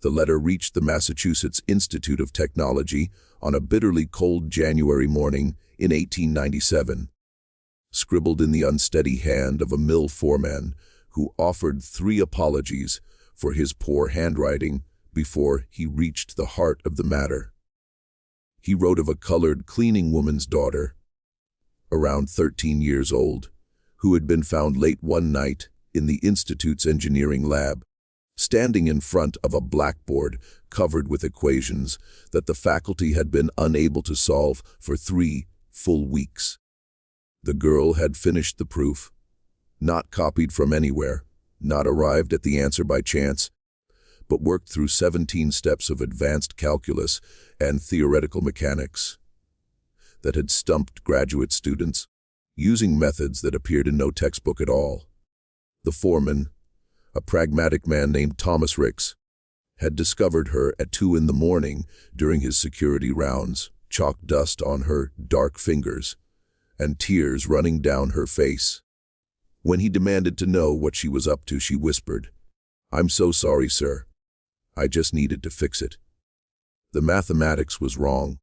The letter reached the Massachusetts Institute of Technology on a bitterly cold January morning in 1897, scribbled in the unsteady hand of a mill foreman who offered 3 apologies for his poor handwriting before he reached the heart of the matter. He wrote of a colored cleaning woman's daughter, around 13 years old, who had been found late one night in the Institute's engineering lab, standing in front of a blackboard covered with equations that the faculty had been unable to solve for 3 full weeks. The girl had finished the proof, not copied from anywhere, not arrived at the answer by chance, but worked through 17 steps of advanced calculus and theoretical mechanics that had stumped graduate students, using methods that appeared in no textbook at all. The foreman, a pragmatic man named Thomas Ricks, had discovered her at 2 in the morning during his security rounds, chalk dust on her dark fingers and tears running down her face. When he demanded to know what she was up to, she whispered, "I'm so sorry, sir. I just needed to fix it. The mathematics was wrong,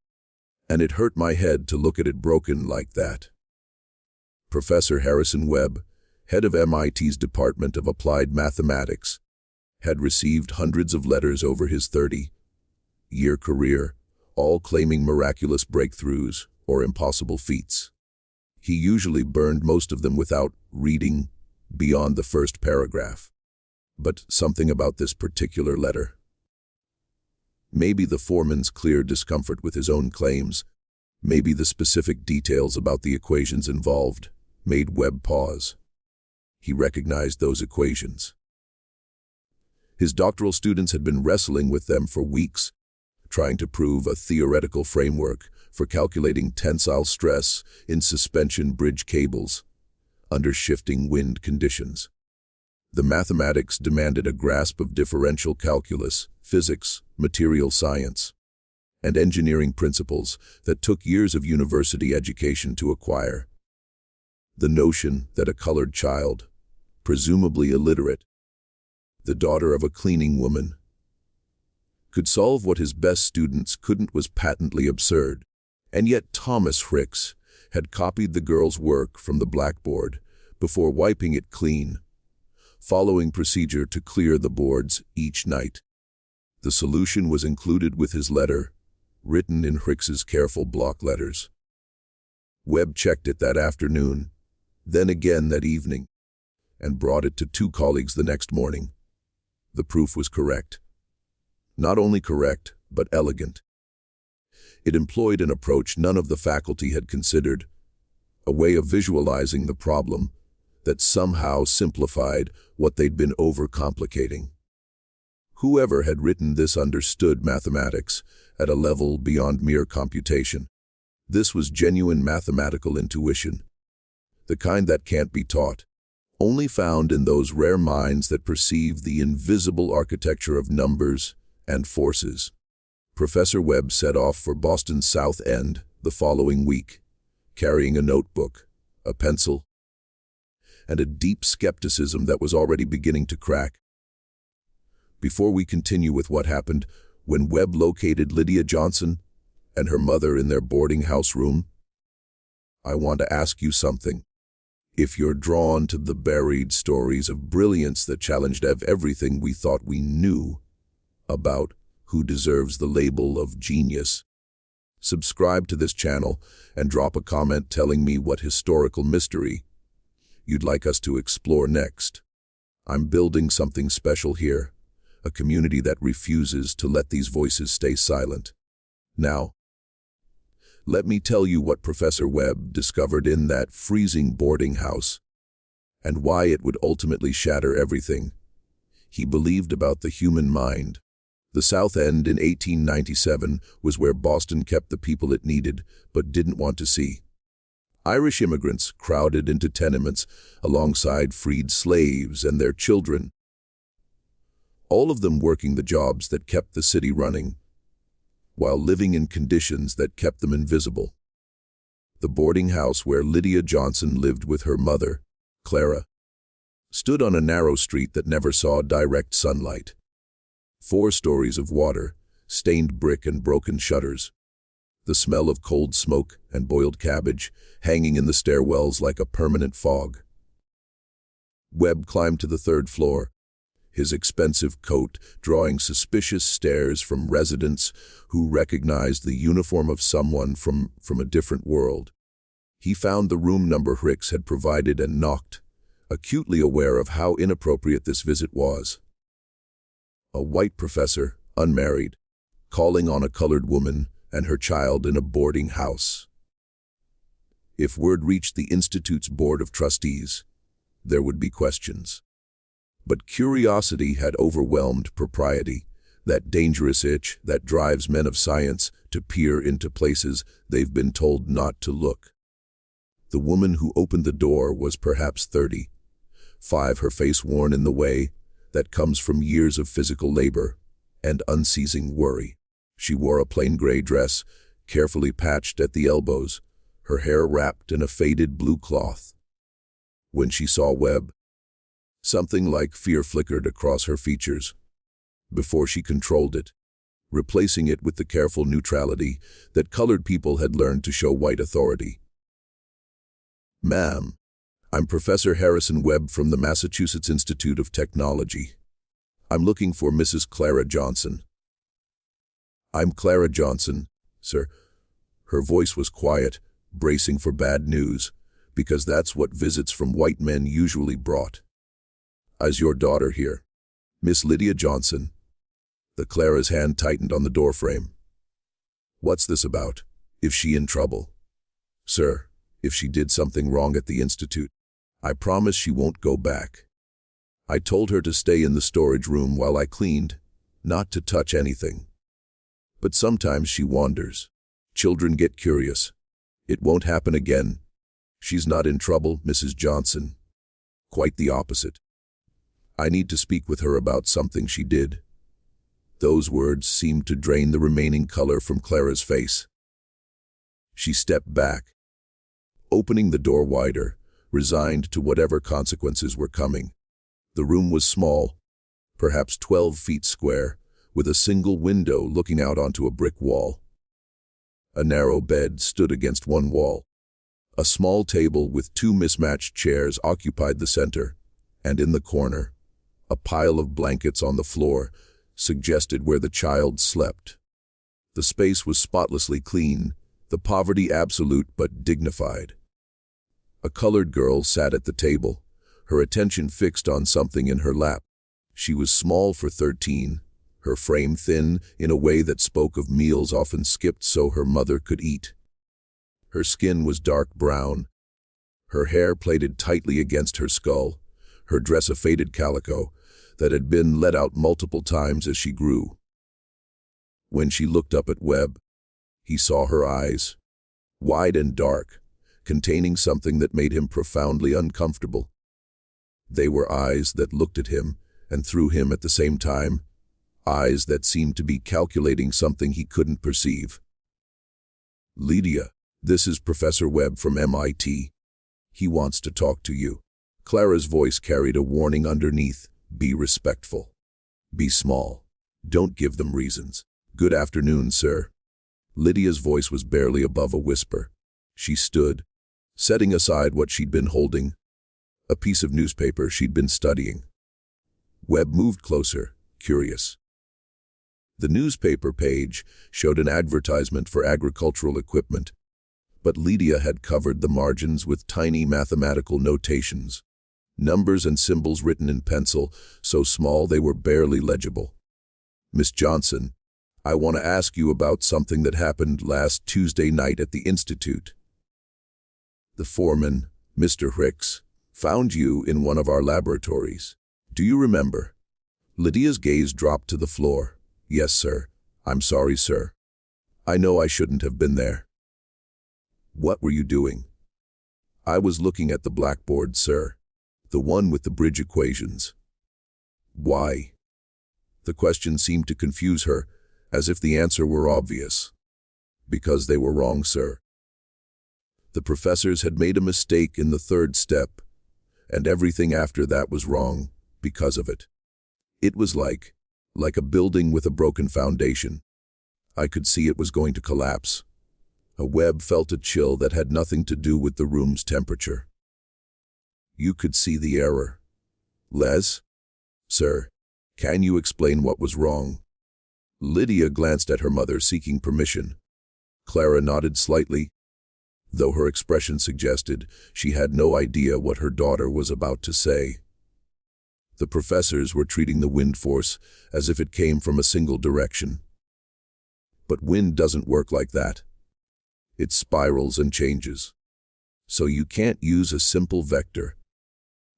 and it hurt my head to look at it broken like that." Professor Harrison Webb, head of MIT's Department of Applied Mathematics, had received hundreds of letters over his 30-year career, all claiming miraculous breakthroughs or impossible feats. He usually burned most of them without reading beyond the first paragraph. But something about this particular letter, maybe the foreman's clear discomfort with his own claims, maybe the specific details about the equations involved, made Webb pause. He recognized those equations. His doctoral students had been wrestling with them for weeks, trying to prove a theoretical framework for calculating tensile stress in suspension bridge cables under shifting wind conditions. The mathematics demanded a grasp of differential calculus, physics, material science, and engineering principles that took years of university education to acquire. The notion that a colored child, presumably illiterate, the daughter of a cleaning woman, could solve what his best students couldn't was patently absurd. And yet Thomas Ricks had copied the girl's work from the blackboard before wiping it clean, following procedure to clear the boards each night. The solution was included with his letter, written in Ricks's careful block letters. Webb checked it that afternoon, then again that evening, and brought it to 2 colleagues the next morning. The proof was correct. Not only correct, but elegant. It employed an approach none of the faculty had considered, a way of visualizing the problem that somehow simplified what they'd been overcomplicating. Whoever had written this understood mathematics at a level beyond mere computation. This was genuine mathematical intuition, the kind that can't be taught, only found in those rare minds that perceive the invisible architecture of numbers and forces. Professor Webb set off for Boston's South End the following week, carrying a notebook, a pencil, and a deep skepticism that was already beginning to crack. Before we continue with what happened when Webb located Lydia Johnson and her mother in their boarding house room, I want to ask you something. If you're drawn to the buried stories of brilliance that challenged everything we thought we knew about who deserves the label of genius, subscribe to this channel and drop a comment telling me what historical mystery you'd like us to explore next. I'm building something special here, a community that refuses to let these voices stay silent. Now, let me tell you what Professor Webb discovered in that freezing boarding house, and why it would ultimately shatter everything he believed about the human mind. The South End in 1897 was where Boston kept the people it needed but didn't want to see. Irish immigrants crowded into tenements alongside freed slaves and their children, all of them working the jobs that kept the city running, while living in conditions that kept them invisible. The boarding house where Lydia Johnson lived with her mother, Clara, stood on a narrow street that never saw direct sunlight. 4 stories of water, stained brick and broken shutters. The smell of cold smoke and boiled cabbage hanging in the stairwells like a permanent fog. Webb climbed to the 3rd floor, his expensive coat drawing suspicious stares from residents who recognized the uniform of someone from a different world. He found the room number Hicks had provided and knocked, acutely aware of how inappropriate this visit was. A white professor, unmarried, calling on a colored woman and her child in a boarding house. If word reached the Institute's Board of Trustees, there would be questions. But curiosity had overwhelmed propriety, that dangerous itch that drives men of science to peer into places they've been told not to look. The woman who opened the door was perhaps 35, her face worn in the way that comes from years of physical labor and unceasing worry. She wore a plain gray dress, carefully patched at the elbows, her hair wrapped in a faded blue cloth. When she saw Webb, something like fear flickered across her features. Before she controlled it, replacing it with the careful neutrality that colored people had learned to show white authority. "Ma'am, I'm Professor Harrison Webb from the Massachusetts Institute of Technology. I'm looking for Mrs. Clara Johnson." "I'm Clara Johnson, sir." Her voice was quiet, bracing for bad news, because that's what visits from white men usually brought. "Is your daughter here? Miss Lydia Johnson?" The Clara's hand tightened on the doorframe. "What's this about? Is she in trouble?" "Sir, if she did something wrong at the Institute, I promise she won't go back. I told her to stay in the storage room while I cleaned, not to touch anything. But sometimes she wanders. Children get curious. It won't happen again. She's not in trouble, Mrs. Johnson. Quite the opposite. I need to speak with her about something she did." Those words seemed to drain the remaining color from Clara's face. She stepped back, opening the door wider, resigned to whatever consequences were coming. The room was small, perhaps 12 feet square, with a single window looking out onto a brick wall. A narrow bed stood against one wall. A small table with 2 mismatched chairs occupied the center, and in the corner, a pile of blankets on the floor suggested where the child slept. The space was spotlessly clean, the poverty absolute but dignified. A colored girl sat at the table, her attention fixed on something in her lap. She was small for 13, her frame thin in a way that spoke of meals often skipped so her mother could eat. Her skin was dark brown, her hair plaited tightly against her skull, her dress a faded calico that had been let out multiple times as she grew. When she looked up at Webb, he saw her eyes, wide and dark, containing something that made him profoundly uncomfortable. They were eyes that looked at him and through him at the same time, eyes that seemed to be calculating something he couldn't perceive. "Lydia, this is Professor Webb from MIT. He wants to talk to you." Clara's voice carried a warning underneath. "Be respectful. Be small. Don't give them reasons." "Good afternoon, sir." Lydia's voice was barely above a whisper. She stood, setting aside what she'd been holding, a piece of newspaper she'd been studying. Webb moved closer, curious. The newspaper page showed an advertisement for agricultural equipment, but Lydia had covered the margins with tiny mathematical notations, numbers and symbols written in pencil, so small they were barely legible. "Miss Johnson, I want to ask you about something that happened last Tuesday night at the Institute. The foreman, Mr. Hicks, found you in one of our laboratories. Do you remember?" Lydia's gaze dropped to the floor. "Yes, sir. I'm sorry, sir. I know I shouldn't have been there." "What were you doing?" "I was looking at the blackboard, sir. The one with the bridge equations." "Why?" The question seemed to confuse her, as if the answer were obvious. "Because they were wrong, sir. The professors had made a mistake in the 3rd step, and everything after that was wrong because of it. It was like like a building with a broken foundation. I could see it was going to collapse. Webb felt a chill that had nothing to do with the room's temperature. You could see the error. Les? Sir, can you explain what was wrong? Lydia glanced at her mother, seeking permission. Clara nodded slightly, though her expression suggested she had no idea what her daughter was about to say. The professors were treating the wind force as if it came from a single direction. But wind doesn't work like that. It spirals and changes. So you can't use a simple vector.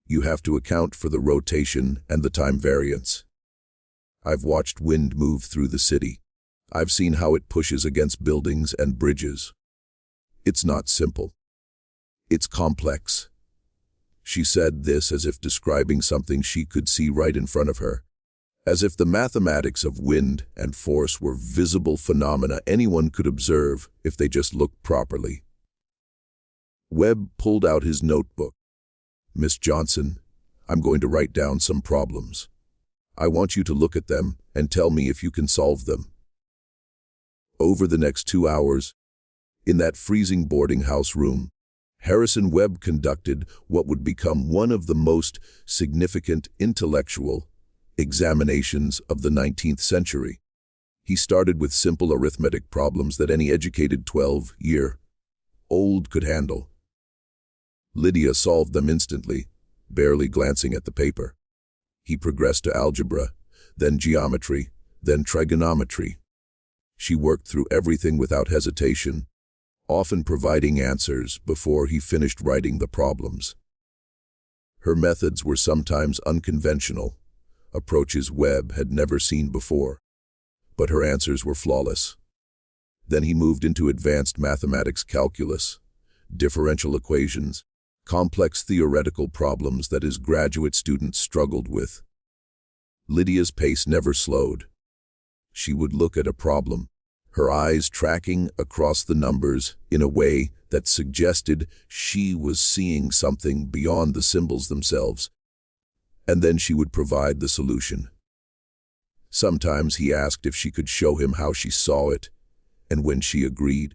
You have to account for the rotation and the time variance. I've watched wind move through the city. I've seen how it pushes against buildings and bridges. It's not simple. It's complex. She said this as if describing something she could see right in front of her, as if the mathematics of wind and force were visible phenomena anyone could observe if they just looked properly. Webb pulled out his notebook. Miss Johnson, I'm going to write down some problems. I want you to look at them and tell me if you can solve them. Over the next 2 hours, in that freezing boarding house room, Harrison Webb conducted what would become one of the most significant intellectual examinations of the 19th century. He started with simple arithmetic problems that any educated 12-year-old could handle. Lydia solved them instantly, barely glancing at the paper. He progressed to algebra, then geometry, then trigonometry. She worked through everything without hesitation, often providing answers before he finished writing the problems. Her methods were sometimes unconventional, approaches Webb had never seen before, but her answers were flawless. Then he moved into advanced mathematics, calculus, differential equations, complex theoretical problems that his graduate students struggled with. Lydia's pace never slowed. She would look at a problem, her eyes tracking across the numbers in a way that suggested she was seeing something beyond the symbols themselves, and then she would provide the solution. Sometimes he asked if she could show him how she saw it, and when she agreed,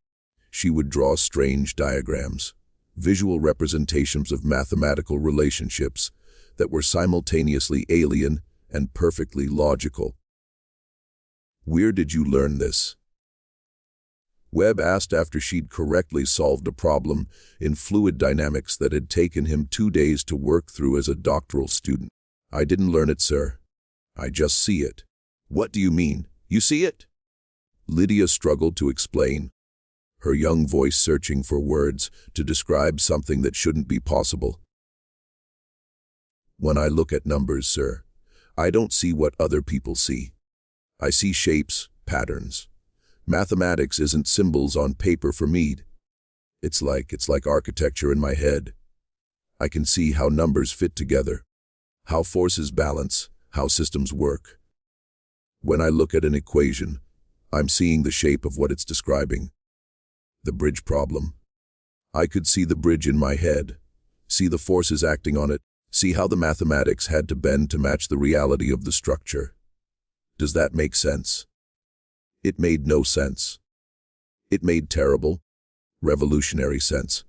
she would draw strange diagrams, visual representations of mathematical relationships that were simultaneously alien and perfectly logical. Where did you learn this? Webb asked after she'd correctly solved a problem in fluid dynamics that had taken him 2 days to work through as a doctoral student. I didn't learn it, sir. I just see it. What do you mean? You see it? Lydia struggled to explain, her young voice searching for words to describe something that shouldn't be possible. When I look at numbers, sir, I don't see what other people see. I see shapes, patterns. Mathematics isn't symbols on paper for me. It's like architecture in my head. I can see how numbers fit together, how forces balance, how systems work. When I look at an equation, I'm seeing the shape of what it's describing. The bridge problem. I could see the bridge in my head, see the forces acting on it, see how the mathematics had to bend to match the reality of the structure. Does that make sense? It made no sense. It made terrible, revolutionary sense.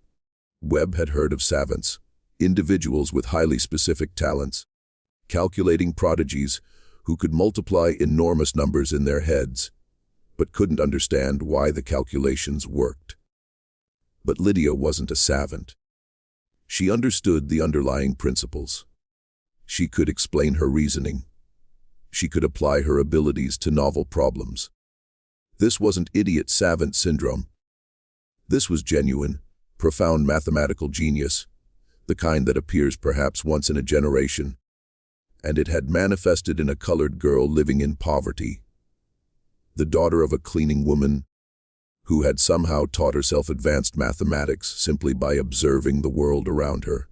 Webb had heard of savants, individuals with highly specific talents, calculating prodigies who could multiply enormous numbers in their heads, but couldn't understand why the calculations worked. But Lydia wasn't a savant. She understood the underlying principles. She could explain her reasoning. She could apply her abilities to novel problems. This wasn't idiot savant syndrome. This was genuine, profound mathematical genius, the kind that appears perhaps once in a generation, and it had manifested in a colored girl living in poverty, the daughter of a cleaning woman who had somehow taught herself advanced mathematics simply by observing the world around her.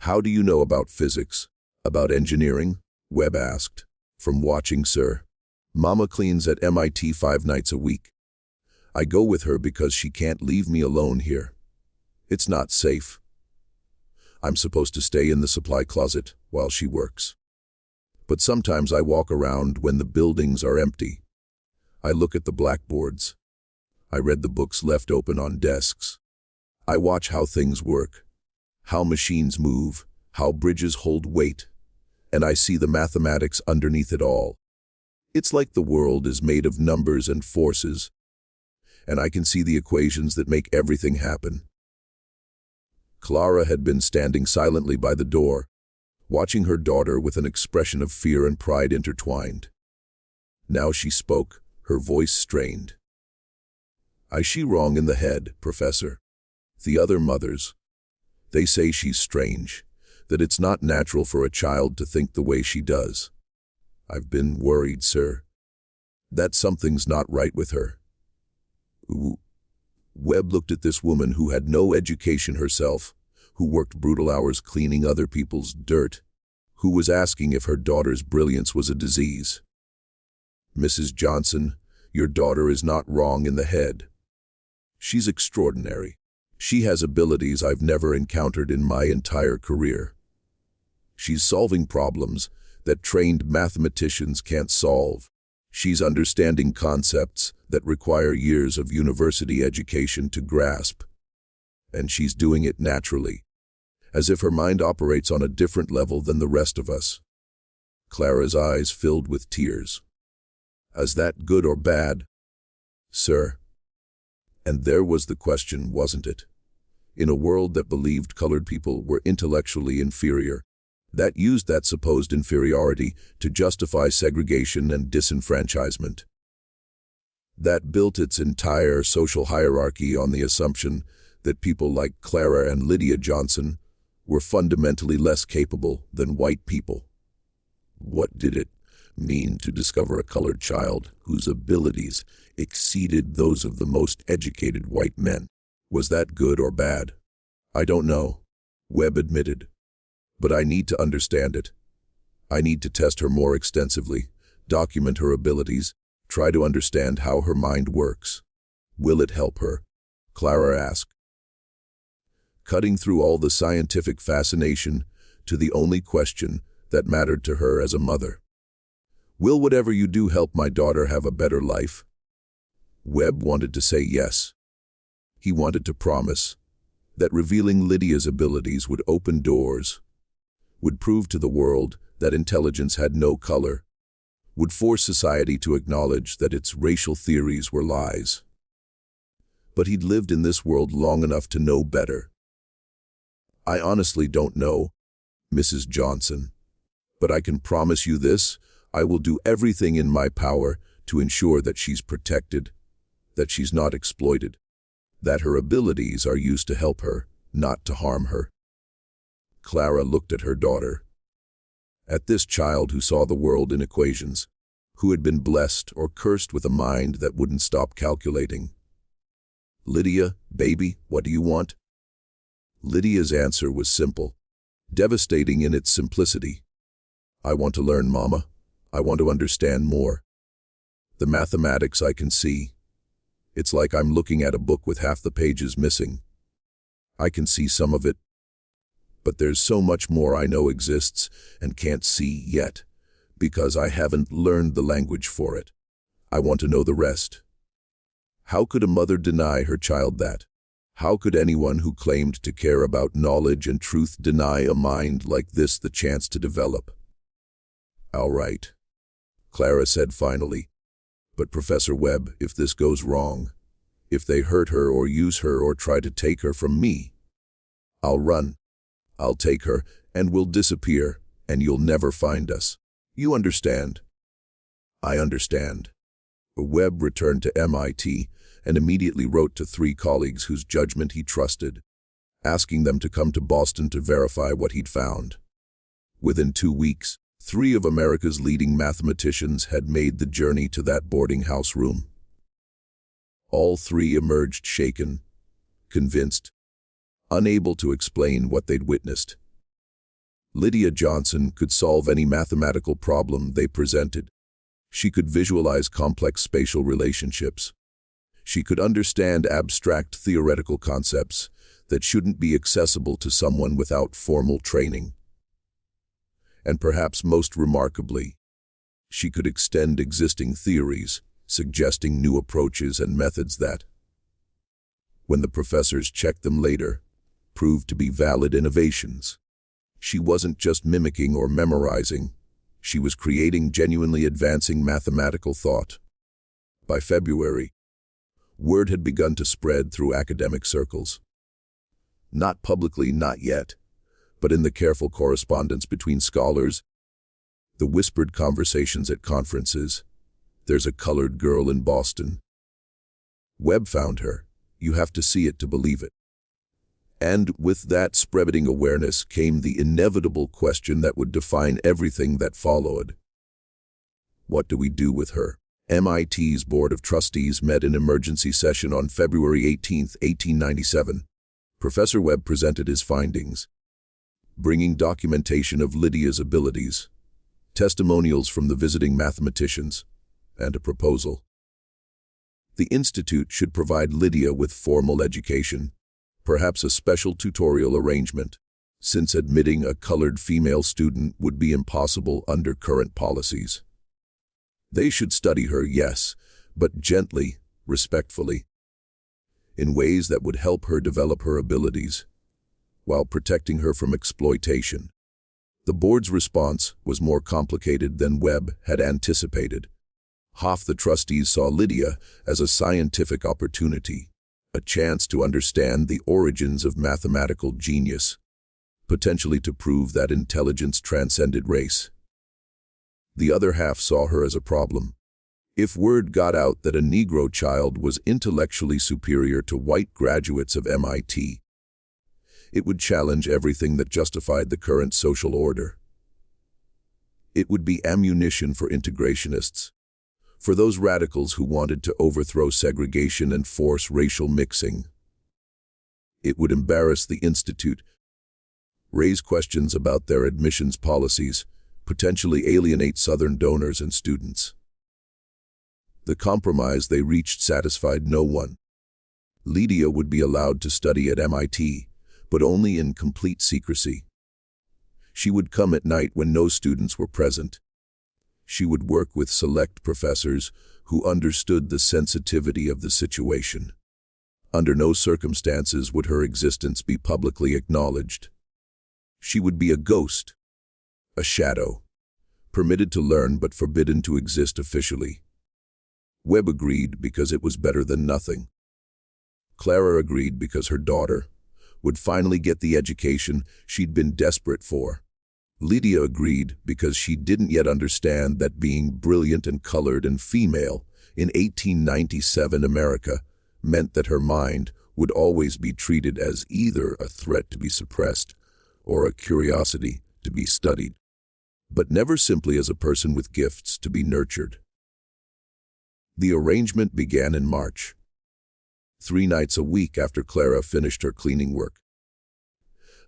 How do you know about physics, about engineering? Webb asked. From watching, sir. Mama cleans at MIT 5 nights a week. I go with her because she can't leave me alone here. It's not safe. I'm supposed to stay in the supply closet while she works. But sometimes I walk around when the buildings are empty. I look at the blackboards. I read the books left open on desks. I watch how things work, how machines move, how bridges hold weight, and I see the mathematics underneath it all. It's like the world is made of numbers and forces, and I can see the equations that make everything happen. Clara had been standing silently by the door, watching her daughter with an expression of fear and pride intertwined. Now she spoke, her voice strained. "Is she wrong in the head, Professor? The other mothers, they say she's strange, that it's not natural for a child to think the way she does. I've been worried, sir, that something's not right with her." Webb looked at this woman who had no education herself, who worked brutal hours cleaning other people's dirt, who was asking if her daughter's brilliance was a disease. "Mrs. Johnson, your daughter is not wrong in the head. She's extraordinary. She has abilities I've never encountered in my entire career. She's solving problems that trained mathematicians can't solve. She's understanding concepts that require years of university education to grasp. And she's doing it naturally, as if her mind operates on a different level than the rest of us." Clara's eyes filled with tears. "Is that good or bad, sir?" And there was the question, wasn't it? In a world that believed colored people were intellectually inferior, that used that supposed inferiority to justify segregation and disenfranchisement, that built its entire social hierarchy on the assumption that people like Clara and Lydia Johnson were fundamentally less capable than white people. What did it mean to discover a colored child whose abilities exceeded those of the most educated white men? Was that good or bad? "I don't know," Webb admitted. "But I need to understand it. I need to test her more extensively, document her abilities, try to understand how her mind works." "Will it help her?" Clara asked, cutting through all the scientific fascination to the only question that mattered to her as a mother. "Will whatever you do help my daughter have a better life?" Webb wanted to say yes. He wanted to promise that revealing Lydia's abilities would open doors, would prove to the world that intelligence had no color, would force society to acknowledge that its racial theories were lies. But he'd lived in this world long enough to know better. "I honestly don't know, Mrs. Johnson. But I can promise you this: I will do everything in my power to ensure that she's protected, that she's not exploited, that her abilities are used to help her, not to harm her." Clara looked at her daughter, at this child who saw the world in equations, who had been blessed or cursed with a mind that wouldn't stop calculating. "Lydia, baby, what do you want?" Lydia's answer was simple, devastating in its simplicity. "I want to learn, Mama. I want to understand more. The mathematics I can see. It's like I'm looking at a book with half the pages missing. I can see some of it, but there's so much more I know exists and can't see yet, because I haven't learned the language for it. I want to know the rest." How could a mother deny her child that? How could anyone who claimed to care about knowledge and truth deny a mind like this the chance to develop? "All right," Clara said finally. "But Professor Webb, if this goes wrong, if they hurt her or use her or try to take her from me, I'll run. I'll take her, and we'll disappear, and you'll never find us. You understand?" "I understand." Webb returned to MIT and immediately wrote to 3 colleagues whose judgment he trusted, asking them to come to Boston to verify what he'd found. Within 2 weeks, 3 of America's leading mathematicians had made the journey to that boarding house room. All 3 emerged shaken, convinced, unable to explain what they'd witnessed. Lydia Johnson could solve any mathematical problem they presented. She could visualize complex spatial relationships. She could understand abstract theoretical concepts that shouldn't be accessible to someone without formal training. And perhaps most remarkably, she could extend existing theories, suggesting new approaches and methods that, when the professors checked them later, proved to be valid innovations. She wasn't just mimicking or memorizing, she was creating genuinely advancing mathematical thought. By February, word had begun to spread through academic circles. Not publicly, not yet, but in the careful correspondence between scholars, the whispered conversations at conferences. There's a colored girl in Boston. Webb found her. You have to see it to believe it. And with that spreading awareness came the inevitable question that would define everything that followed. What do we do with her? MIT's Board of Trustees met in emergency session on February 18, 1897. Professor Webb presented his findings, bringing documentation of Lydia's abilities, testimonials from the visiting mathematicians, and a proposal. The institute should provide Lydia with formal education, perhaps a special tutorial arrangement, since admitting a colored female student would be impossible under current policies. They should study her, yes, but gently, respectfully, in ways that would help her develop her abilities, while protecting her from exploitation. The board's response was more complicated than Webb had anticipated. Half the trustees saw Lydia as a scientific opportunity, a chance to understand the origins of mathematical genius, potentially to prove that intelligence transcended race. The other half saw her as a problem. If word got out that a Negro child was intellectually superior to white graduates of MIT, it would challenge everything that justified the current social order. It would be ammunition for integrationists, for those radicals who wanted to overthrow segregation and force racial mixing. It would embarrass the institute, raise questions about their admissions policies, potentially alienate Southern donors and students. The compromise they reached satisfied no one. Lydia would be allowed to study at MIT, but only in complete secrecy. She would come at night when no students were present. She would work with select professors who understood the sensitivity of the situation. Under no circumstances would her existence be publicly acknowledged. She would be a ghost, a shadow, permitted to learn but forbidden to exist officially. Webb agreed because it was better than nothing. Clara agreed because her daughter would finally get the education she'd been desperate for. Lydia agreed because she didn't yet understand that being brilliant and colored and female in 1897 America meant that her mind would always be treated as either a threat to be suppressed or a curiosity to be studied, but never simply as a person with gifts to be nurtured. The arrangement began in March, 3 nights a week after Clara finished her cleaning work.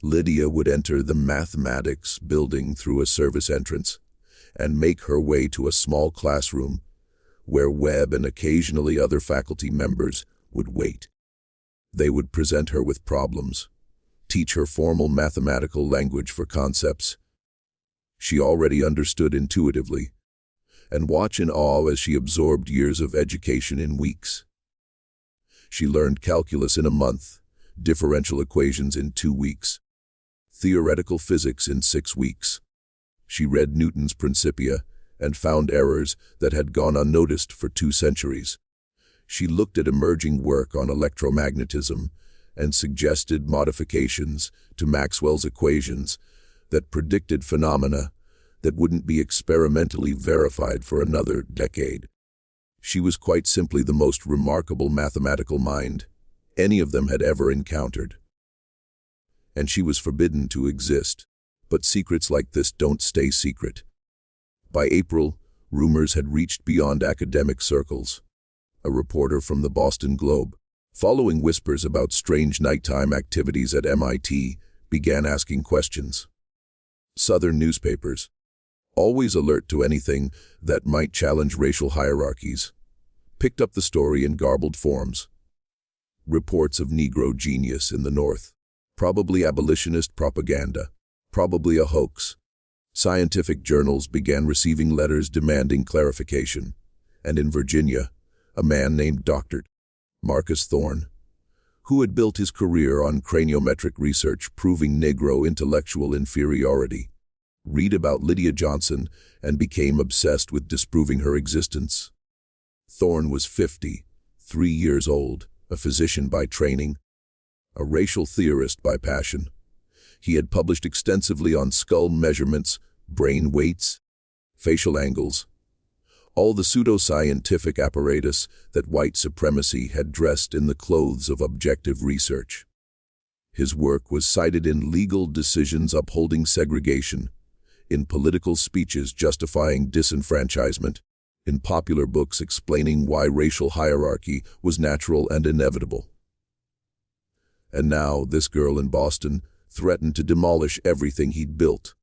Lydia would enter the mathematics building through a service entrance and make her way to a small classroom where Webb and occasionally other faculty members would wait. They would present her with problems, teach her formal mathematical language for concepts she already understood intuitively, and watch in awe as she absorbed years of education in weeks. She learned calculus in a month, differential equations in 2 weeks, theoretical physics in 6 weeks. She read Newton's Principia and found errors that had gone unnoticed for 2 centuries. She looked at emerging work on electromagnetism and suggested modifications to Maxwell's equations that predicted phenomena that wouldn't be experimentally verified for another decade. She was quite simply the most remarkable mathematical mind any of them had ever encountered. And she was forbidden to exist. But secrets like this don't stay secret. By April, rumors had reached beyond academic circles. A reporter from the Boston Globe, following whispers about strange nighttime activities at MIT, began asking questions. Southern newspapers, always alert to anything that might challenge racial hierarchies, picked up the story in garbled forms. Reports of Negro genius in the North, probably abolitionist propaganda, probably a hoax. Scientific journals began receiving letters demanding clarification, and in Virginia, a man named Dr. Marcus Thorne, who had built his career on craniometric research proving Negro intellectual inferiority, read about Lydia Johnson and became obsessed with disproving her existence. Thorne was 53 years old, a physician by training, a racial theorist by passion. He had published extensively on skull measurements, brain weights, facial angles, all the pseudoscientific apparatus that white supremacy had dressed in the clothes of objective research. His work was cited in legal decisions upholding segregation, in political speeches justifying disenfranchisement, in popular books explaining why racial hierarchy was natural and inevitable. And now this girl in Boston threatened to demolish everything he'd built.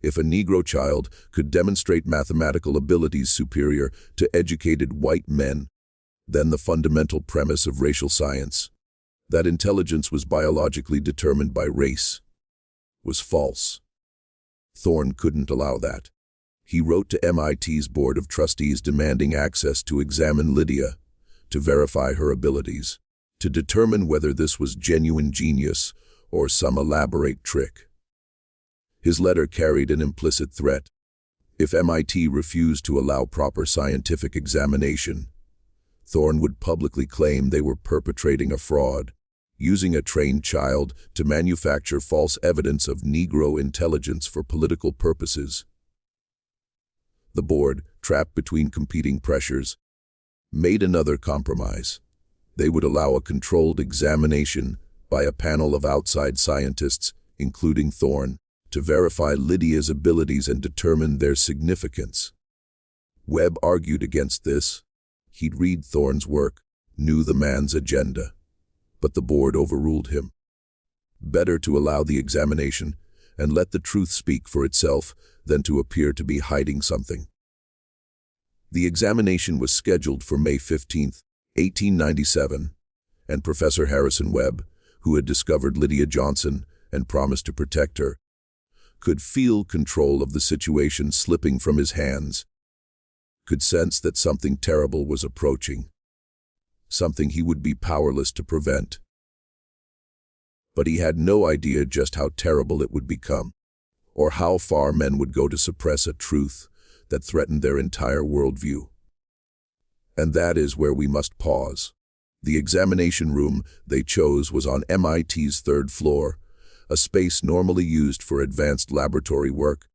If a Negro child could demonstrate mathematical abilities superior to educated white men, then the fundamental premise of racial science, that intelligence was biologically determined by race, was false. Thorne couldn't allow that. He wrote to MIT's Board of Trustees demanding access to examine Lydia, to verify her abilities, to determine whether this was genuine genius or some elaborate trick. His letter carried an implicit threat. If MIT refused to allow proper scientific examination, Thorne would publicly claim they were perpetrating a fraud, using a trained child to manufacture false evidence of Negro intelligence for political purposes. The board, trapped between competing pressures, made another compromise. They would allow a controlled examination by a panel of outside scientists, including Thorne, to verify Lydia's abilities and determine their significance. Webb argued against this. He'd read Thorne's work, knew the man's agenda, but the board overruled him. Better to allow the examination and let the truth speak for itself than to appear to be hiding something. The examination was scheduled for May 15, 1897, and Professor Harrison Webb, who had discovered Lydia Johnson and promised to protect her, could feel control of the situation slipping from his hands, could sense that something terrible was approaching, something he would be powerless to prevent. But he had no idea just how terrible it would become, or how far men would go to suppress a truth that threatened their entire worldview. And that is where we must pause. The examination room they chose was on MIT's third floor, a space normally used for advanced laboratory work,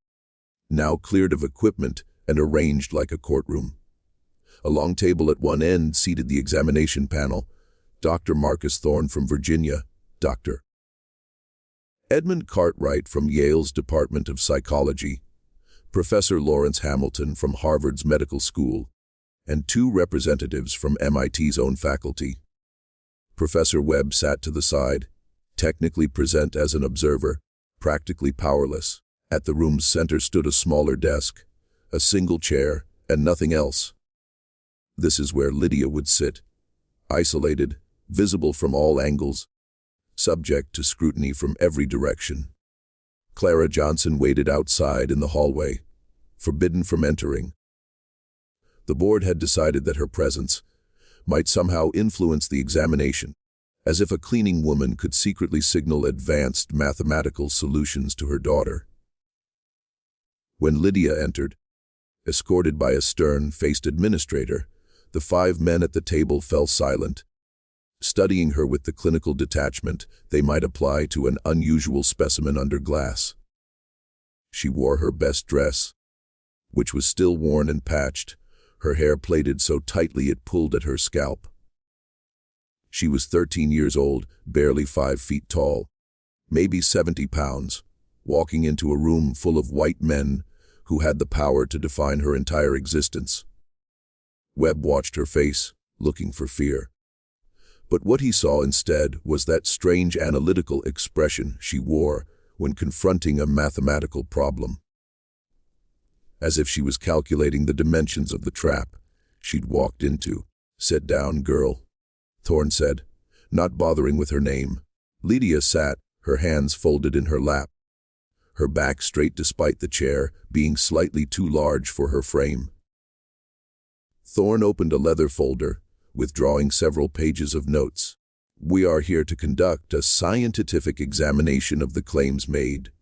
now cleared of equipment and arranged like a courtroom. A long table at one end seated the examination panel, Dr. Marcus Thorne from Virginia, Dr. Edmund Cartwright from Yale's Department of Psychology, Professor Lawrence Hamilton from Harvard's Medical School, and two representatives from MIT's own faculty. Professor Webb sat to the side, technically present as an observer, practically powerless. At the room's center stood a smaller desk, a single chair, and nothing else. This is where Lydia would sit, isolated, visible from all angles, subject to scrutiny from every direction. Clara Johnson waited outside in the hallway, forbidden from entering. The board had decided that her presence might somehow influence the examination, as if a cleaning woman could secretly signal advanced mathematical solutions to her daughter. When Lydia entered, escorted by a stern-faced administrator, the 5 men at the table fell silent, studying her with the clinical detachment they might apply to an unusual specimen under glass. She wore her best dress, which was still worn and patched, her hair plaited so tightly it pulled at her scalp. She was 13 years old, barely 5 feet tall, maybe 70 pounds, walking into a room full of white men who had the power to define her entire existence. Webb watched her face, looking for fear. But what he saw instead was that strange analytical expression she wore when confronting a mathematical problem. As if she was calculating the dimensions of the trap she'd walked into. "Sit down, girl," Thorne said, not bothering with her name. Lydia sat, her hands folded in her lap, her back straight despite the chair being slightly too large for her frame. Thorne opened a leather folder, withdrawing several pages of notes. "We are here to conduct a scientific examination of the claims made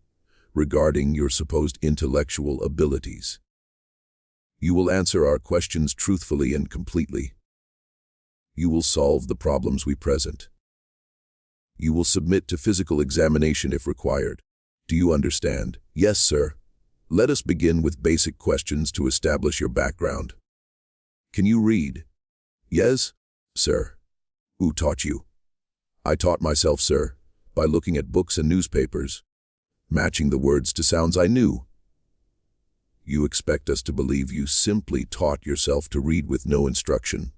regarding your supposed intellectual abilities. You will answer our questions truthfully and completely. You will solve the problems we present. You will submit to physical examination if required. Do you understand?" "Yes, sir." "Let us begin with basic questions to establish your background. Can you read?" "Yes, sir." "Who taught you?" "I taught myself, sir, by looking at books and newspapers, matching the words to sounds I knew." "You expect us to believe you simply taught yourself to read with no instruction?"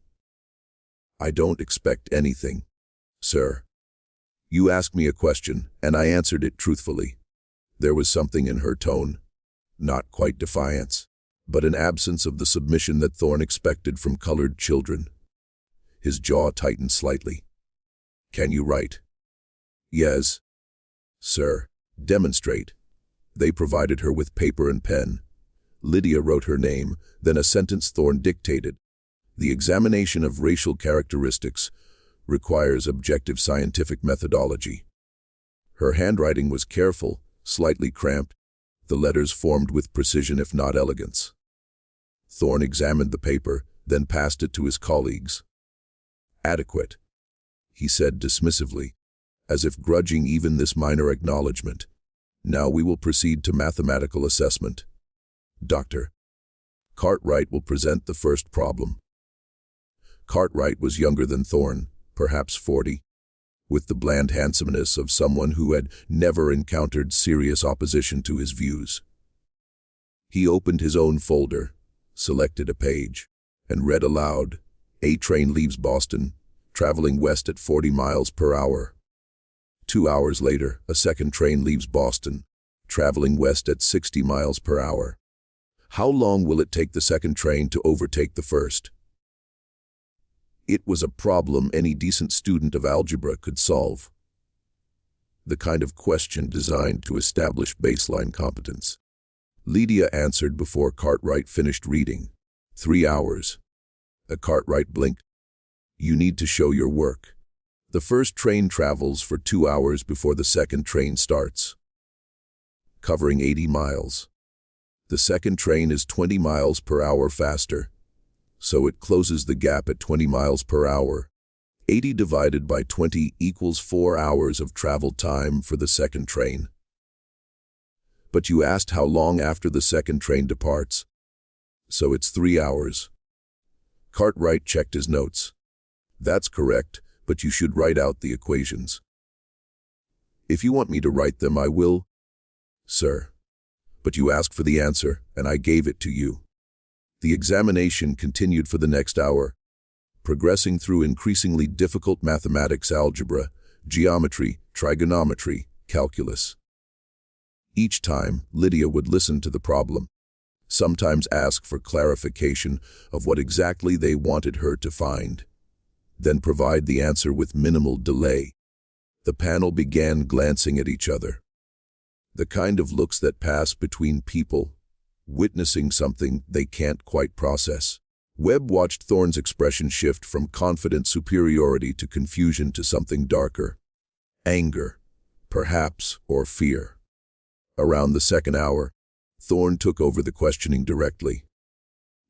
"I don't expect anything, sir. You asked me a question, and I answered it truthfully." There was something in her tone, not quite defiance, but an absence of the submission that Thorne expected from colored children. His jaw tightened slightly. "Can you write?" "Yes, sir." "Demonstrate." They provided her with paper and pen. Lydia wrote her name, then a sentence Thorne dictated. "The examination of racial characteristics requires objective scientific methodology." Her handwriting was careful, slightly cramped, the letters formed with precision if not elegance. Thorne examined the paper, then passed it to his colleagues. "Adequate," he said dismissively, as if grudging even this minor acknowledgement. "Now we will proceed to mathematical assessment. Dr. Cartwright will present the first problem." Cartwright was younger than Thorne, perhaps 40, with the bland handsomeness of someone who had never encountered serious opposition to his views. He opened his own folder, selected a page, and read aloud, "A train leaves Boston, traveling west at 40 miles per hour. 2 hours later, a second train leaves Boston, traveling west at 60 miles per hour. How long will it take the second train to overtake the first?" It was a problem any decent student of algebra could solve. The kind of question designed to establish baseline competence. Lydia answered before Cartwright finished reading. 3 hours. Cartwright blinked. "You need to show your work. The first train travels for 2 hours before the second train starts, covering 80 miles. The second train is 20 miles per hour faster, so it closes the gap at 20 miles per hour. 80 divided by 20 equals 4 hours of travel time for the second train." "But you asked how long after the second train departs, so it's 3 hours. Cartwright checked his notes. "That's correct, but you should write out the equations." "If you want me to write them, I will, sir. But you asked for the answer, and I gave it to you." The examination continued for the next hour, progressing through increasingly difficult mathematics, algebra, geometry, trigonometry, calculus. Each time, Lydia would listen to the problem, sometimes ask for clarification of what exactly they wanted her to find, then provide the answer with minimal delay. The panel began glancing at each other. The kind of looks that pass between people, witnessing something they can't quite process. Webb watched Thorne's expression shift from confident superiority to confusion to something darker. Anger, perhaps, or fear. Around the second hour, Thorne took over the questioning directly.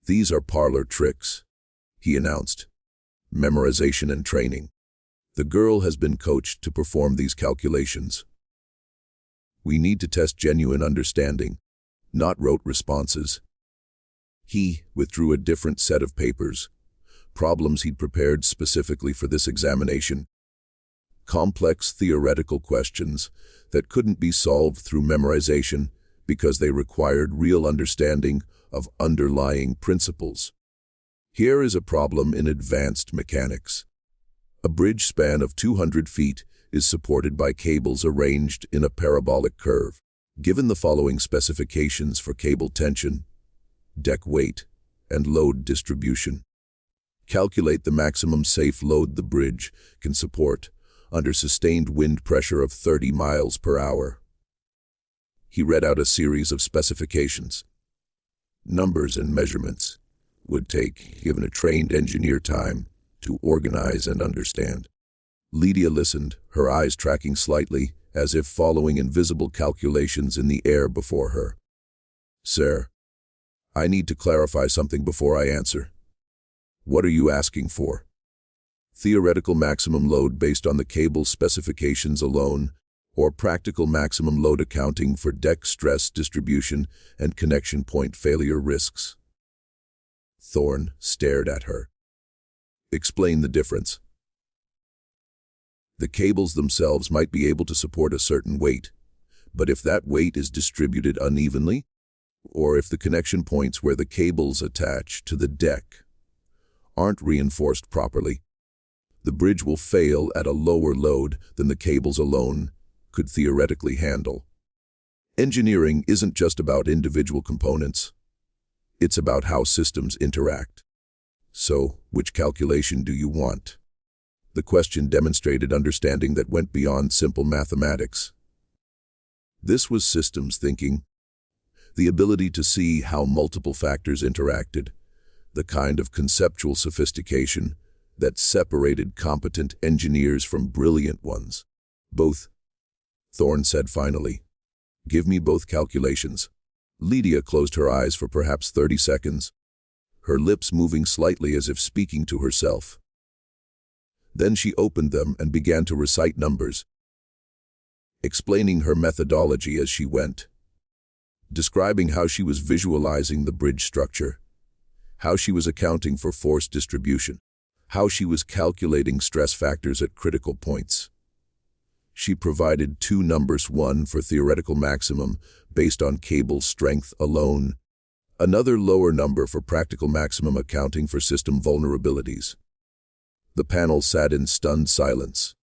"These are parlor tricks," he announced. "Memorization and training. The girl has been coached to perform these calculations. We need to test genuine understanding, not rote responses." He withdrew a different set of papers, problems he'd prepared specifically for this examination. Complex theoretical questions that couldn't be solved through memorization because they required real understanding of underlying principles. Here is a problem in advanced mechanics. A bridge span of 200 feet is supported by cables arranged in a parabolic curve. Given the following specifications for cable tension, deck weight, and load distribution, calculate the maximum safe load the bridge can support under sustained wind pressure of 30 miles per hour. He read out a series of specifications. Numbers and measurements would take, given a trained engineer, time to organize and understand. Lydia listened, her eyes tracking slightly, as if following invisible calculations in the air before her. "Sir, I need to clarify something before I answer. What are you asking for?" Theoretical maximum load based on the cable's specifications alone, or practical maximum load accounting for deck stress distribution and connection point failure risks? Thorne stared at her. "Explain the difference." The cables themselves might be able to support a certain weight, but if that weight is distributed unevenly, or if the connection points where the cables attach to the deck aren't reinforced properly, the bridge will fail at a lower load than the cables alone could theoretically handle. Engineering isn't just about individual components. It's about how systems interact. So, which calculation do you want? The question demonstrated understanding that went beyond simple mathematics. This was systems thinking, the ability to see how multiple factors interacted, the kind of conceptual sophistication that separated competent engineers from brilliant ones. "Both," Thorne said finally. "Give me both calculations." Lydia closed her eyes for perhaps 30 seconds, her lips moving slightly as if speaking to herself. Then she opened them and began to recite numbers, explaining her methodology as she went, describing how she was visualizing the bridge structure, how she was accounting for force distribution, how she was calculating stress factors at critical points. She provided two numbers, one for theoretical maximum based on cable strength alone, another lower number for practical maximum accounting for system vulnerabilities. The panel sat in stunned silence.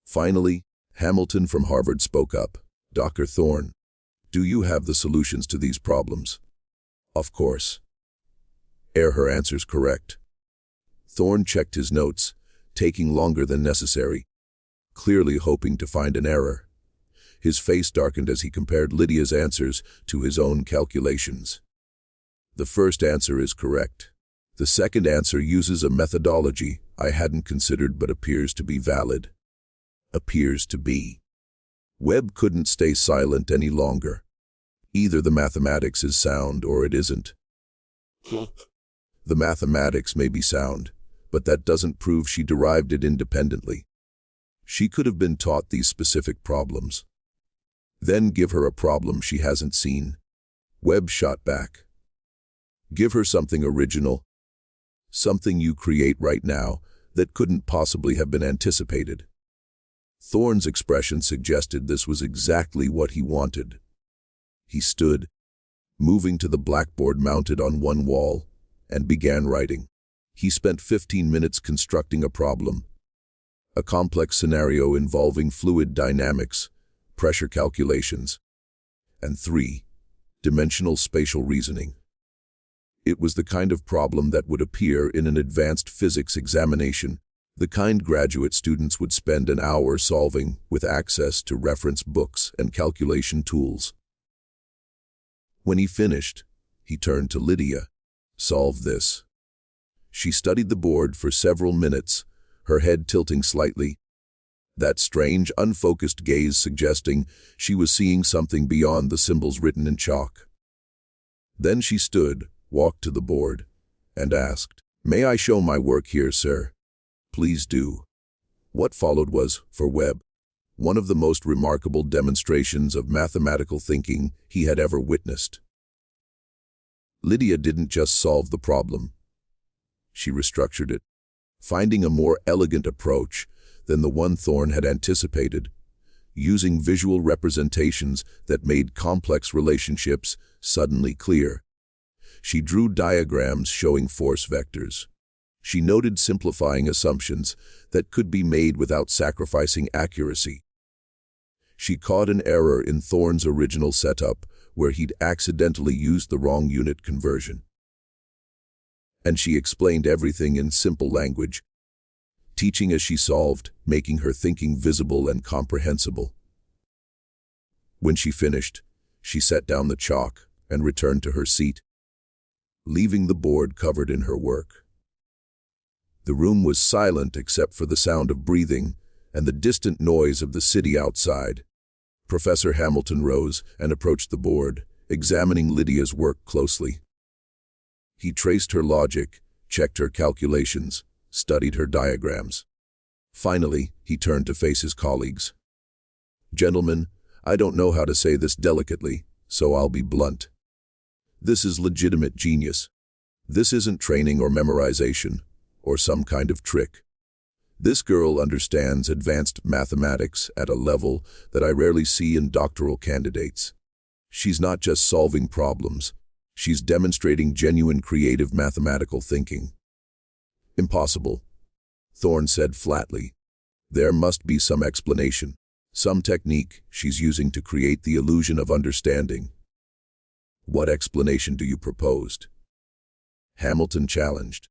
Finally, Hamilton from Harvard spoke up. "Dr. Thorne, do you have the solutions to these problems?" "Of course." "Are her answers correct?" Thorne checked his notes, taking longer than necessary, clearly hoping to find an error. His face darkened as he compared Lydia's answers to his own calculations. "The first answer is correct. The second answer uses a methodology I hadn't considered but appears to be valid." Appears to be. Webb couldn't stay silent any longer. Either the mathematics is sound or it isn't. The mathematics may be sound, but that doesn't prove she derived it independently. She could have been taught these specific problems. Then give her a problem she hasn't seen. Webb shot back. Give her something original, something you create right now that couldn't possibly have been anticipated. Thorne's expression suggested this was exactly what he wanted. He stood, moving to the blackboard mounted on one wall, and began writing. He spent 15 minutes constructing a problem, a complex scenario involving fluid dynamics, pressure calculations, and three-dimensional spatial reasoning. It was the kind of problem that would appear in an advanced physics examination, the kind graduate students would spend an hour solving with access to reference books and calculation tools. When he finished, he turned to Lydia. "Solve this." She studied the board for several minutes, her head tilting slightly, that strange, unfocused gaze suggesting she was seeing something beyond the symbols written in chalk. Then she stood, walked to the board, and asked, "May I show my work here, sir?" "Please do." What followed was, for Webb, one of the most remarkable demonstrations of mathematical thinking he had ever witnessed. Lydia didn't just solve the problem. She restructured it, finding a more elegant approach than the one Thorne had anticipated, using visual representations that made complex relationships suddenly clear. She drew diagrams showing force vectors. She noted simplifying assumptions that could be made without sacrificing accuracy. She caught an error in Thorne's original setup where he'd accidentally used the wrong unit conversion. And she explained everything in simple language, teaching as she solved, making her thinking visible and comprehensible. When she finished, She set down the chalk and returned to her seat, leaving the board covered in her work. The room was silent except for the sound of breathing and the distant noise of the city outside. Professor Hamilton rose and approached the board, examining Lydia's work closely. He traced her logic, checked her calculations, studied her diagrams. Finally, he turned to face his colleagues. "Gentlemen, I don't know how to say this delicately, so I'll be blunt. This is legitimate genius. This isn't training or memorization, or some kind of trick. This girl understands advanced mathematics at a level that I rarely see in doctoral candidates. She's not just solving problems, she's demonstrating genuine creative mathematical thinking." "Impossible," Thorne said flatly. "There must be some explanation, some technique she's using to create the illusion of understanding." "What explanation do you propose?" Hamilton challenged.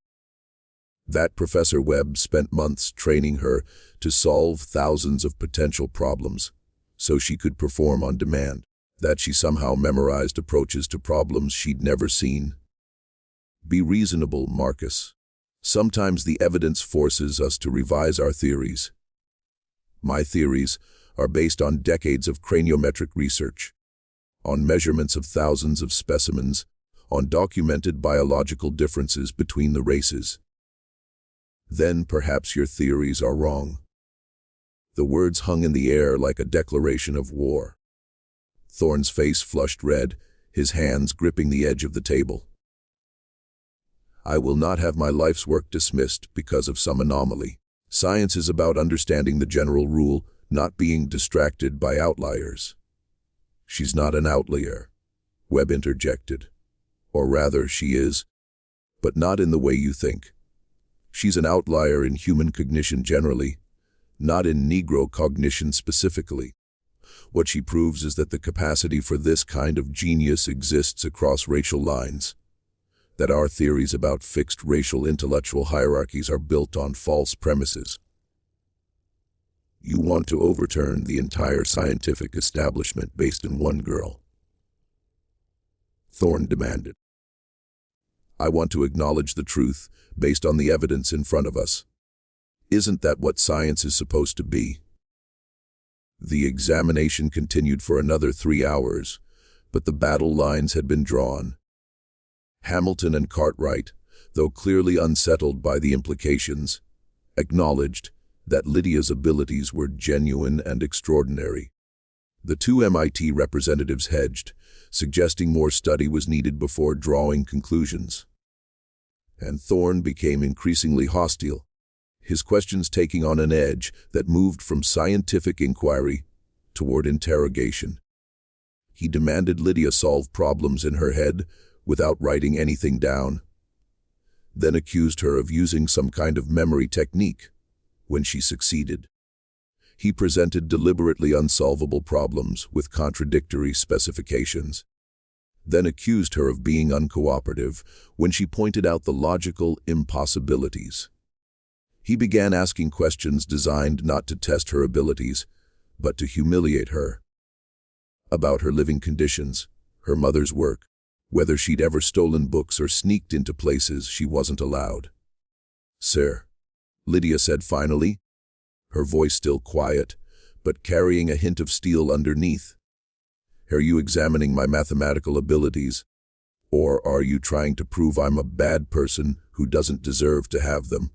"That Professor Webb spent months training her to solve thousands of potential problems, so she could perform on demand. That she somehow memorized approaches to problems she'd never seen. Be reasonable, Marcus. Sometimes the evidence forces us to revise our theories. My theories are based on decades of craniometric research, on measurements of thousands of specimens, on documented biological differences between the races. Then perhaps your theories are wrong." The words hung in the air like a declaration of war. Thorne's face flushed red, his hands gripping the edge of the table. "I will not have my life's work dismissed because of some anomaly. Science is about understanding the general rule, not being distracted by outliers." "She's not an outlier," Webb interjected. "Or rather, she is, but not in the way you think. She's an outlier in human cognition generally, not in Negro cognition specifically. What she proves is that the capacity for this kind of genius exists across racial lines, that our theories about fixed racial intellectual hierarchies are built on false premises." "You want to overturn the entire scientific establishment based on one girl?" Thorne demanded. "I want to acknowledge the truth based on the evidence in front of us. Isn't that what science is supposed to be?" The examination continued for another 3 hours, but the battle lines had been drawn. Hamilton and Cartwright, though clearly unsettled by the implications, acknowledged that Lydia's abilities were genuine and extraordinary. The two MIT representatives hedged, suggesting more study was needed before drawing conclusions. And Thorne became increasingly hostile, his questions taking on an edge that moved from scientific inquiry toward interrogation. He demanded Lydia solve problems in her head without writing anything down, then accused her of using some kind of memory technique when she succeeded. He presented deliberately unsolvable problems with contradictory specifications, then accused her of being uncooperative when she pointed out the logical impossibilities. He began asking questions designed not to test her abilities, but to humiliate her. About her living conditions, her mother's work, whether she'd ever stolen books or sneaked into places she wasn't allowed. "Sir," Lydia said finally, her voice still quiet, but carrying a hint of steel underneath. "Are you examining my mathematical abilities, or are you trying to prove I'm a bad person who doesn't deserve to have them?"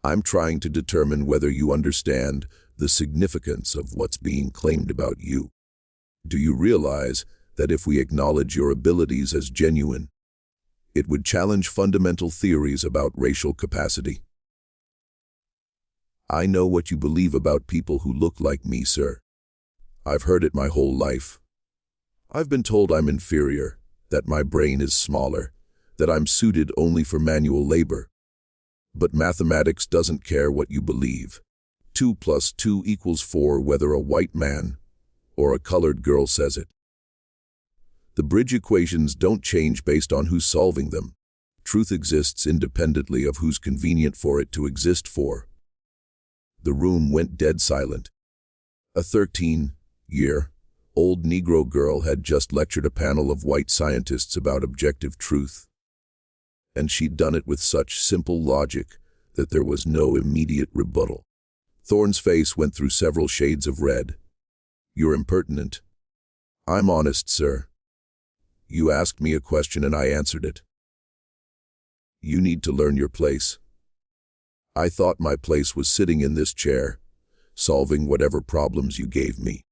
"I'm trying to determine whether you understand the significance of what's being claimed about you. Do you realize that if we acknowledge your abilities as genuine, it would challenge fundamental theories about racial capacity?" "I know what you believe about people who look like me, sir. I've heard it my whole life. I've been told I'm inferior, that my brain is smaller, that I'm suited only for manual labor. But mathematics doesn't care what you believe. 2 + 2 = 4 whether a white man or a colored girl says it. The bridge equations don't change based on who's solving them. Truth exists independently of who's convenient for it to exist for." The room went dead silent. A 13-year Old Negro girl had just lectured a panel of white scientists about objective truth. And she'd done it with such simple logic that there was no immediate rebuttal. Thorne's face went through several shades of red. "You're impertinent." "I'm honest, sir. You asked me a question and I answered it. You need to learn your place. I thought my place was sitting in this chair, solving whatever problems you gave me.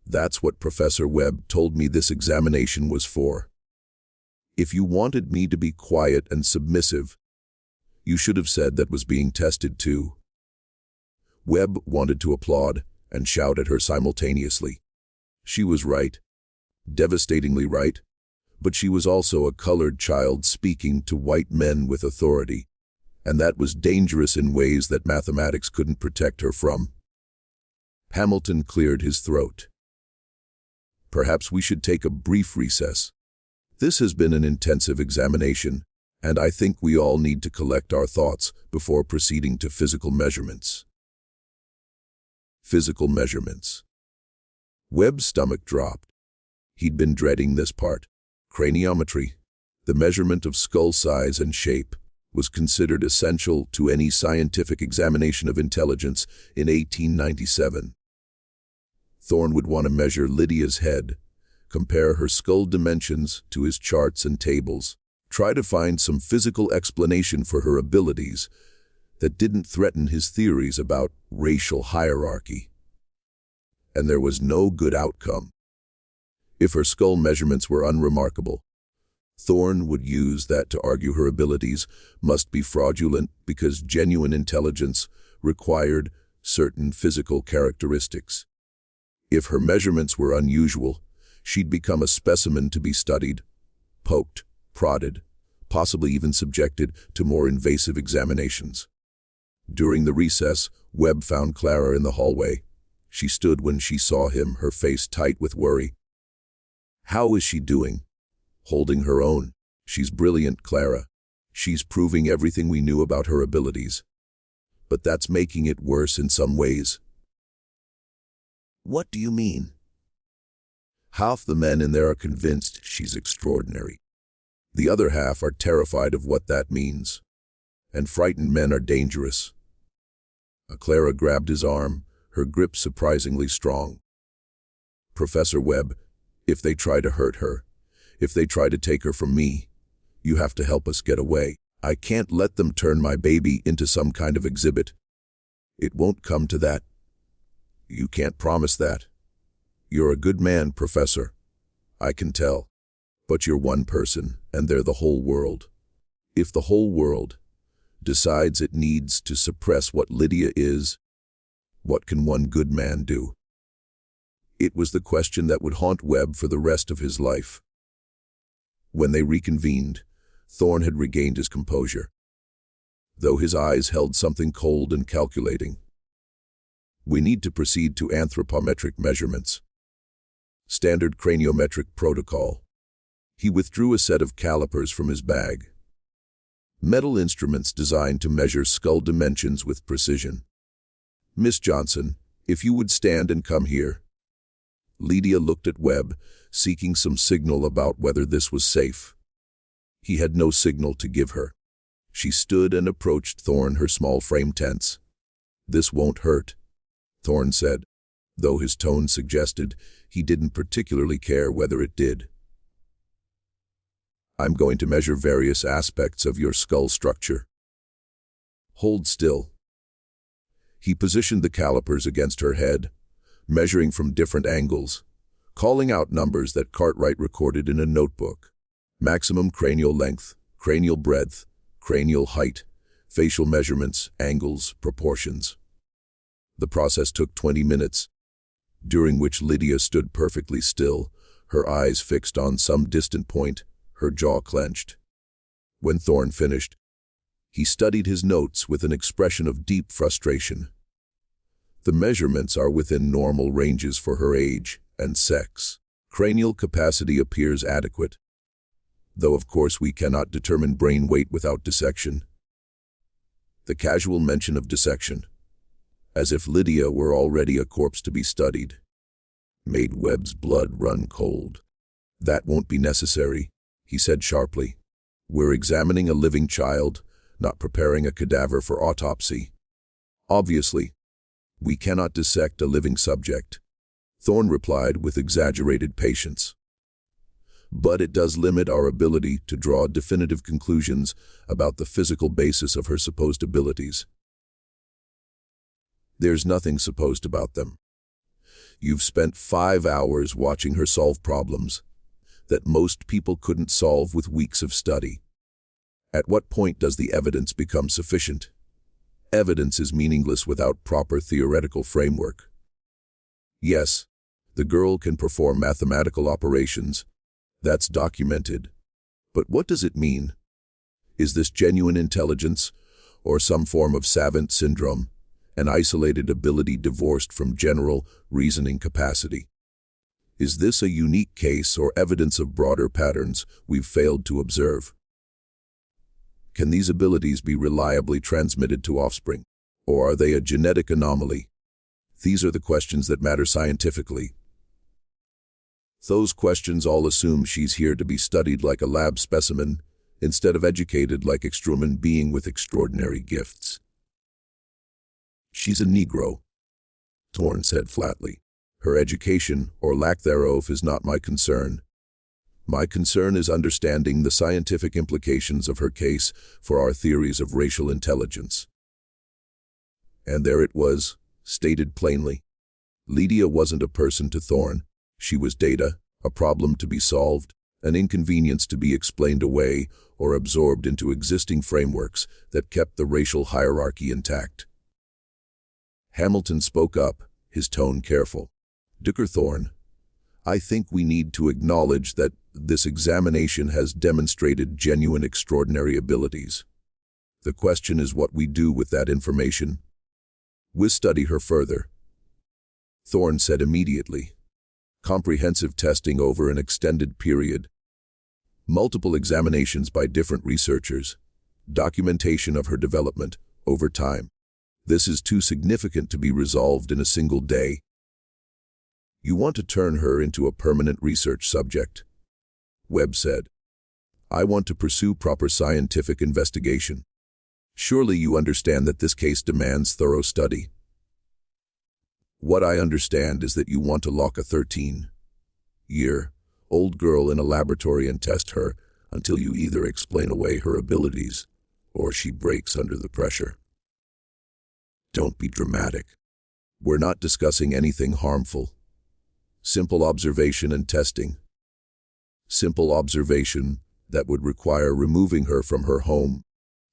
That's what Professor Webb told me this examination was for. If you wanted me to be quiet and submissive, you should have said that was being tested too." Webb wanted to applaud and shout at her simultaneously. She was right. Devastatingly right. But she was also a colored child speaking to white men with authority, and that was dangerous in ways that mathematics couldn't protect her from. Hamilton cleared his throat. "Perhaps we should take a brief recess. This has been an intensive examination, and I think we all need to collect our thoughts before proceeding to physical measurements." Physical measurements. Webb's stomach dropped. He'd been dreading this part. Craniometry, the measurement of skull size and shape, was considered essential to any scientific examination of intelligence in 1897. Thorne would want to measure Lydia's head, compare her skull dimensions to his charts and tables, try to find some physical explanation for her abilities that didn't threaten his theories about racial hierarchy. And there was no good outcome. If her skull measurements were unremarkable, Thorne would use that to argue her abilities must be fraudulent because genuine intelligence required certain physical characteristics. If her measurements were unusual, she'd become a specimen to be studied, poked, prodded, possibly even subjected to more invasive examinations. During the recess, Webb found Clara in the hallway. She stood when she saw him, her face tight with worry. "How is she doing?" "Holding her own. She's brilliant, Clara. She's proving everything we knew about her abilities. But that's making it worse in some ways." "What do you mean?" "Half the men in there are convinced she's extraordinary. The other half are terrified of what that means. And frightened men are dangerous." Clara grabbed his arm, her grip surprisingly strong. "Professor Webb, if they try to hurt her, if they try to take her from me, you have to help us get away. I can't let them turn my baby into some kind of exhibit. It won't come to that. You can't promise that. You're a good man, Professor. I can tell. But you're one person, and they're the whole world. If the whole world decides it needs to suppress what Lydia is, what can one good man do?" It was the question that would haunt Webb for the rest of his life. When they reconvened, Thorne had regained his composure, though his eyes held something cold and calculating. "We need to proceed to anthropometric measurements. Standard craniometric protocol." He withdrew a set of calipers from his bag. Metal instruments designed to measure skull dimensions with precision. "Miss Johnson, if you would stand and come here." Lydia looked at Webb, seeking some signal about whether this was safe. He had no signal to give her. She stood and approached Thorne, her small frame tense. "This won't hurt," Thorne said, though his tone suggested he didn't particularly care whether it did. "I'm going to measure various aspects of your skull structure. Hold still." He positioned the calipers against her head, measuring from different angles, calling out numbers that Cartwright recorded in a notebook. Maximum cranial length, cranial breadth, cranial height, facial measurements, angles, proportions. The process took 20 minutes, during which Lydia stood perfectly still, her eyes fixed on some distant point, her jaw clenched. When Thorne finished, he studied his notes with an expression of deep frustration. The measurements are within normal ranges for her age and sex. Cranial capacity appears adequate, though of course we cannot determine brain weight without dissection. The casual mention of dissection, as if Lydia were already a corpse to be studied. made Webb's blood run cold. "That won't be necessary," he said sharply. "We're examining a living child, not preparing a cadaver for autopsy. Obviously, we cannot dissect a living subject," Thorne replied with exaggerated patience. "But it does limit our ability to draw definitive conclusions about the physical basis of her supposed abilities. There's nothing supposed about them. You've spent 5 hours watching her solve problems that most people couldn't solve with weeks of study. At what point does the evidence become sufficient? Evidence is meaningless without proper theoretical framework. Yes, the girl can perform mathematical operations. That's documented. But what does it mean? Is this genuine intelligence, or some form of savant syndrome, an isolated ability divorced from general reasoning capacity? Is this a unique case or evidence of broader patterns we've failed to observe? Can these abilities be reliably transmitted to offspring, or are they a genetic anomaly? These are the questions that matter scientifically. Those questions all assume she's here to be studied like a lab specimen, instead of educated like a human being with extraordinary gifts. "She's a Negro," Thorne said flatly. "Her education, or lack thereof, is not my concern. My concern is understanding the scientific implications of her case for our theories of racial intelligence." And there it was, stated plainly. Lydia wasn't a person to Thorne. She was data, a problem to be solved, an inconvenience to be explained away or absorbed into existing frameworks that kept the racial hierarchy intact. Hamilton spoke up, his tone careful. "Dr. Thorne, I think we need to acknowledge that this examination has demonstrated genuine extraordinary abilities. The question is what we do with that information. We'll study her further." Thorne said immediately. "Comprehensive testing over an extended period. Multiple examinations by different researchers. Documentation of her development over time. This is too significant to be resolved in a single day. You want to turn her into a permanent research subject," Webb said. "I want to pursue proper scientific investigation. Surely you understand that this case demands thorough study." "What I understand is that you want to lock a 13-year-old girl in a laboratory and test her until you either explain away her abilities or she breaks under the pressure." "Don't be dramatic. We're not discussing anything harmful. Simple observation and testing. Simple observation that would require removing her from her home,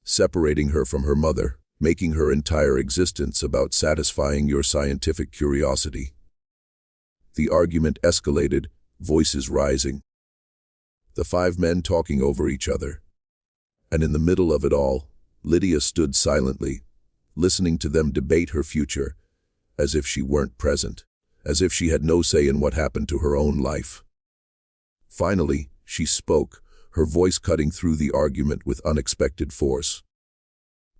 separating her from her mother, making her entire existence about satisfying your scientific curiosity." The argument escalated, voices rising. The 5 men talking over each other. And in the middle of it all, Lydia stood silently, listening to them debate her future, as if she weren't present, as if she had no say in what happened to her own life. Finally, she spoke, her voice cutting through the argument with unexpected force.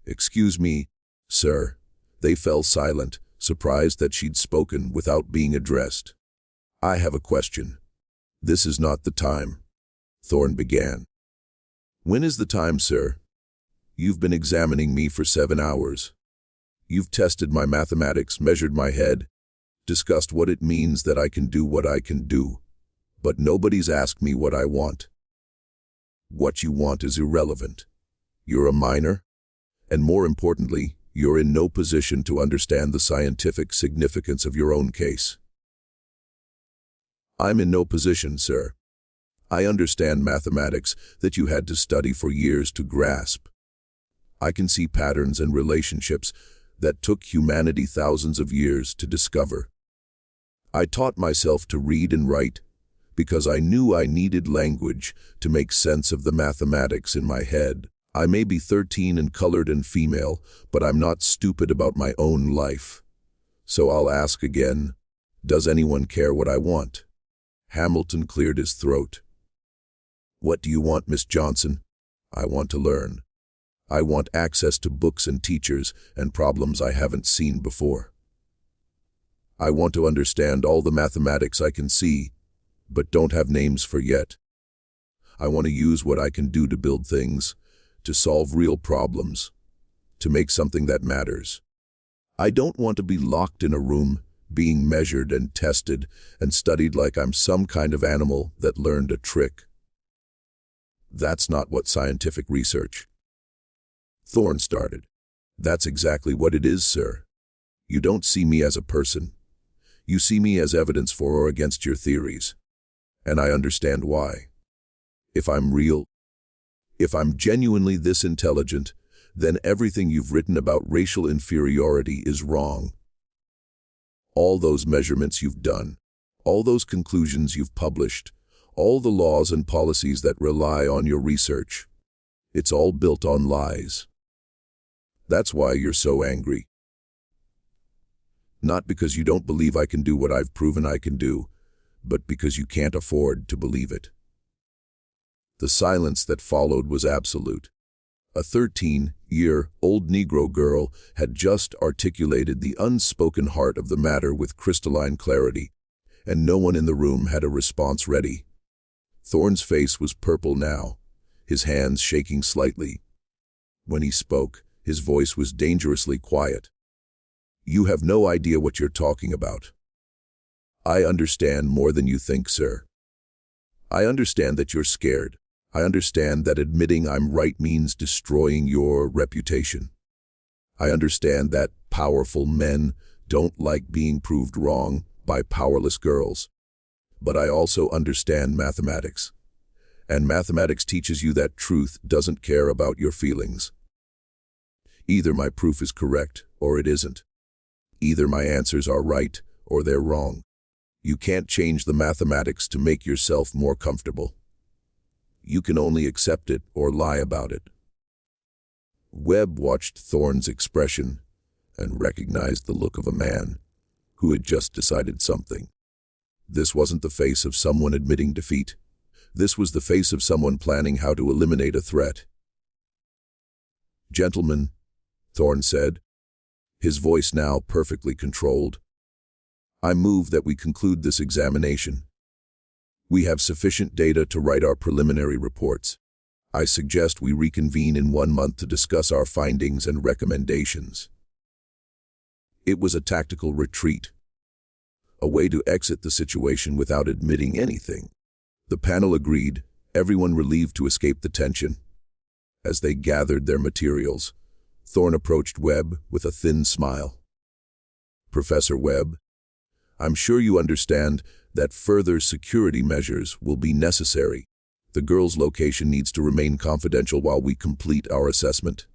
"Excuse me, sir." They fell silent, surprised that she'd spoken without being addressed. "I have a question." "This is not the time," Thorne began. "When is the time, sir? You've been examining me for 7 hours. You've tested my mathematics, measured my head, discussed what it means that I can do what I can do. But nobody's asked me what I want. What you want is irrelevant. You're a minor, and more importantly, you're in no position to understand the scientific significance of your own case." "I'm in no position, sir. I understand mathematics that you had to study for years to grasp. I can see patterns and relationships that took humanity thousands of years to discover. I taught myself to read and write because I knew I needed language to make sense of the mathematics in my head. I may be 13 and colored and female, but I'm not stupid about my own life. So I'll ask again, does anyone care what I want?" Hamilton cleared his throat. "What do you want, Miss Johnson?" "I want to learn. I want access to books and teachers and problems I haven't seen before. I want to understand all the mathematics I can see, but don't have names for yet. I want to use what I can do to build things, to solve real problems, to make something that matters. I don't want to be locked in a room, being measured and tested and studied like I'm some kind of animal that learned a trick. That's not what scientific research. Thorne started. That's exactly what it is, sir. You don't see me as a person. You see me as evidence for or against your theories. And I understand why. If I'm real, if I'm genuinely this intelligent, then everything you've written about racial inferiority is wrong. All those measurements you've done, all those conclusions you've published, all the laws and policies that rely on your research, it's all built on lies. That's why you're so angry. Not because you don't believe I can do what I've proven I can do, but because you can't afford to believe it. The silence that followed was absolute. A 13-year-old Negro girl had just articulated the unspoken heart of the matter with crystalline clarity, and no one in the room had a response ready. Thorne's face was purple now, his hands shaking slightly. When he spoke, his voice was dangerously quiet. You have no idea what you're talking about. I understand more than you think, sir. I understand that you're scared. I understand that admitting I'm right means destroying your reputation. I understand that powerful men don't like being proved wrong by powerless girls. But I also understand mathematics. And mathematics teaches you that truth doesn't care about your feelings. Either my proof is correct or it isn't. Either my answers are right or they're wrong. You can't change the mathematics to make yourself more comfortable. You can only accept it or lie about it. Webb watched Thorne's expression and recognized the look of a man who had just decided something. This wasn't the face of someone admitting defeat. This was the face of someone planning how to eliminate a threat. Gentlemen, Thorne said, his voice now perfectly controlled, I move that we conclude this examination. We have sufficient data to write our preliminary reports. I suggest we reconvene in 1 month to discuss our findings and recommendations. It was a tactical retreat, a way to exit the situation without admitting anything. The panel agreed, everyone relieved to escape the tension. As they gathered their materials, Thorne approached Webb with a thin smile. Professor Webb, I'm sure you understand that further security measures will be necessary. The girl's location needs to remain confidential while we complete our assessment.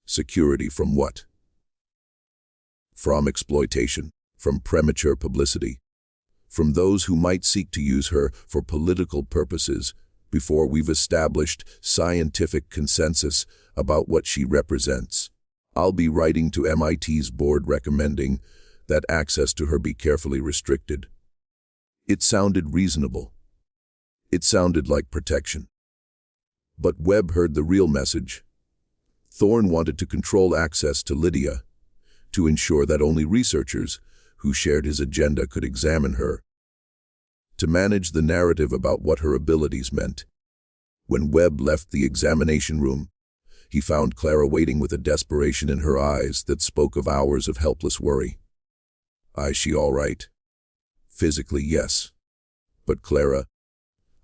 Security from what? From exploitation, from premature publicity, from those who might seek to use her for political purposes before we've established scientific consensus about what she represents. I'll be writing to MIT's board recommending that access to her be carefully restricted. It sounded reasonable. It sounded like protection. But Webb heard the real message. Thorne wanted to control access to Lydia, to ensure that only researchers who shared his agenda could examine her, to manage the narrative about what her abilities meant. When Webb left the examination room, he found Clara waiting with a desperation in her eyes that spoke of hours of helpless worry. Is she all right? Physically, yes. But Clara,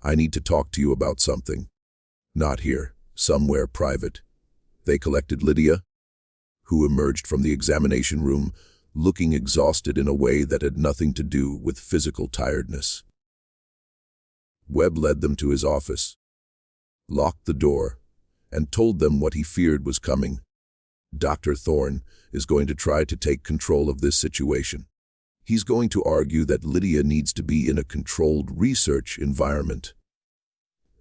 I need to talk to you about something. Not here, somewhere private. They collected Lydia, who emerged from the examination room looking exhausted in a way that had nothing to do with physical tiredness. Webb led them to his office, locked the door, and told them what he feared was coming. Dr. Thorne is going to try to take control of this situation. He's going to argue that Lydia needs to be in a controlled research environment,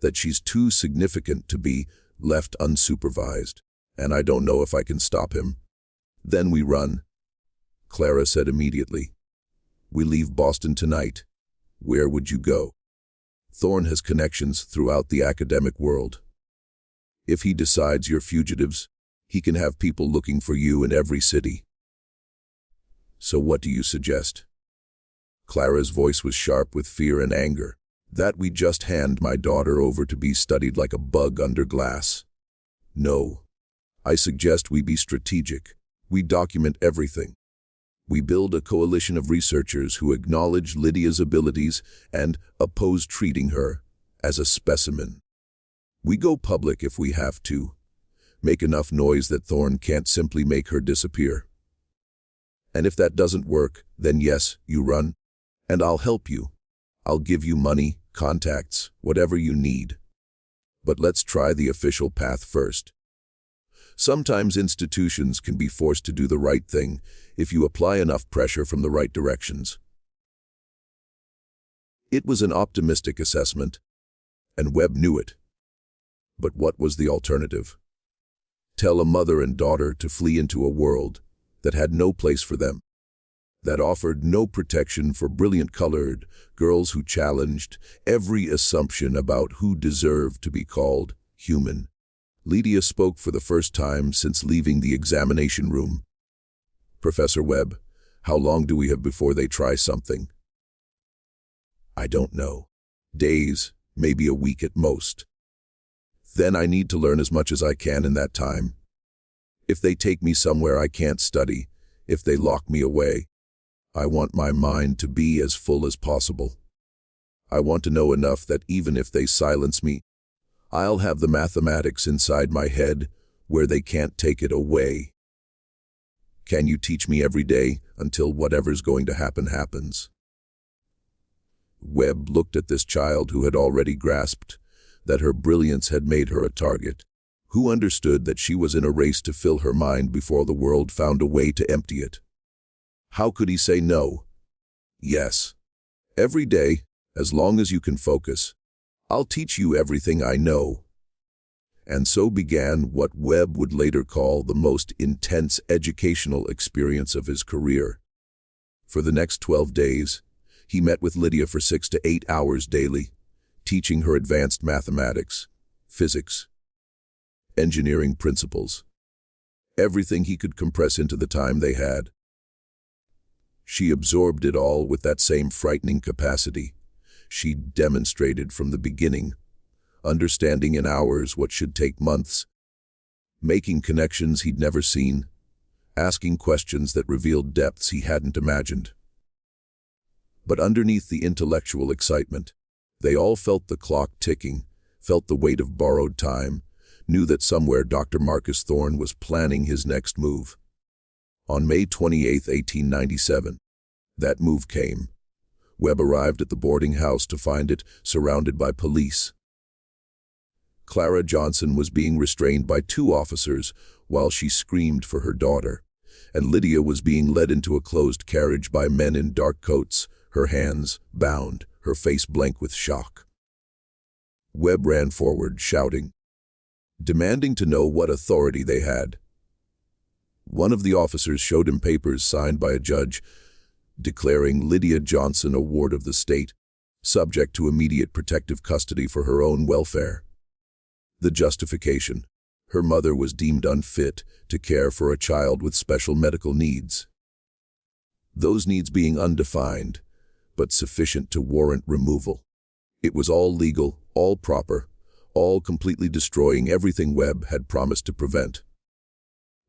that she's too significant to be left unsupervised, and I don't know if I can stop him. Then we run, Clara said immediately. We leave Boston tonight. Where would you go? Thorne has connections throughout the academic world. If he decides you're fugitives, he can have people looking for you in every city. So what do you suggest? Clara's voice was sharp with fear and anger. "That we just hand my daughter over to be studied like a bug under glass. No. I suggest we be strategic. We document everything. We build a coalition of researchers who acknowledge Lydia's abilities and oppose treating her as a specimen. We go public if we have to. Make enough noise that Thorne can't simply make her disappear. And if that doesn't work, then yes, you run. And I'll help you. I'll give you money, contacts, whatever you need. But let's try the official path first. Sometimes institutions can be forced to do the right thing if you apply enough pressure from the right directions." It was an optimistic assessment, and Webb knew it. But what was the alternative? Tell a mother and daughter to flee into a world that had no place for them, that offered no protection for brilliant-colored girls who challenged every assumption about who deserved to be called human. Lydia spoke for the first time since leaving the examination room. "Professor Webb, how long do we have before they try something?" "I don't know. Days, maybe a week at most. Then I need to learn as much as I can in that time. If they take me somewhere I can't study, if they lock me away, I want my mind to be as full as possible. I want to know enough that even if they silence me, I'll have the mathematics inside my head where they can't take it away. Can you teach me every day until whatever's going to happen happens?" Webb looked at this child who had already grasped that her brilliance had made her a target, who understood that she was in a race to fill her mind before the world found a way to empty it. How could he say no? "Yes. Every day, as long as you can focus. I'll teach you everything I know." And so began what Webb would later call the most intense educational experience of his career. For the next 12 days, he met with Lydia for 6 to 8 hours daily, teaching her advanced mathematics, physics, engineering principles, everything he could compress into the time they had. She absorbed it all with that same frightening capacity. She demonstrated from the beginning, understanding in hours what should take months, making connections he'd never seen, asking questions that revealed depths he hadn't imagined. But underneath the intellectual excitement, they all felt the clock ticking, felt the weight of borrowed time, knew that somewhere Dr. Marcus Thorne was planning his next move. On May 28, 1897, that move came. Webb arrived at the boarding house to find it surrounded by police. Lydia Johnson was being restrained by 2 officers while she screamed for her daughter, and Lydia was being led into a closed carriage by men in dark coats, her hands bound, her face blank with shock. Webb ran forward, shouting, demanding to know what authority they had. One of the officers showed him papers signed by a judge, declaring Lydia Johnson a ward of the state, subject to immediate protective custody for her own welfare. The justification: her mother was deemed unfit to care for a child with special medical needs. Those needs being undefined, but sufficient to warrant removal. It was all legal, all proper, all completely destroying everything Webb had promised to prevent.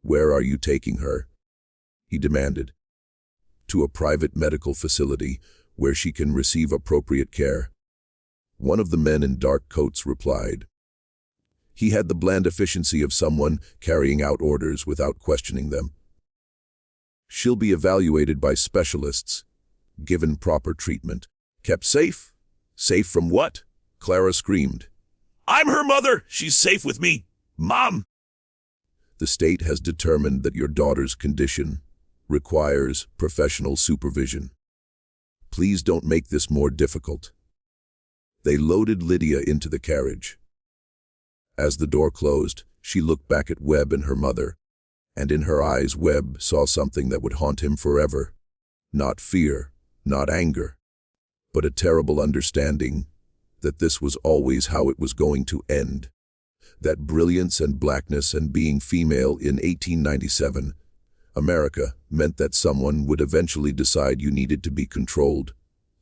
"Where are you taking her?" he demanded. "To a private medical facility where she can receive appropriate care." One of the men in dark coats replied. He had the bland efficiency of someone carrying out orders without questioning them. "She'll be evaluated by specialists, given proper treatment, kept safe." "Safe from what?" Clara screamed. "I'm her mother. She's safe with me. Mom!" "The state has determined that your daughter's condition requires professional supervision. Please don't make this more difficult." They loaded Lydia into the carriage. As the door closed, she looked back at Webb and her mother, and in her eyes Webb saw something that would haunt him forever. Not fear, not anger, but a terrible understanding that this was always how it was going to end. That brilliance and blackness and being female in 1897, America, meant that someone would eventually decide you needed to be controlled,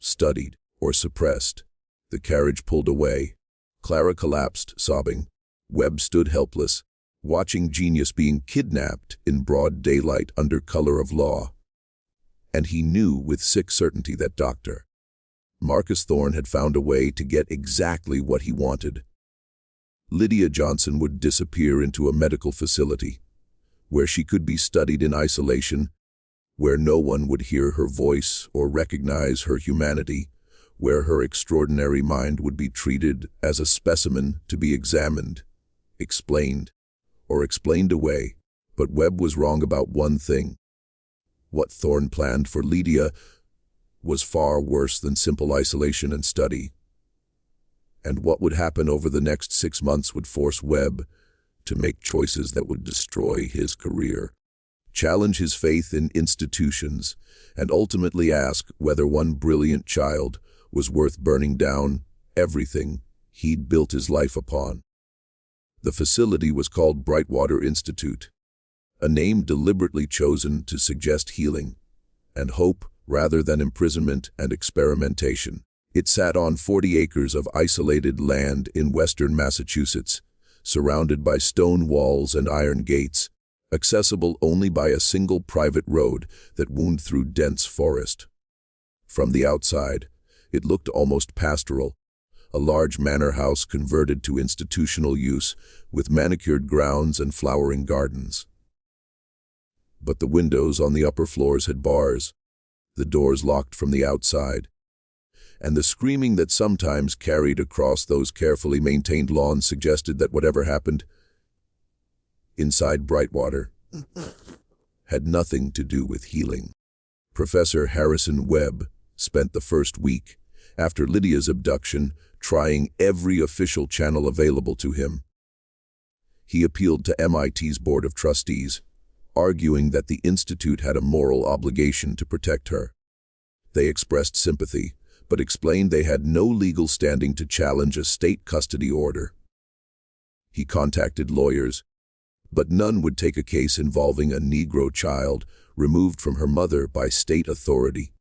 studied, or suppressed. The carriage pulled away. Clara collapsed, sobbing. Webb stood helpless, watching genius being kidnapped in broad daylight under color of law. And he knew with sick certainty that Dr. Marcus Thorne had found a way to get exactly what he wanted. Lydia Johnson would disappear into a medical facility, where she could be studied in isolation, where no one would hear her voice or recognize her humanity, where her extraordinary mind would be treated as a specimen to be examined, explained, or explained away. But Webb was wrong about one thing. What Thorne planned for Lydia was far worse than simple isolation and study. And what would happen over the next 6 months would force Webb to make choices that would destroy his career, challenge his faith in institutions, and ultimately ask whether one brilliant child was worth burning down everything he'd built his life upon. The facility was called Brightwater Institute, a name deliberately chosen to suggest healing and hope rather than imprisonment and experimentation. It sat on 40 acres of isolated land in western Massachusetts, surrounded by stone walls and iron gates, accessible only by a single private road that wound through dense forest. From the outside, it looked almost pastoral, a large manor house converted to institutional use with manicured grounds and flowering gardens. But the windows on the upper floors had bars, the doors locked from the outside, and the screaming that sometimes carried across those carefully maintained lawns suggested that whatever happened inside Brightwater had nothing to do with healing. Professor Harrison Webb spent the first week after Lydia's abduction trying every official channel available to him. He appealed to MIT's Board of Trustees, arguing that the institute had a moral obligation to protect her. They expressed sympathy, but explained they had no legal standing to challenge a state custody order. He contacted lawyers, but none would take a case involving a Negro child removed from her mother by state authority.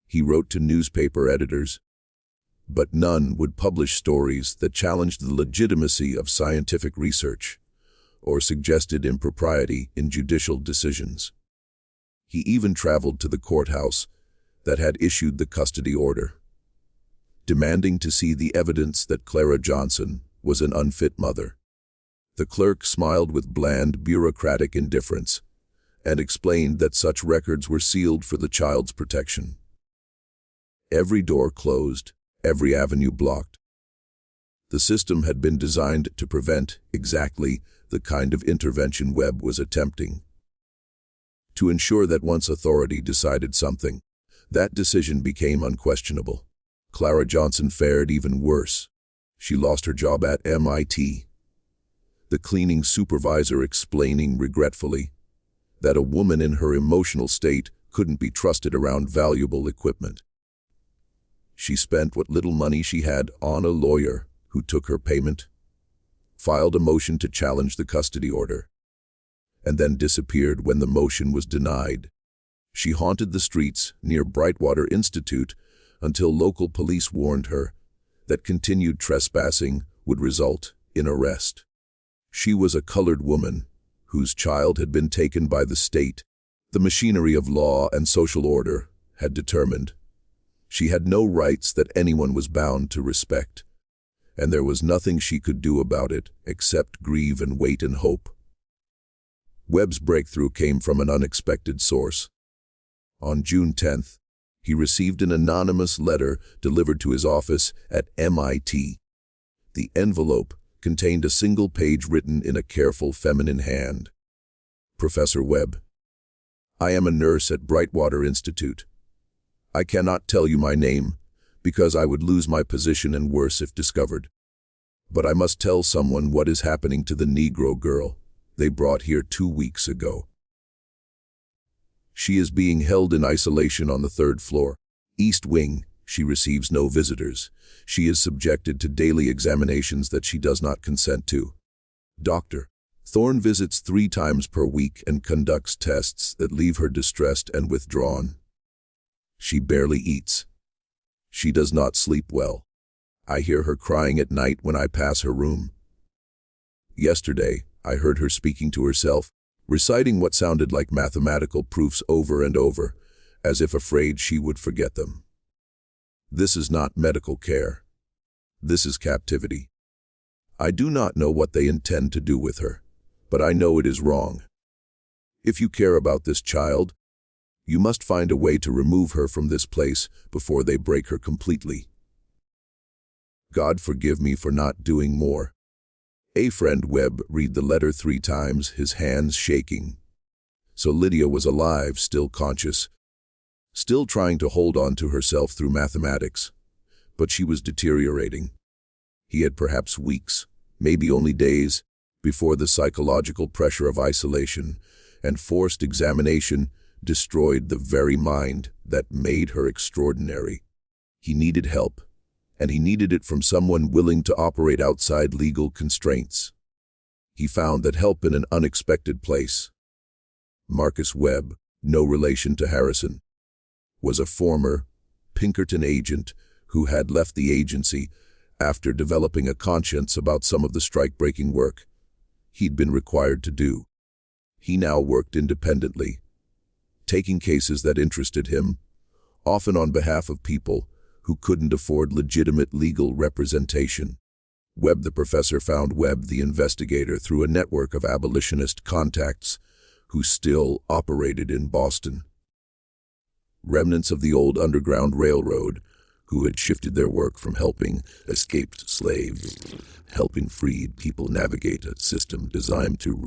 He wrote to newspaper editors, but none would publish stories that challenged the legitimacy of scientific research or suggested impropriety in judicial decisions. He even traveled to the courthouse that had issued the custody order, demanding to see the evidence that Lydia Johnson was an unfit mother. The clerk smiled with bland, bureaucratic indifference and explained that such records were sealed for the child's protection. Every door closed, every avenue blocked. The system had been designed to prevent exactly the kind of intervention Webb was attempting. To ensure that once authority decided something, that decision became unquestionable. Lydia Johnson fared even worse. She lost her job at MIT, the cleaning supervisor explaining regretfully that a woman in her emotional state couldn't be trusted around valuable equipment. She spent what little money she had on a lawyer who took her payment, filed a motion to challenge the custody order, and then disappeared when the motion was denied. She haunted the streets near Brightwater Institute until local police warned her that continued trespassing would result in arrest. She was a colored woman whose child had been taken by the state. The machinery of law and social order had determined she had no rights that anyone was bound to respect, and there was nothing she could do about it except grieve and wait and hope. Webb's breakthrough came from an unexpected source. On June 10th, he received an anonymous letter delivered to his office at MIT. The envelope contained a single page written in a careful feminine hand. Professor Webb, I am a nurse at Brightwater Institute. I cannot tell you my name because I would lose my position and worse if discovered. But I must tell someone what is happening to the Negro girl they brought here 2 weeks ago. She is being held in isolation on the 3rd floor, East Wing. She receives no visitors. She is subjected to daily examinations that she does not consent to. Dr. Thorne visits 3 times per week and conducts tests that leave her distressed and withdrawn. She barely eats. She does not sleep well. I hear her crying at night when I pass her room. Yesterday, I heard her speaking to herself, reciting what sounded like mathematical proofs over and over, as if afraid she would forget them. This is not medical care. This is captivity. I do not know what they intend to do with her, but I know it is wrong. If you care about this child, you must find a way to remove her from this place before they break her completely. God forgive me for not doing more. A friend Webb read the letter 3 times, his hands shaking. So Lydia was alive, still conscious, still trying to hold on to herself through mathematics. But she was deteriorating. He had perhaps weeks, maybe only days, before the psychological pressure of isolation and forced examination destroyed the very mind that made her extraordinary. He needed help, and he needed it from someone willing to operate outside legal constraints. He found that help in an unexpected place. Marcus Webb, no relation to Harrison, was a former Pinkerton agent who had left the agency after developing a conscience about some of the strike-breaking work he'd been required to do. He now worked independently, taking cases that interested him, often on behalf of people who couldn't afford legitimate legal representation. Webb the professor found Webb the investigator through a network of abolitionist contacts who still operated in Boston. Remnants of the old Underground Railroad who had shifted their work from helping escaped slaves, helping freed people navigate a system designed to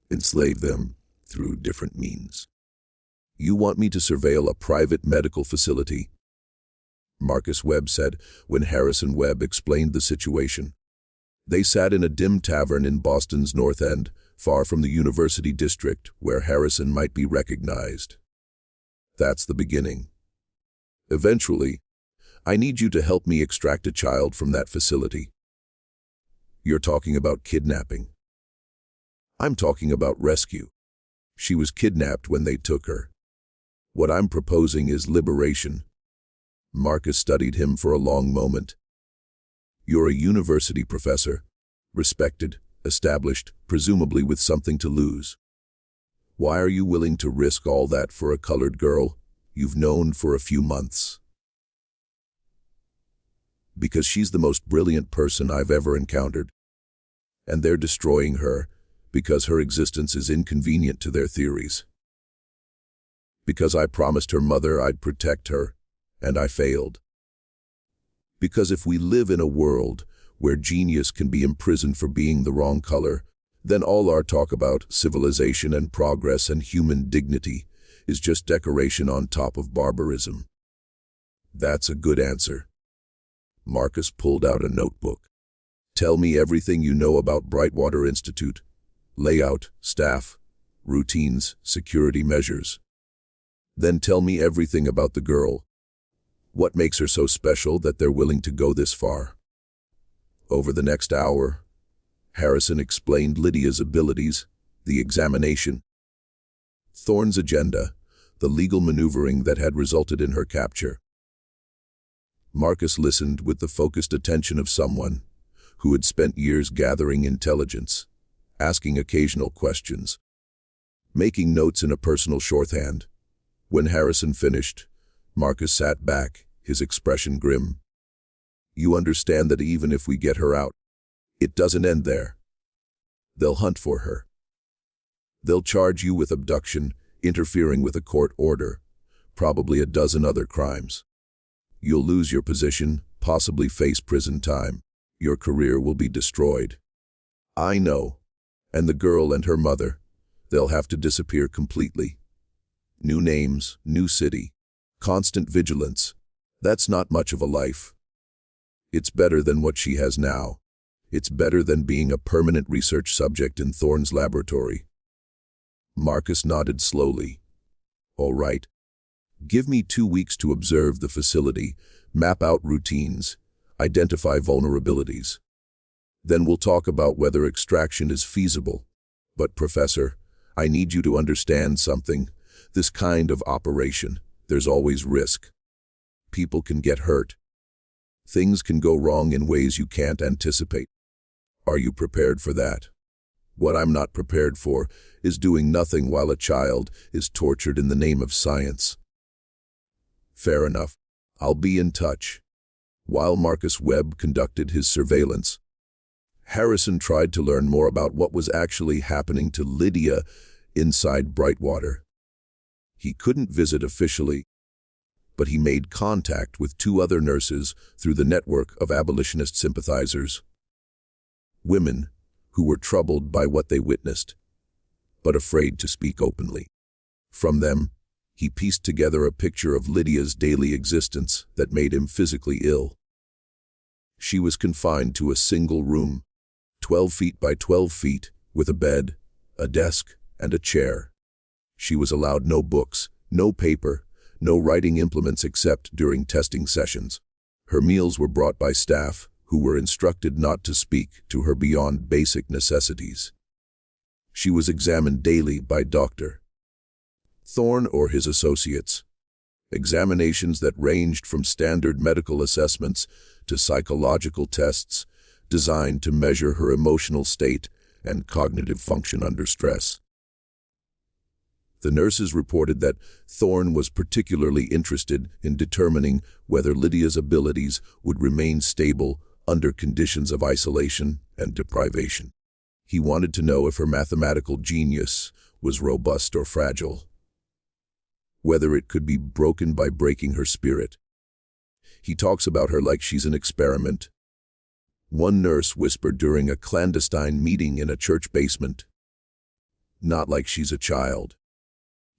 enslave them through different means. You want me to surveil a private medical facility? Marcus Webb said when Harrison Webb explained the situation. They sat in a dim tavern in Boston's North End, far from the University District, where Harrison might be recognized. That's the beginning. Eventually, I need you to help me extract a child from that facility. You're talking about kidnapping. I'm talking about rescue. She was kidnapped when they took her. What I'm proposing is liberation. Marcus studied him for a long moment. You're a university professor, respected, established, presumably with something to lose. Why are you willing to risk all that for a colored girl you've known for a few months? Because she's the most brilliant person I've ever encountered. And they're destroying her because her existence is inconvenient to their theories. Because I promised her mother I'd protect her, and I failed. Because if we live in a world where genius can be imprisoned for being the wrong color, then all our talk about civilization and progress and human dignity is just decoration on top of barbarism. That's a good answer. Marcus pulled out a notebook. Tell me everything you know about Brightwater Institute. Layout, staff, routines, security measures. Then tell me everything about the girl. What makes her so special that they're willing to go this far? Over the next hour, Harrison explained Lydia's abilities, the examination, Thorne's agenda, the legal maneuvering that had resulted in her capture. Marcus listened with the focused attention of someone who had spent years gathering intelligence, asking occasional questions, making notes in a personal shorthand. When Harrison finished, Marcus sat back, his expression grim. You understand that even if we get her out, it doesn't end there. They'll hunt for her. They'll charge you with abduction, interfering with a court order, probably a dozen other crimes. You'll lose your position, possibly face prison time. Your career will be destroyed. I know. And the girl and her mother, they'll have to disappear completely. New names, new city, constant vigilance. That's not much of a life. It's better than what she has now. It's better than being a permanent research subject in Thorne's laboratory. Marcus nodded slowly. All right. Give me 2 weeks to observe the facility, map out routines, identify vulnerabilities. Then we'll talk about whether extraction is feasible. But, Professor, I need you to understand something. This kind of operation, there's always risk. People can get hurt. Things can go wrong in ways you can't anticipate. Are you prepared for that? What I'm not prepared for is doing nothing while a child is tortured in the name of science. Fair enough. I'll be in touch. While Marcus Webb conducted his surveillance, Harrison tried to learn more about what was actually happening to Lydia inside Brightwater. He couldn't visit officially, but he made contact with 2 other nurses through the network of abolitionist sympathizers. Women who were troubled by what they witnessed, but afraid to speak openly. From them, he pieced together a picture of Lydia's daily existence that made him physically ill. She was confined to a single room, 12 feet by 12 feet, with a bed, a desk, and a chair. She was allowed no books, no paper, no writing implements except during testing sessions. Her meals were brought by staff, who were instructed not to speak to her beyond basic necessities. She was examined daily by Dr. Thorne or his associates. Examinations that ranged from standard medical assessments to psychological tests designed to measure her emotional state and cognitive function under stress. The nurses reported that Thorne was particularly interested in determining whether Lydia's abilities would remain stable under conditions of isolation and deprivation. He wanted to know if her mathematical genius was robust or fragile, whether it could be broken by breaking her spirit. He talks about her like she's an experiment. One nurse whispered during a clandestine meeting in a church basement. Not like she's a child.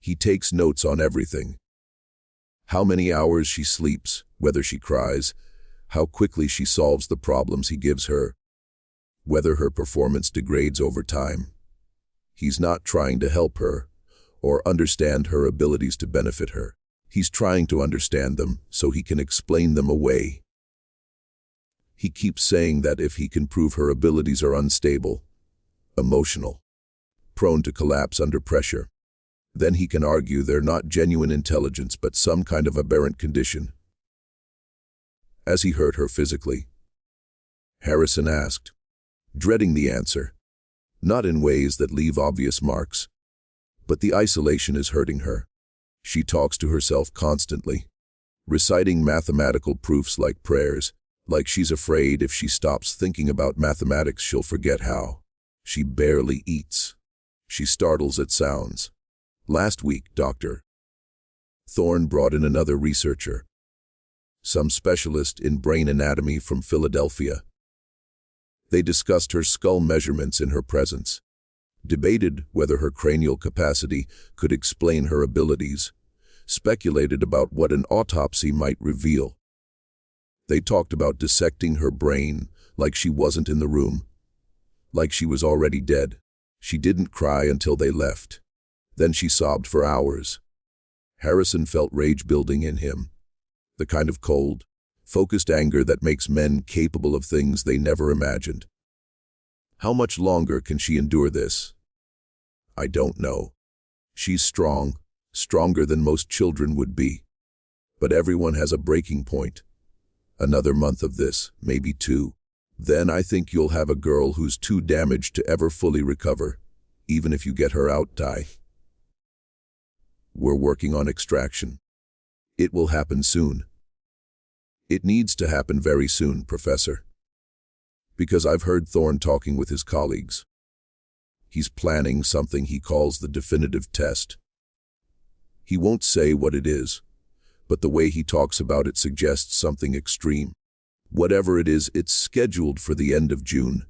He takes notes on everything. How many hours she sleeps, whether she cries, how quickly she solves the problems he gives her, whether her performance degrades over time. He's not trying to help her or understand her abilities to benefit her. He's trying to understand them so he can explain them away. He keeps saying that if he can prove her abilities are unstable, emotional, prone to collapse under pressure, then he can argue they're not genuine intelligence but some kind of aberrant condition. As he hurt her physically, Harrison asked, dreading the answer, not in ways that leave obvious marks, but the isolation is hurting her. She talks to herself constantly, reciting mathematical proofs like prayers, like she's afraid if she stops thinking about mathematics she'll forget how. She barely eats. She startles at sounds. Last week, Dr. Thorne brought in another researcher, some specialist in brain anatomy from Philadelphia. They discussed her skull measurements in her presence, debated whether her cranial capacity could explain her abilities, speculated about what an autopsy might reveal. They talked about dissecting her brain like she wasn't in the room, like she was already dead. She didn't cry until they left. Then she sobbed for hours. Harrison felt rage building in him, the kind of cold, focused anger that makes men capable of things they never imagined. How much longer can she endure this? I don't know. She's strong, stronger than most children would be. But everyone has a breaking point. Another month of this, maybe 2. Then I think you'll have a girl who's too damaged to ever fully recover, even if you get her out, die. We're working on extraction. It will happen soon. It needs to happen very soon, Professor. Because I've heard Thorne talking with his colleagues. He's planning something he calls the definitive test. He won't say what it is, but the way he talks about it suggests something extreme. Whatever it is, it's scheduled for the end of June,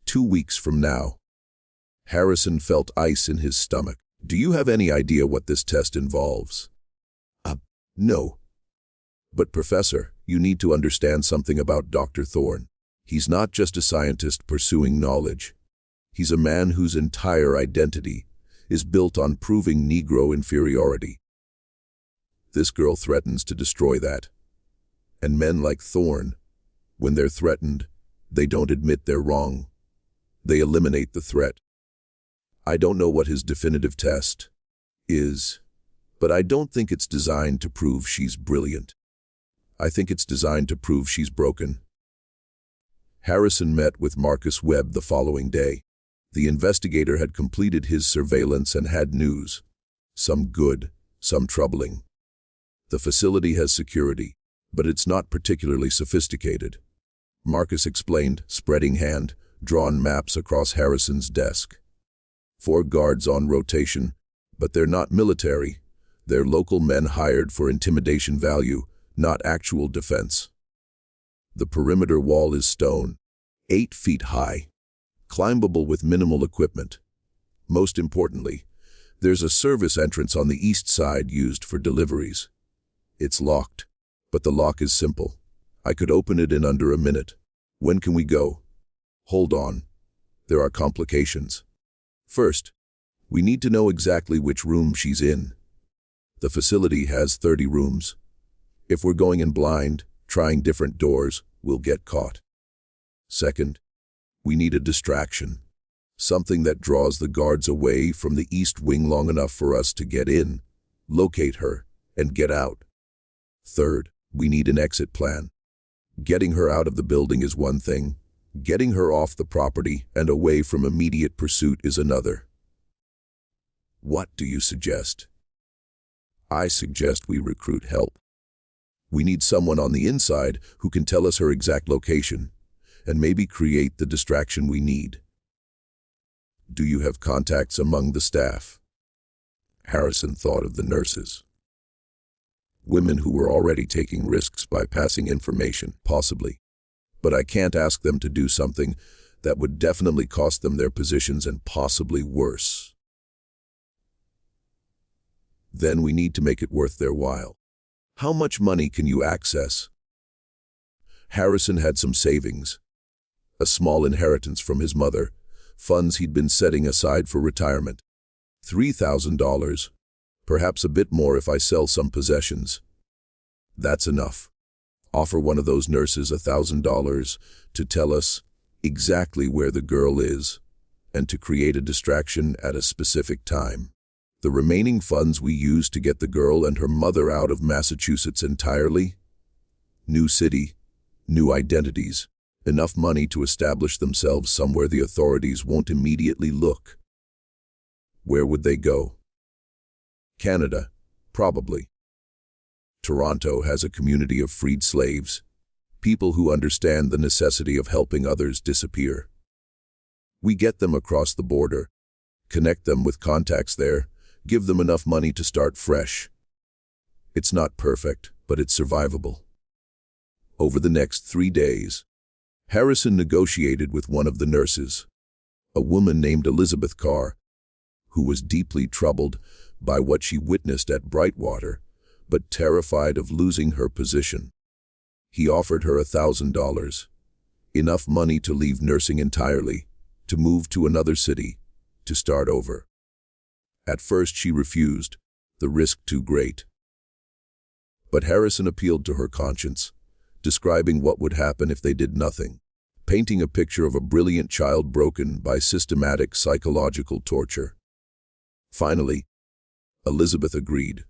2 weeks from now. Harrison felt ice in his stomach. Do you have any idea what this test involves? No. But Professor, you need to understand something about Dr. Thorne. He's not just a scientist pursuing knowledge. He's a man whose entire identity is built on proving Negro inferiority. This girl threatens to destroy that. And men like Thorne, when they're threatened, they don't admit they're wrong. They eliminate the threat. I don't know what his definitive test is, but I don't think it's designed to prove she's brilliant. I think it's designed to prove she's broken. Harrison met with Marcus Webb the following day. The investigator had completed his surveillance and had news. Some good, some troubling. The facility has security, but it's not particularly sophisticated. Marcus explained, spreading hand-drawn maps across Harrison's desk. 4 guards on rotation, but they're not military. They're local men hired for intimidation value, not actual defense. The perimeter wall is stone, 8 feet high, climbable with minimal equipment. Most importantly, there's a service entrance on the east side used for deliveries. It's locked, but the lock is simple. I could open it in under a minute. When can we go? Hold on. There are complications. First, we need to know exactly which room she's in. The facility has 30 rooms. If we're going in blind, trying different doors, we'll get caught. Second, we need a distraction. Something that draws the guards away from the east wing long enough for us to get in, locate her, and get out. Third, we need an exit plan. Getting her out of the building is one thing. Getting her off the property and away from immediate pursuit is another. What do you suggest? I suggest we recruit help. We need someone on the inside who can tell us her exact location, and maybe create the distraction we need. Do you have contacts among the staff? Harrison thought of the nurses. Women who were already taking risks by passing information, possibly. But I can't ask them to do something that would definitely cost them their positions and possibly worse. Then we need to make it worth their while. How much money can you access? Harrison had some savings. A small inheritance from his mother, funds he'd been setting aside for retirement. $3,000, perhaps a bit more if I sell some possessions. That's enough. Offer one of those nurses $1,000 to tell us exactly where the girl is and to create a distraction at a specific time. The remaining funds we use to get the girl and her mother out of Massachusetts entirely. New city, new identities. Enough money to establish themselves somewhere the authorities won't immediately look. Where would they go? Canada, probably. Toronto has a community of freed slaves, people who understand the necessity of helping others disappear. We get them across the border, connect them with contacts there, give them enough money to start fresh. It's not perfect, but it's survivable. Over the next 3 days, Harrison negotiated with one of the nurses, a woman named Elizabeth Carr, who was deeply troubled by what she witnessed at Brightwater, but terrified of losing her position. He offered her $1,000, enough money to leave nursing entirely, to move to another city, to start over. At first she refused, the risk too great. But Harrison appealed to her conscience, describing what would happen if they did nothing, painting a picture of a brilliant child broken by systematic psychological torture. Finally, Elizabeth agreed,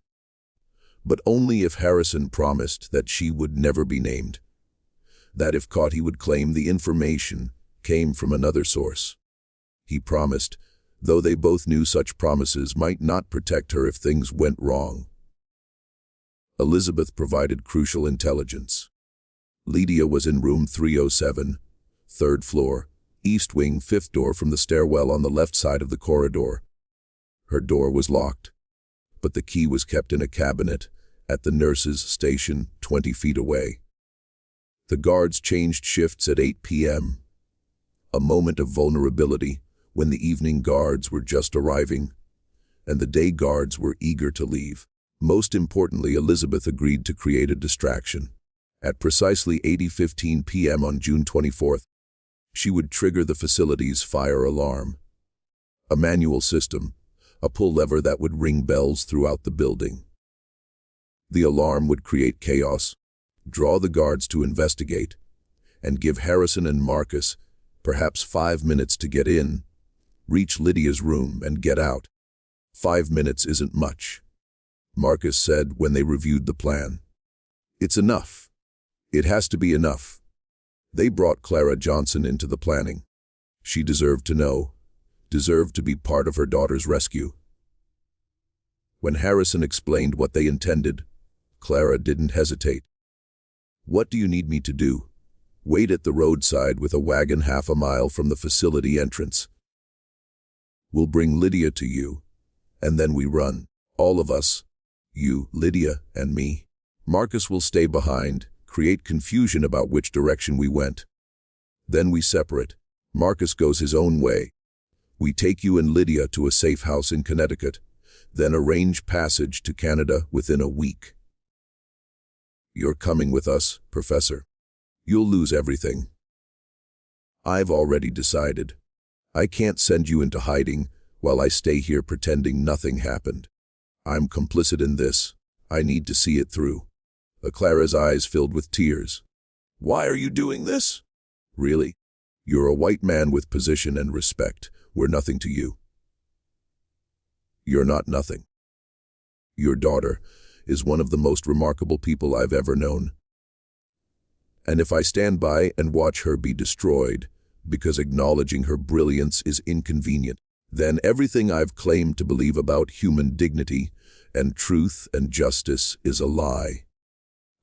but only if Harrison promised that she would never be named, that if caught he would claim the information came from another source. He promised, though they both knew such promises might not protect her if things went wrong. Elizabeth provided crucial intelligence. Lydia was in room 307, 3rd floor, east wing, 5th door from the stairwell on the left side of the corridor. Her door was locked, but the key was kept in a cabinet at the nurse's station 20 feet away. The guards changed shifts at 8 p.m., a moment of vulnerability when the evening guards were just arriving, and the day guards were eager to leave. Most importantly, Elizabeth agreed to create a distraction. At precisely 8:15 p.m. on June 24th, she would trigger the facility's fire alarm. A manual system, a pull lever that would ring bells throughout the building. The alarm would create chaos, draw the guards to investigate, and give Harrison and Marcus perhaps 5 minutes to get in, reach Lydia's room, and get out. 5 minutes isn't much, Marcus said when they reviewed the plan. It's enough. It has to be enough. They brought Lydia Johnson into the planning. She deserved to know, deserved to be part of her daughter's rescue. When Harrison explained what they intended, Clara didn't hesitate. "What do you need me to do?" "Wait at the roadside with a wagon half a mile from the facility entrance. We'll bring Lydia to you, and then we run. All of us. You, Lydia, and me. Marcus will stay behind, create confusion about which direction we went. Then we separate. Marcus goes his own way. We take you and Lydia to a safe house in Connecticut, then arrange passage to Canada within a week. You're coming with us, Professor. You'll lose everything. I've already decided. I can't send you into hiding while I stay here pretending nothing happened. I'm complicit in this. I need to see it through." Clara's eyes filled with tears. "Why are you doing this?" "Really? You're a white man with position and respect. We're nothing to you." "You're not nothing. Your daughter is one of the most remarkable people I've ever known. And if I stand by and watch her be destroyed, because acknowledging her brilliance is inconvenient, then everything I've claimed to believe about human dignity and truth and justice is a lie.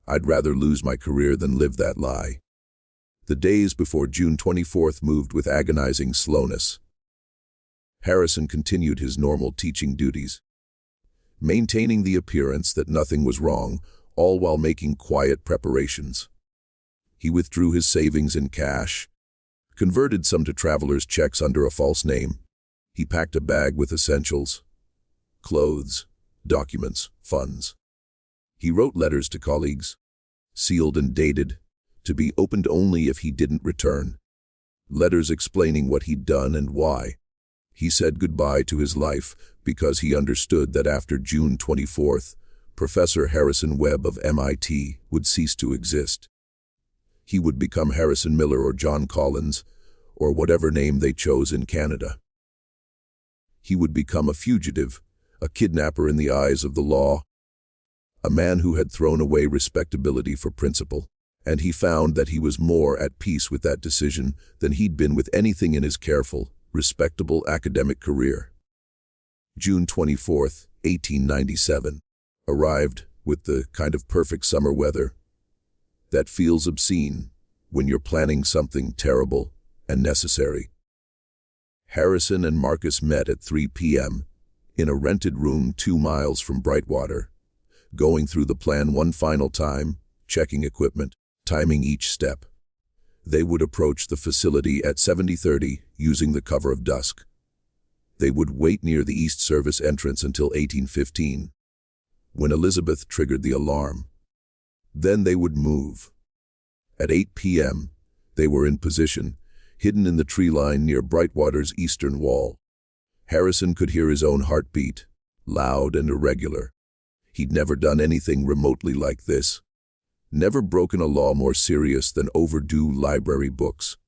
I'd rather lose my career than live that lie." The days before June 24th moved with agonizing slowness. Harrison continued his normal teaching duties, maintaining the appearance that nothing was wrong, all while making quiet preparations. He withdrew his savings in cash, converted some to traveler's checks under a false name. He packed a bag with essentials, clothes, documents, funds. He wrote letters to colleagues, sealed and dated, to be opened only if he didn't return. Letters explaining what he'd done and why. He said goodbye to his life because he understood that after June 24th, Professor Harrison Webb of MIT would cease to exist. He would become Harrison Miller or John Collins, or whatever name they chose in Canada. He would become a fugitive, a kidnapper in the eyes of the law, a man who had thrown away respectability for principle, and he found that he was more at peace with that decision than he'd been with anything in his careful, respectable academic career. June 24th, 1897, arrived with the kind of perfect summer weather that feels obscene when you're planning something terrible and necessary. Harrison and Marcus met at 3 p.m. in a rented room 2 miles from Brightwater, going through the plan one final time, checking equipment, timing each step. They would approach the facility at 70:30 using the cover of dusk. They would wait near the East Service entrance until 18:15, when Elizabeth triggered the alarm. Then they would move. At 8 p.m., they were in position, hidden in the tree line near Brightwater's eastern wall. Harrison could hear his own heartbeat, loud and irregular. He'd never done anything remotely like this. Never broken a law more serious than overdue library books.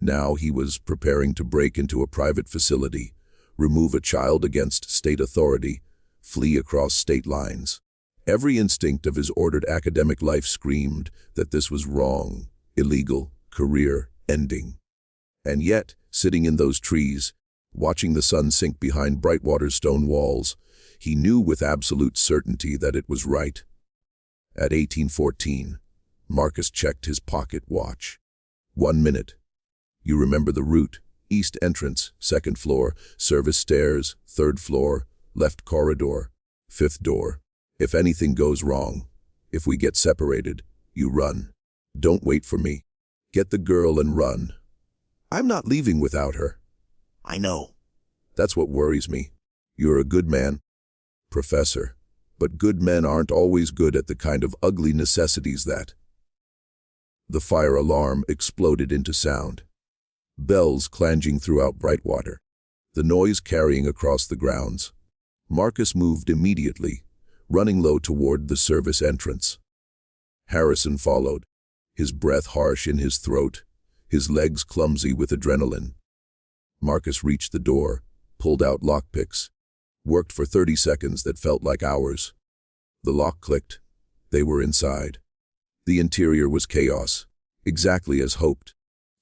Now he was preparing to break into a private facility, remove a child against state authority, flee across state lines. Every instinct of his ordered academic life screamed that this was wrong, illegal, career ending. And yet, sitting in those trees, watching the sun sink behind Brightwater's stone walls, he knew with absolute certainty that it was right. At 18:14, Marcus checked his pocket watch. 1 minute. You remember the route: east entrance, 2nd floor, service stairs, 3rd floor, left corridor, 5th door. If anything goes wrong, if we get separated, you run. Don't wait for me. Get the girl and run. I'm not leaving without her. I know. That's what worries me. You're a good man, Professor, but good men aren't always good at the kind of ugly necessities that. The fire alarm exploded into sound. Bells clanging throughout Brightwater, the noise carrying across the grounds. Marcus moved immediately, running low toward the service entrance. Harrison followed, his breath harsh in his throat, his legs clumsy with adrenaline. Marcus reached the door, pulled out lockpicks, worked for 30 seconds that felt like hours. The lock clicked. They were inside. The interior was chaos, exactly as hoped.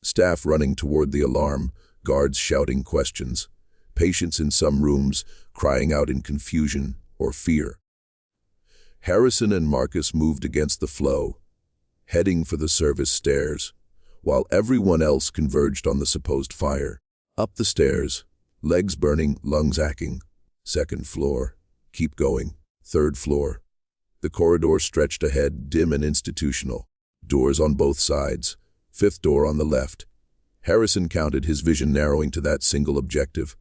Staff running toward the alarm, guards shouting questions, patients in some rooms crying out in confusion or fear. Harrison and Marcus moved against the flow, heading for the service stairs, while everyone else converged on the supposed fire. Up the stairs, legs burning, lungs aching. Second floor. Keep going. Third floor. The corridor stretched ahead, dim and institutional. Doors on both sides. Fifth door on the left. Harrison counted, his vision narrowing to that single objective.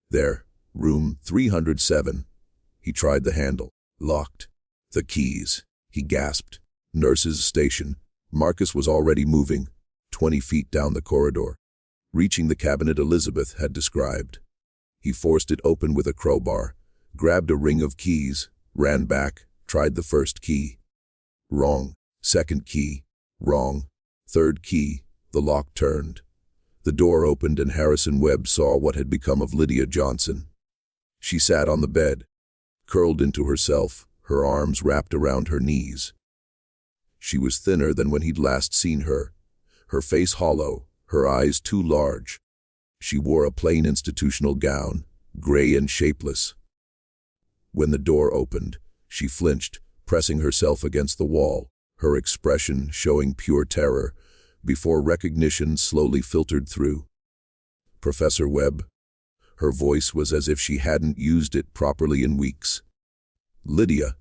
There, room 307. He tried the handle. Locked. The keys. He gasped. Nurse's station. Marcus was already moving, 20 feet down the corridor, reaching the cabinet Elizabeth had described. He forced it open with a crowbar, grabbed a ring of keys, ran back, tried the first key. Wrong. Second key. Wrong. Third key. The lock turned. The door opened and Harrison Webb saw what had become of Lydia Johnson. She sat on the bed, curled into herself, her arms wrapped around her knees. She was thinner than when he'd last seen her face hollow, her eyes too large. She wore a plain institutional gown, gray and shapeless. When the door opened, she flinched, pressing herself against the wall, her expression showing pure terror, before recognition slowly filtered through. Professor Webb. Her voice was as if she hadn't used it properly in weeks. Lydia,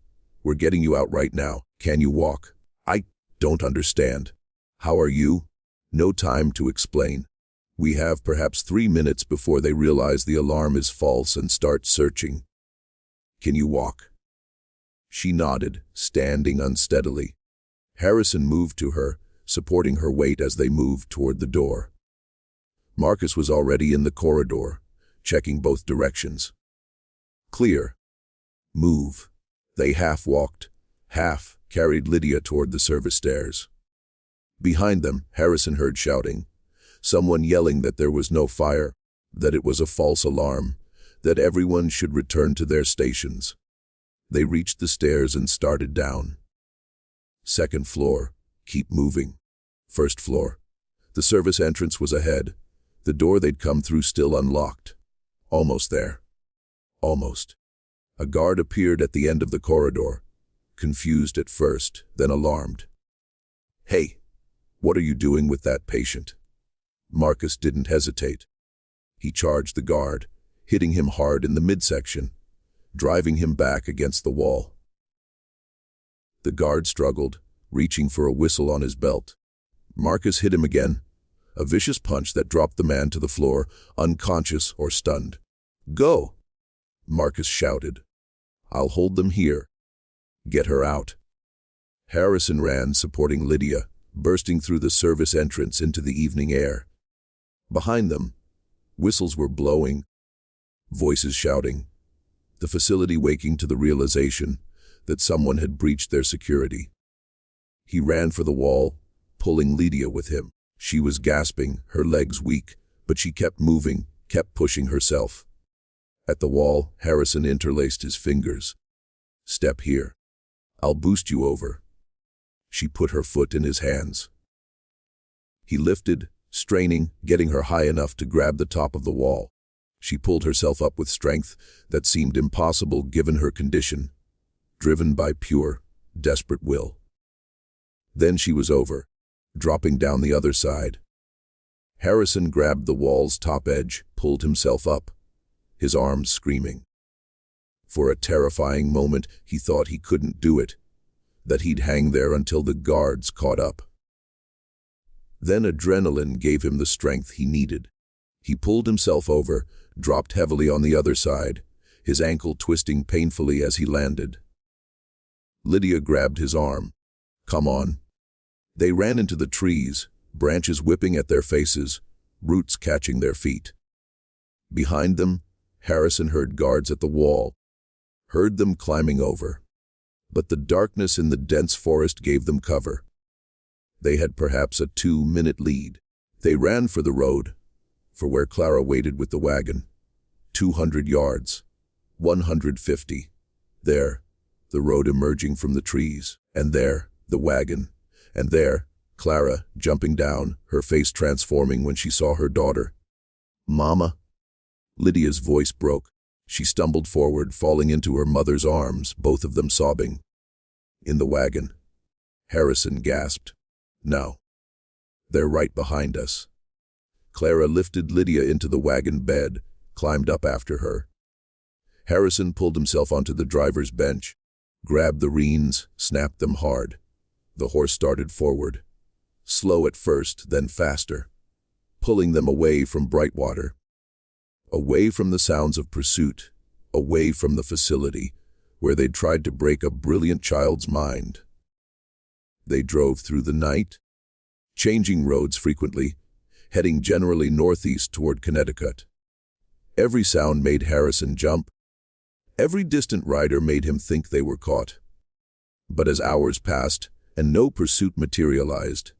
we're getting you out right now. Can you walk? I don't understand. How are you? No time to explain. We have perhaps 3 minutes before they realize the alarm is false and start searching. Can you walk? She nodded, standing unsteadily. Harrison moved to her, supporting her weight as they moved toward the door. Marcus was already in the corridor, checking both directions. Clear. Move. They half walked, half carried Lydia toward the service stairs. Behind them, Harrison heard shouting, someone yelling that there was no fire, that it was a false alarm, that everyone should return to their stations. They reached the stairs and started down. Second floor. Keep moving. First floor. The service entrance was ahead, the door they'd come through still unlocked. Almost there. Almost. A guard appeared at the end of the corridor, confused at first, then alarmed. Hey, what are you doing with that patient? Marcus didn't hesitate. He charged the guard, hitting him hard in the midsection, driving him back against the wall. The guard struggled, reaching for a whistle on his belt. Marcus hit him again, a vicious punch that dropped the man to the floor, unconscious or stunned. Go! Marcus shouted. I'll hold them here. Get her out. Harrison ran, supporting Lydia, bursting through the service entrance into the evening air. Behind them, whistles were blowing, voices shouting, the facility waking to the realization that someone had breached their security. He ran for the wall, pulling Lydia with him. She was gasping, her legs weak, but she kept moving, kept pushing herself. At the wall, Harrison interlaced his fingers. Step here. I'll boost you over. She put her foot in his hands. He lifted, straining, getting her high enough to grab the top of the wall. She pulled herself up with strength that seemed impossible given her condition, driven by pure, desperate will. Then she was over, dropping down the other side. Harrison grabbed the wall's top edge, pulled himself up, his arms screaming. For a terrifying moment, he thought he couldn't do it, that he'd hang there until the guards caught up. Then adrenaline gave him the strength he needed. He pulled himself over, dropped heavily on the other side, his ankle twisting painfully as he landed. Lydia grabbed his arm. Come on. They ran into the trees, branches whipping at their faces, roots catching their feet. Behind them, Harrison heard guards at the wall, heard them climbing over. But the darkness in the dense forest gave them cover. They had perhaps a 2-minute lead. They ran for the road, for where Clara waited with the wagon. 200 yards. 150. There, the road emerging from the trees. And there, the wagon. And there, Clara, jumping down, her face transforming when she saw her daughter. "Mama." Lydia's voice broke. She stumbled forward, falling into her mother's arms, both of them sobbing. In the wagon, Harrison gasped. "No. They're right behind us." Clara lifted Lydia into the wagon bed, climbed up after her. Harrison pulled himself onto the driver's bench, grabbed the reins, snapped them hard. The horse started forward, slow at first, then faster, pulling them away from Brightwater, away from the sounds of pursuit, away from the facility where they'd tried to break a brilliant child's mind. They drove through the night, changing roads frequently, heading generally northeast toward Connecticut. Every sound made Harrison jump. Every distant rider made him think they were caught. But as hours passed and no pursuit materialized,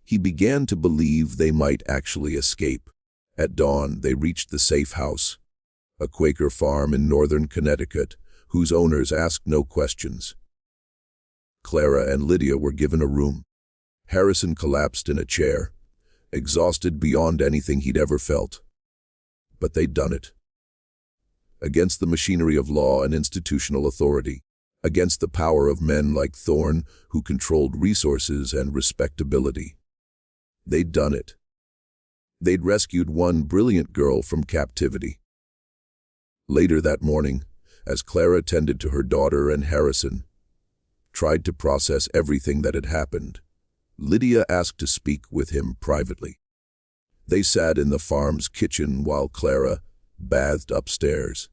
he began to believe they might actually escape. At dawn, they reached the safe house, a Quaker farm in northern Connecticut, whose owners asked no questions. Clara and Lydia were given a room. Harrison collapsed in a chair, exhausted beyond anything he'd ever felt. But they'd done it. Against the machinery of law and institutional authority, against the power of men like Thorne, who controlled resources and respectability. They'd done it. They'd rescued one brilliant girl from captivity. Later that morning, as Clara tended to her daughter and Harrison tried to process everything that had happened, Lydia asked to speak with him privately. They sat in the farm's kitchen while Clara bathed upstairs,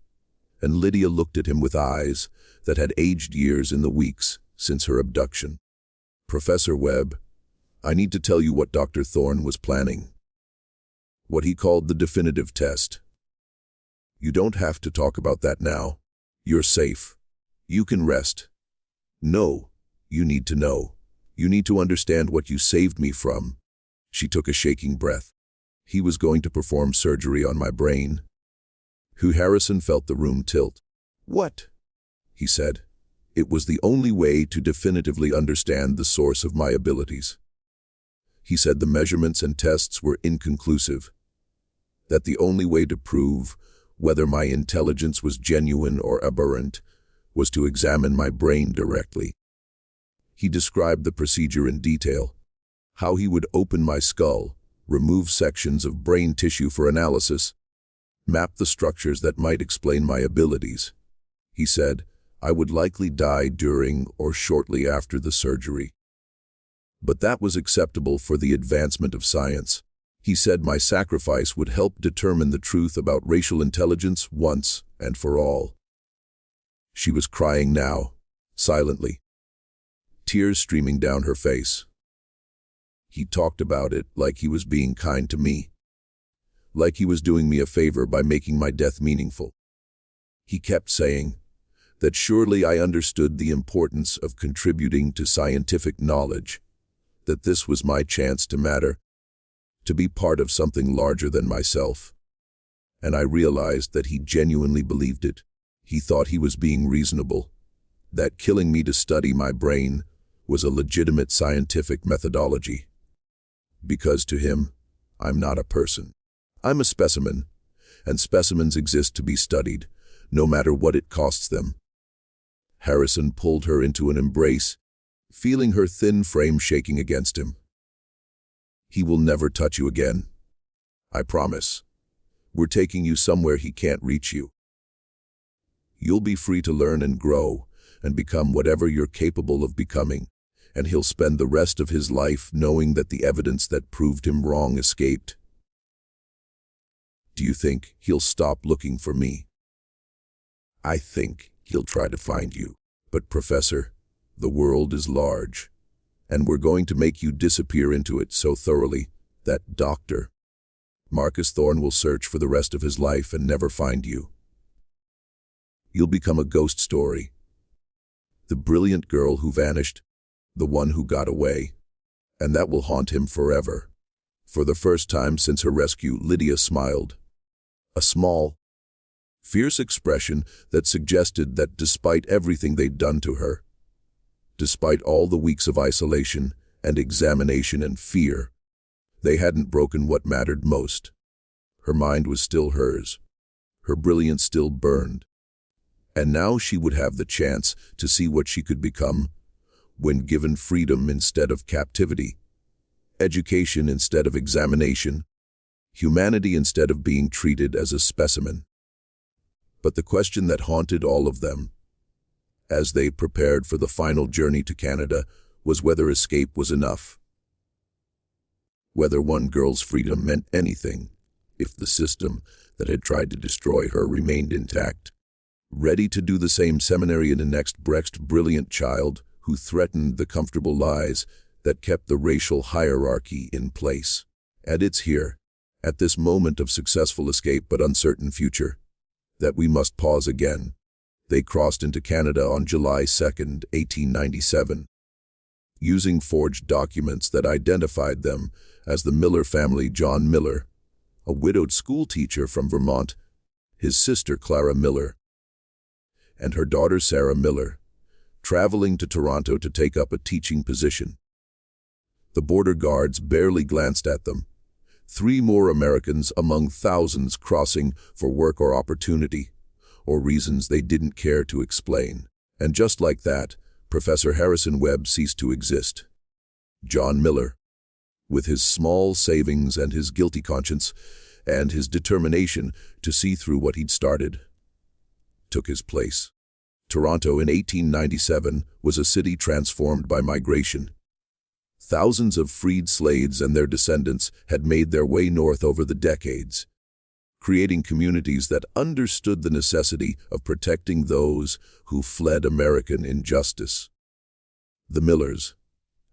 and Lydia looked at him with eyes that had aged years in the weeks since her abduction. "Professor Webb, I need to tell you what Dr. Thorne was planning. What he called the definitive test. You don't have to talk about that now. You're safe. You can rest. No, you need to know. You need to understand what you saved me from." She took a shaking breath. "He was going to perform surgery on my brain." Harrison felt the room tilt. "What?" he said. "It was the only way to definitively understand the source of my abilities." He said the measurements and tests were inconclusive, that the only way to prove whether my intelligence was genuine or aberrant was to examine my brain directly. He described the procedure in detail, how he would open my skull, remove sections of brain tissue for analysis, map the structures that might explain my abilities. He said I would likely die during or shortly after the surgery. But that was acceptable for the advancement of science. He said my sacrifice would help determine the truth about racial intelligence once and for all. She was crying now, silently, tears streaming down her face. He talked about it like he was being kind to me, like he was doing me a favor by making my death meaningful. He kept saying that surely I understood the importance of contributing to scientific knowledge, that this was my chance to matter, to be part of something larger than myself. And I realized that he genuinely believed it. He thought he was being reasonable, that killing me to study my brain was a legitimate scientific methodology. Because to him, I'm not a person. I'm a specimen, and specimens exist to be studied, no matter what it costs them. Harrison pulled her into an embrace, feeling her thin frame shaking against him. "He will never touch you again. I promise. We're taking you somewhere he can't reach you. You'll be free to learn and grow and become whatever you're capable of becoming, and he'll spend the rest of his life knowing that the evidence that proved him wrong escaped. Do you think he'll stop looking for me? I think he'll try to find you. But Professor, the world is large, and we're going to make you disappear into it so thoroughly that Dr. Marcus Thorne will search for the rest of his life and never find you. You'll become a ghost story. The brilliant girl who vanished, the one who got away, and that will haunt him forever." For the first time since her rescue, Lydia smiled. A small, fierce expression that suggested that despite everything they'd done to her, despite all the weeks of isolation and examination and fear. They hadn't broken what mattered most. Her mind was still hers. Her brilliance still burned. And now she would have the chance to see what she could become when given freedom instead of captivity, education instead of examination, humanity instead of being treated as a specimen. But the question that haunted all of them, as they prepared for the final journey to Canada, was whether escape was enough. Whether one girl's freedom meant anything, if the system that had tried to destroy her remained intact, ready to do the same seminary in the next brilliant child who threatened the comfortable lies that kept the racial hierarchy in place. And it's here, at this moment of successful escape but uncertain future, that we must pause again. They crossed into Canada on July 2, 1897. Using forged documents that identified them as the Miller family. John Miller, a widowed schoolteacher from Vermont, his sister Clara Miller, and her daughter Sarah Miller, traveling to Toronto to take up a teaching position. The border guards barely glanced at them. 3 more Americans among thousands crossing for work or opportunity, or reasons they didn't care to explain. And just like that, Professor Harrison Webb ceased to exist. John Miller, with his small savings and his guilty conscience, and his determination to see through what he'd started, took his place. Toronto in 1897 was a city transformed by migration. Thousands of freed slaves and their descendants had made their way north over the decades, creating communities that understood the necessity of protecting those who fled American injustice. The Millers,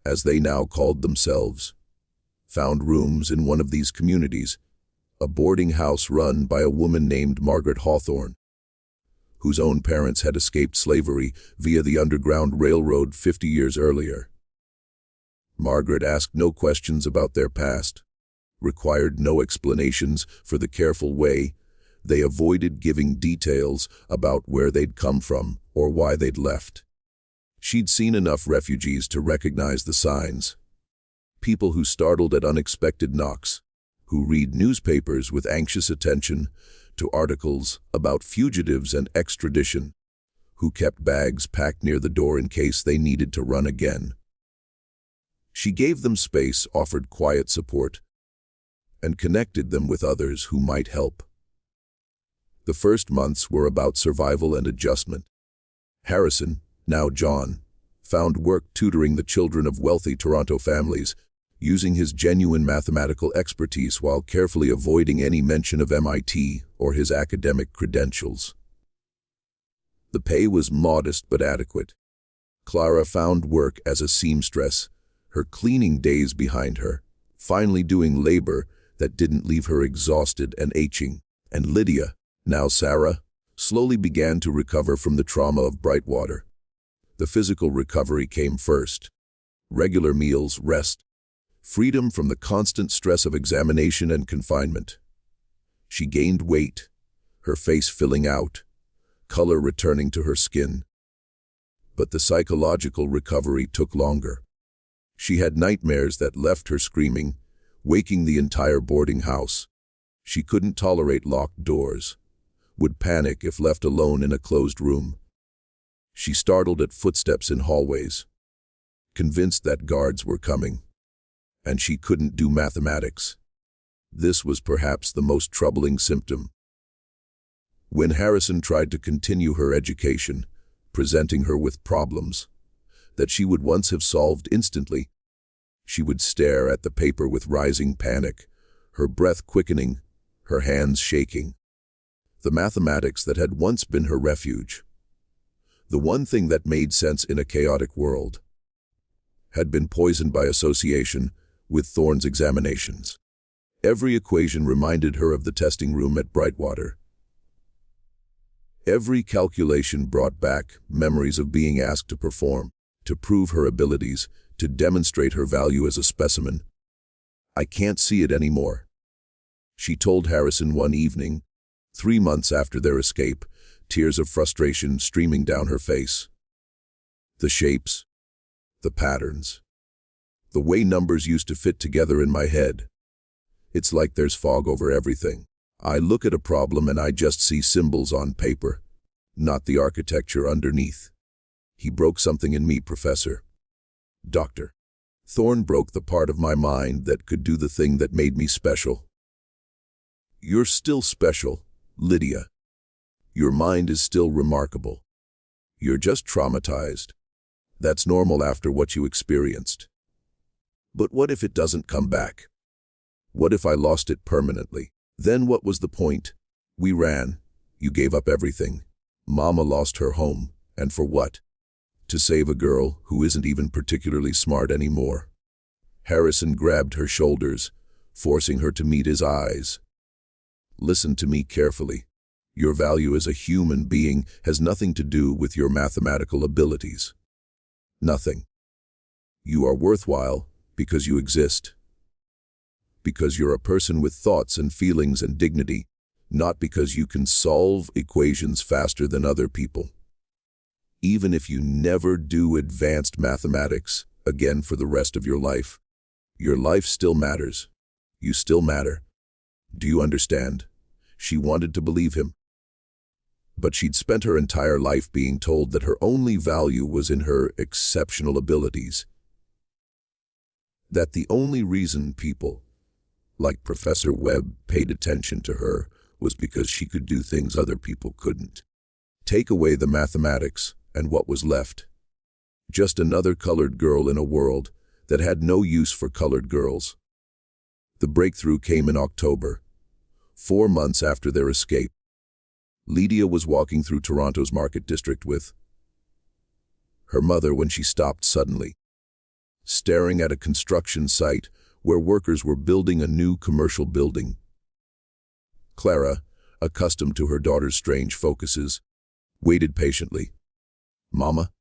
as they now called themselves, found rooms in one of these communities, a boarding house run by a woman named Margaret Hawthorne, whose own parents had escaped slavery via the Underground Railroad 50 years earlier. Margaret asked no questions about their past, required no explanations for the careful way they avoided giving details about where they'd come from or why they'd left. She'd seen enough refugees to recognize the signs. People who startled at unexpected knocks, who read newspapers with anxious attention to articles about fugitives and extradition, who kept bags packed near the door in case they needed to run again. She gave them space, offered quiet support, and connected them with others who might help. The first months were about survival and adjustment. Harrison, now John, found work tutoring the children of wealthy Toronto families, using his genuine mathematical expertise while carefully avoiding any mention of MIT or his academic credentials. The pay was modest but adequate. Clara found work as a seamstress, her cleaning days behind her, finally doing labor that didn't leave her exhausted and aching. And Lydia, now Sarah, slowly began to recover from the trauma of Brightwater. The physical recovery came first. Regular meals, rest, freedom from the constant stress of examination and confinement. She gained weight, her face filling out, color returning to her skin. But the psychological recovery took longer. She had nightmares that left her screaming, waking the entire boarding house. She couldn't tolerate locked doors, would panic if left alone in a closed room. She startled at footsteps in hallways, convinced that guards were coming. And she couldn't do mathematics. This was perhaps the most troubling symptom. When Harrison tried to continue her education, presenting her with problems that she would once have solved instantly, she would stare at the paper with rising panic, her breath quickening, her hands shaking. The mathematics that had once been her refuge, the one thing that made sense in a chaotic world, had been poisoned by association with Thorne's examinations. Every equation reminded her of the testing room at Brightwater. Every calculation brought back memories of being asked to perform, to prove her abilities, to demonstrate her value as a specimen. "I can't see it anymore," she told Harrison one evening, 3 months after their escape, tears of frustration streaming down her face. The shapes, the patterns, The way numbers used to fit together in my head. It's like there's fog over everything. I look at a problem and I just see symbols on paper, not the architecture underneath. He broke something in me, Professor. Doctor. Thorne broke the part of my mind that could do the thing that made me special. You're still special, Lydia. Your mind is still remarkable. You're just traumatized. That's normal after what you experienced. But what if it doesn't come back? What if I lost it permanently? Then what was the point? We ran. You gave up everything. Mama lost her home. And for what? To save a girl who isn't even particularly smart anymore. Harrison grabbed her shoulders, forcing her to meet his eyes. Listen to me carefully. Your value as a human being has nothing to do with your mathematical abilities. Nothing. You are worthwhile because you exist. Because you're a person with thoughts and feelings and dignity, not because you can solve equations faster than other people. Even if you never do advanced mathematics again for the rest of your life still matters. You still matter. Do you understand? She wanted to believe him. But she'd spent her entire life being told that her only value was in her exceptional abilities. That the only reason people, like Professor Webb, paid attention to her was because she could do things other people couldn't. Take away the mathematics, and what was left? Just another colored girl in a world that had no use for colored girls. The breakthrough came in October, 4 months after their escape. Lydia was walking through Toronto's Market District with her mother when she stopped suddenly, staring at a construction site where workers were building a new commercial building. Clara, accustomed to her daughter's strange focuses, waited patiently. "Mama?"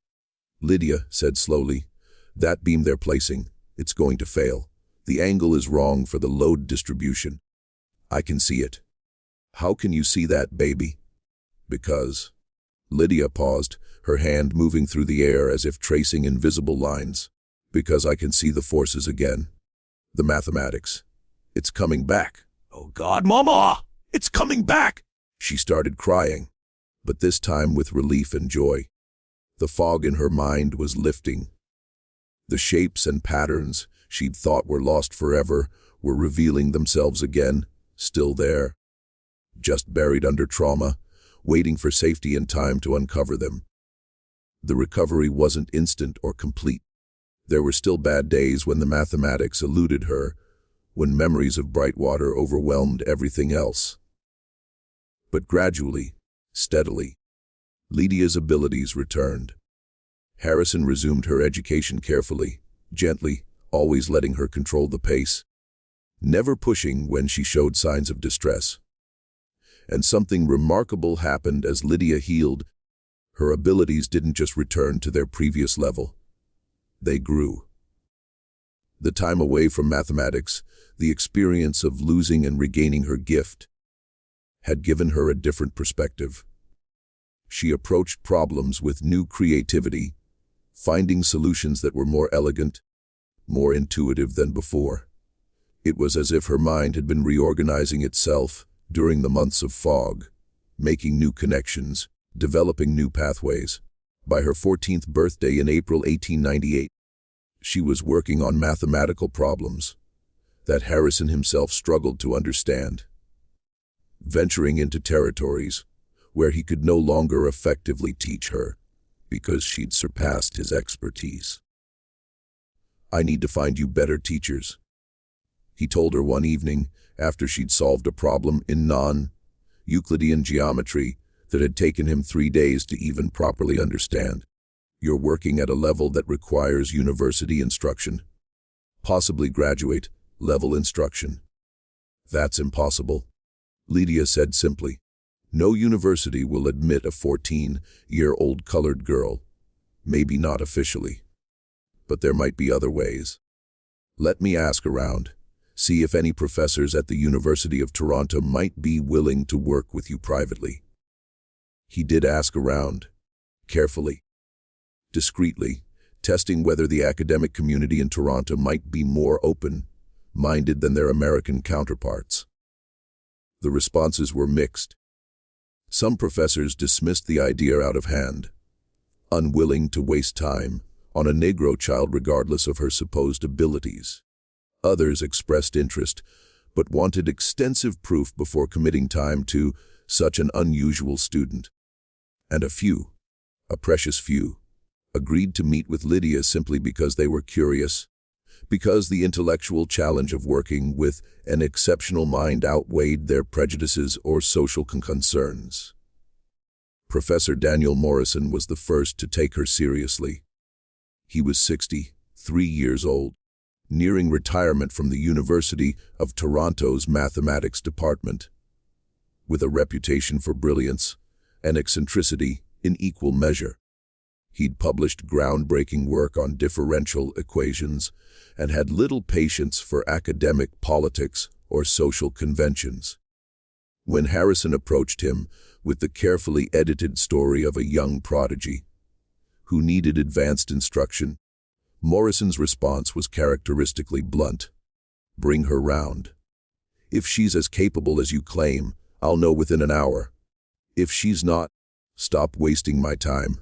Lydia said slowly. "That beam they're placing, it's going to fail. The angle is wrong for the load distribution. I can see it." "How can you see that, baby?" "Because." Lydia paused, her hand moving through the air as if tracing invisible lines. "Because I can see the forces again. The mathematics. It's coming back." "Oh God, Mama! It's coming back!" She started crying, but this time with relief and joy. The fog in her mind was lifting. The shapes and patterns she'd thought were lost forever were revealing themselves again, still there, just buried under trauma, waiting for safety and time to uncover them. The recovery wasn't instant or complete. There were still bad days when the mathematics eluded her, when memories of Brightwater overwhelmed everything else. But gradually, steadily, Lydia's abilities returned. Harrison resumed her education carefully, gently, always letting her control the pace, never pushing when she showed signs of distress. And something remarkable happened as Lydia healed. Her abilities didn't just return to their previous level. They grew. The time away from mathematics, the experience of losing and regaining her gift, had given her a different perspective. She approached problems with new creativity, finding solutions that were more elegant, more intuitive than before. It was as if her mind had been reorganizing itself during the months of fog, making new connections, developing new pathways. By her 14th birthday in April 1898, she was working on mathematical problems that Harrison himself struggled to understand, venturing into territories where he could no longer effectively teach her because she'd surpassed his expertise. "I need to find you better teachers," he told her one evening after she'd solved a problem in non-Euclidean geometry that had taken him 3 days to even properly understand. "You're working at a level that requires university instruction, possibly graduate-level instruction." "That's impossible," Lydia said simply. "No university will admit a 14-year-old colored girl. Maybe not officially. But there might be other ways. Let me ask around, see if any professors at the University of Toronto might be willing to work with you privately." He did ask around, carefully, discreetly, testing whether the academic community in Toronto might be more open-minded than their American counterparts. The responses were mixed. Some professors dismissed the idea out of hand, unwilling to waste time on a Negro child regardless of her supposed abilities. Others expressed interest, but wanted extensive proof before committing time to such an unusual student. And a few, a precious few, agreed to meet with Lydia simply because they were curious, because the intellectual challenge of working with an exceptional mind outweighed their prejudices or social concerns. Professor Daniel Morrison was the first to take her seriously. He was 63 years old, nearing retirement from the University of Toronto's mathematics department, with a reputation for brilliance and eccentricity in equal measure. He'd published groundbreaking work on differential equations and had little patience for academic politics or social conventions. When Harrison approached him with the carefully edited story of a young prodigy who needed advanced instruction, Morrison's response was characteristically blunt. "Bring her round. If she's as capable as you claim, I'll know within an hour. If she's not, stop wasting my time."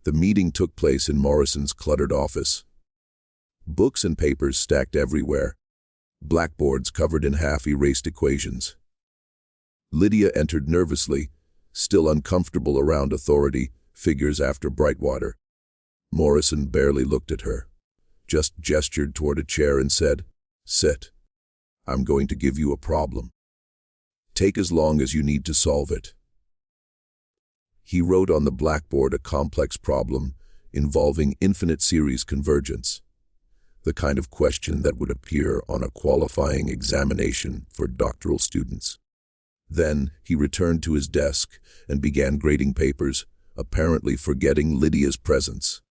The meeting took place in Morrison's cluttered office. Books and papers stacked everywhere, blackboards covered in half-erased equations. Lydia entered nervously, still uncomfortable around authority figures after Brightwater. Morrison barely looked at her, just gestured toward a chair and said, "Sit. I'm going to give you a problem. Take as long as you need to solve it." He wrote on the blackboard a complex problem involving infinite series convergence, the kind of question that would appear on a qualifying examination for doctoral students. Then he returned to his desk and began grading papers, apparently forgetting Lydia's presence.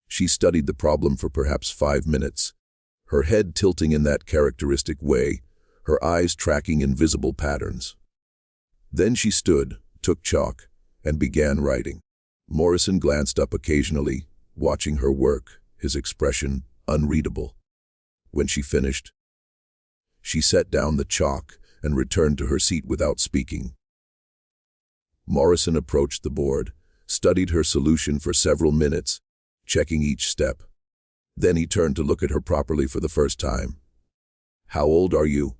She studied the problem for perhaps 5 minutes, her head tilting in that characteristic way, her eyes tracking invisible patterns. Then she stood, took chalk, and began writing. Morrison glanced up occasionally, watching her work, his expression unreadable. When she finished, she set down the chalk and returned to her seat without speaking. Morrison approached the board, studied her solution for several minutes, checking each step. Then he turned to look at her properly for the first time. "How old are you?"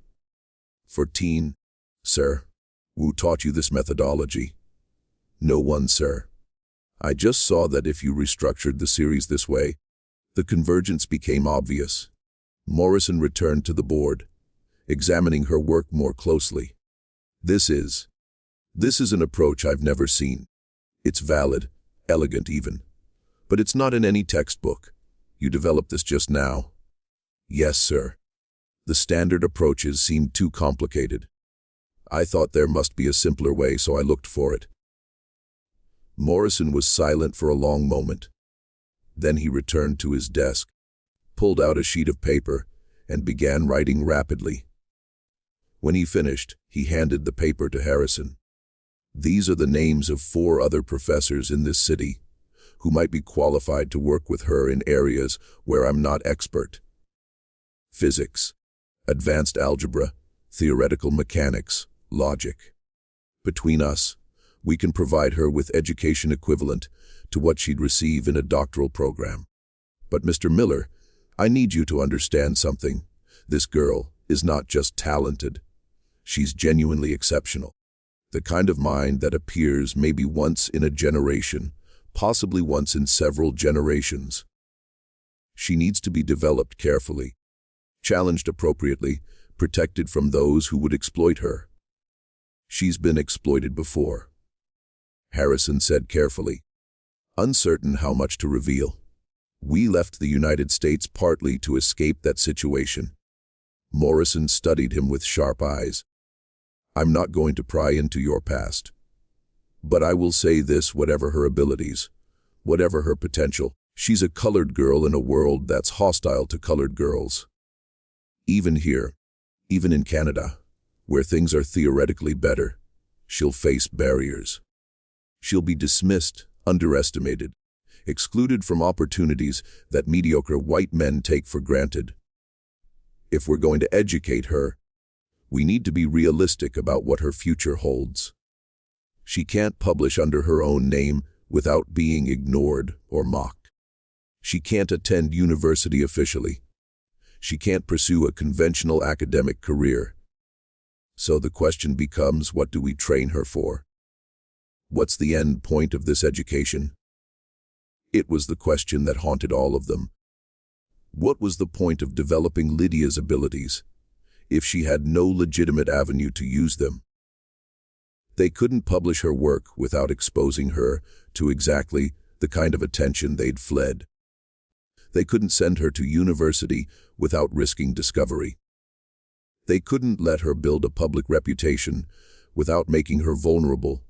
"14, sir." "Who taught you this methodology?" "No one, sir. I just saw that if you restructured the series this way, the convergence became obvious." Morrison returned to the board, examining her work more closely. This is an approach I've never seen. It's valid, elegant even. But it's not in any textbook. You developed this just now?" "Yes, sir. The standard approaches seemed too complicated. I thought there must be a simpler way, so I looked for it." Morrison was silent for a long moment. Then he returned to his desk, pulled out a sheet of paper, and began writing rapidly. When he finished, he handed the paper to Harrison. "These are the names of 4 other professors in this city who might be qualified to work with her in areas where I'm not expert. Physics, advanced algebra, theoretical mechanics, logic. Between us, we can provide her with education equivalent to what she'd receive in a doctoral program. But Mr. Miller, I need you to understand something. This girl is not just talented. She's genuinely exceptional. The kind of mind that appears maybe once in a generation, possibly once in several generations. She needs to be developed carefully, challenged appropriately, protected from those who would exploit her. She's been exploited before," Harrison said carefully, uncertain how much to reveal. "We left the United States partly to escape that situation." Morrison studied him with sharp eyes. "I'm not going to pry into your past. But I will say this, whatever her abilities, whatever her potential, she's a colored girl in a world that's hostile to colored girls. Even here, even in Canada, where things are theoretically better, she'll face barriers. She'll be dismissed, underestimated, excluded from opportunities that mediocre white men take for granted. If we're going to educate her, we need to be realistic about what her future holds. She can't publish under her own name without being ignored or mocked. She can't attend university officially. She can't pursue a conventional academic career. So the question becomes, what do we train her for? What's the end point of this education? It was the question that haunted all of them. What was the point of developing Lydia's abilities if she had no legitimate avenue to use them? They couldn't publish her work without exposing her to exactly the kind of attention they'd fled. They couldn't send her to university without risking discovery. They couldn't let her build a public reputation without making her vulnerable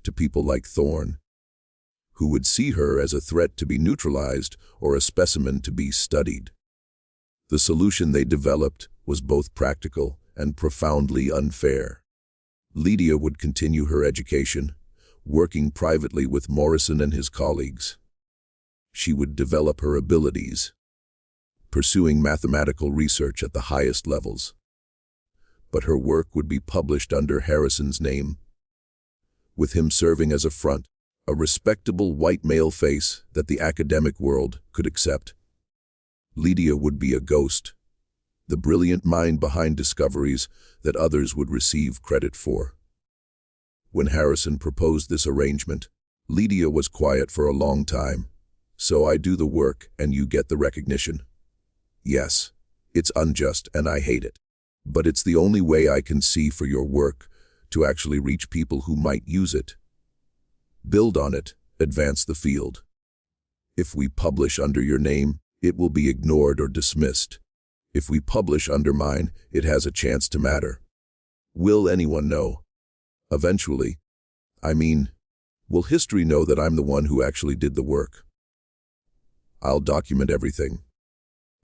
to people like Thorne, who would see her as a threat to be neutralized or a specimen to be studied. The solution they developed was both practical and profoundly unfair. Lydia would continue her education, working privately with Morrison and his colleagues. She would develop her abilities, pursuing mathematical research at the highest levels. But her work would be published under Harrison's name, with him serving as a front, a respectable white male face that the academic world could accept. Lydia would be a ghost, the brilliant mind behind discoveries that others would receive credit for. When Harrison proposed this arrangement, Lydia was quiet for a long time. So I do the work and you get the recognition. Yes, it's unjust and I hate it. But it's the only way I can see for your work to actually reach people who might use it. Build on it, advance the field. If we publish under your name, it will be ignored or dismissed. If we publish under mine, it has a chance to matter. Will anyone know? Eventually. Will history know that I'm the one who actually did the work? I'll document everything.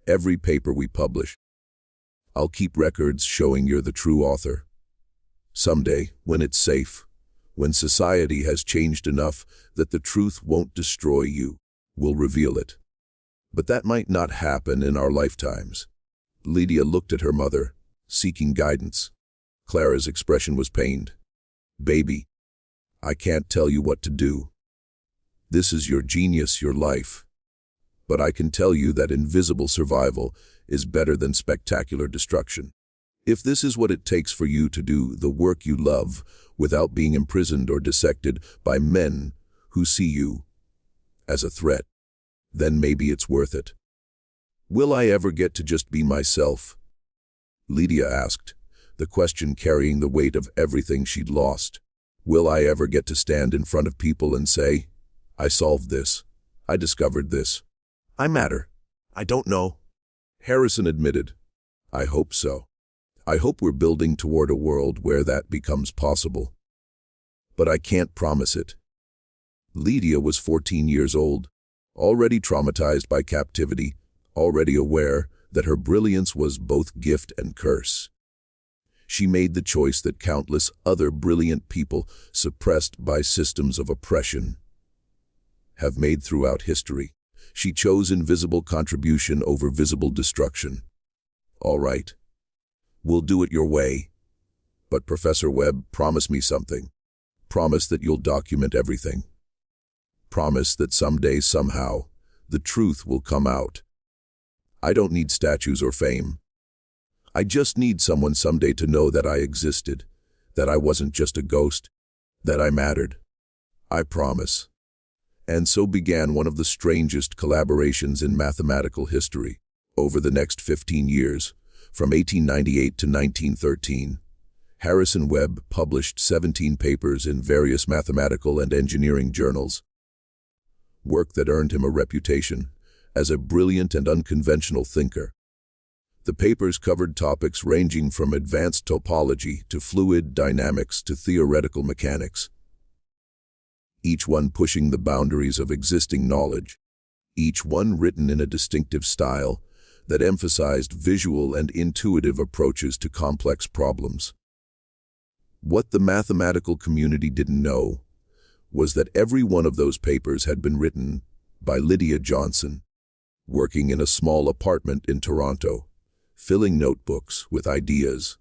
Every paper we publish. I'll keep records showing you're the true author. Someday, when it's safe, when society has changed enough that the truth won't destroy you, we'll reveal it. But that might not happen in our lifetimes. Lydia looked at her mother, seeking guidance. Clara's expression was pained. Baby, I can't tell you what to do. This is your genius, your life. But I can tell you that invisible survival is better than spectacular destruction. If this is what it takes for you to do the work you love without being imprisoned or dissected by men who see you as a threat, then maybe it's worth it. Will I ever get to just be myself? Lydia asked, the question carrying the weight of everything she'd lost. Will I ever get to stand in front of people and say, I solved this, I discovered this, I matter? I don't know. Harrison admitted, I hope so. I hope we're building toward a world where that becomes possible. But I can't promise it. Lydia was 14 years old, already traumatized by captivity, already aware that her brilliance was both gift and curse. She made the choice that countless other brilliant people, suppressed by systems of oppression, have made throughout history. She chose invisible contribution over visible destruction. All right. We'll do it your way. But Professor Webb, promise me something. Promise that you'll document everything. Promise that someday, somehow, the truth will come out. I don't need statues or fame. I just need someone someday to know that I existed, that I wasn't just a ghost, that I mattered. I promise. And so began one of the strangest collaborations in mathematical history. Over the next 15 years, from 1898 to 1913, Harrison Webb published 17 papers in various mathematical and engineering journals, work that earned him a reputation as a brilliant and unconventional thinker. The papers covered topics ranging from advanced topology to fluid dynamics to theoretical mechanics, each one pushing the boundaries of existing knowledge, each one written in a distinctive style that emphasized visual and intuitive approaches to complex problems. What the mathematical community didn't know was that every one of those papers had been written by Lydia Johnson, working in a small apartment in Toronto, filling notebooks with ideas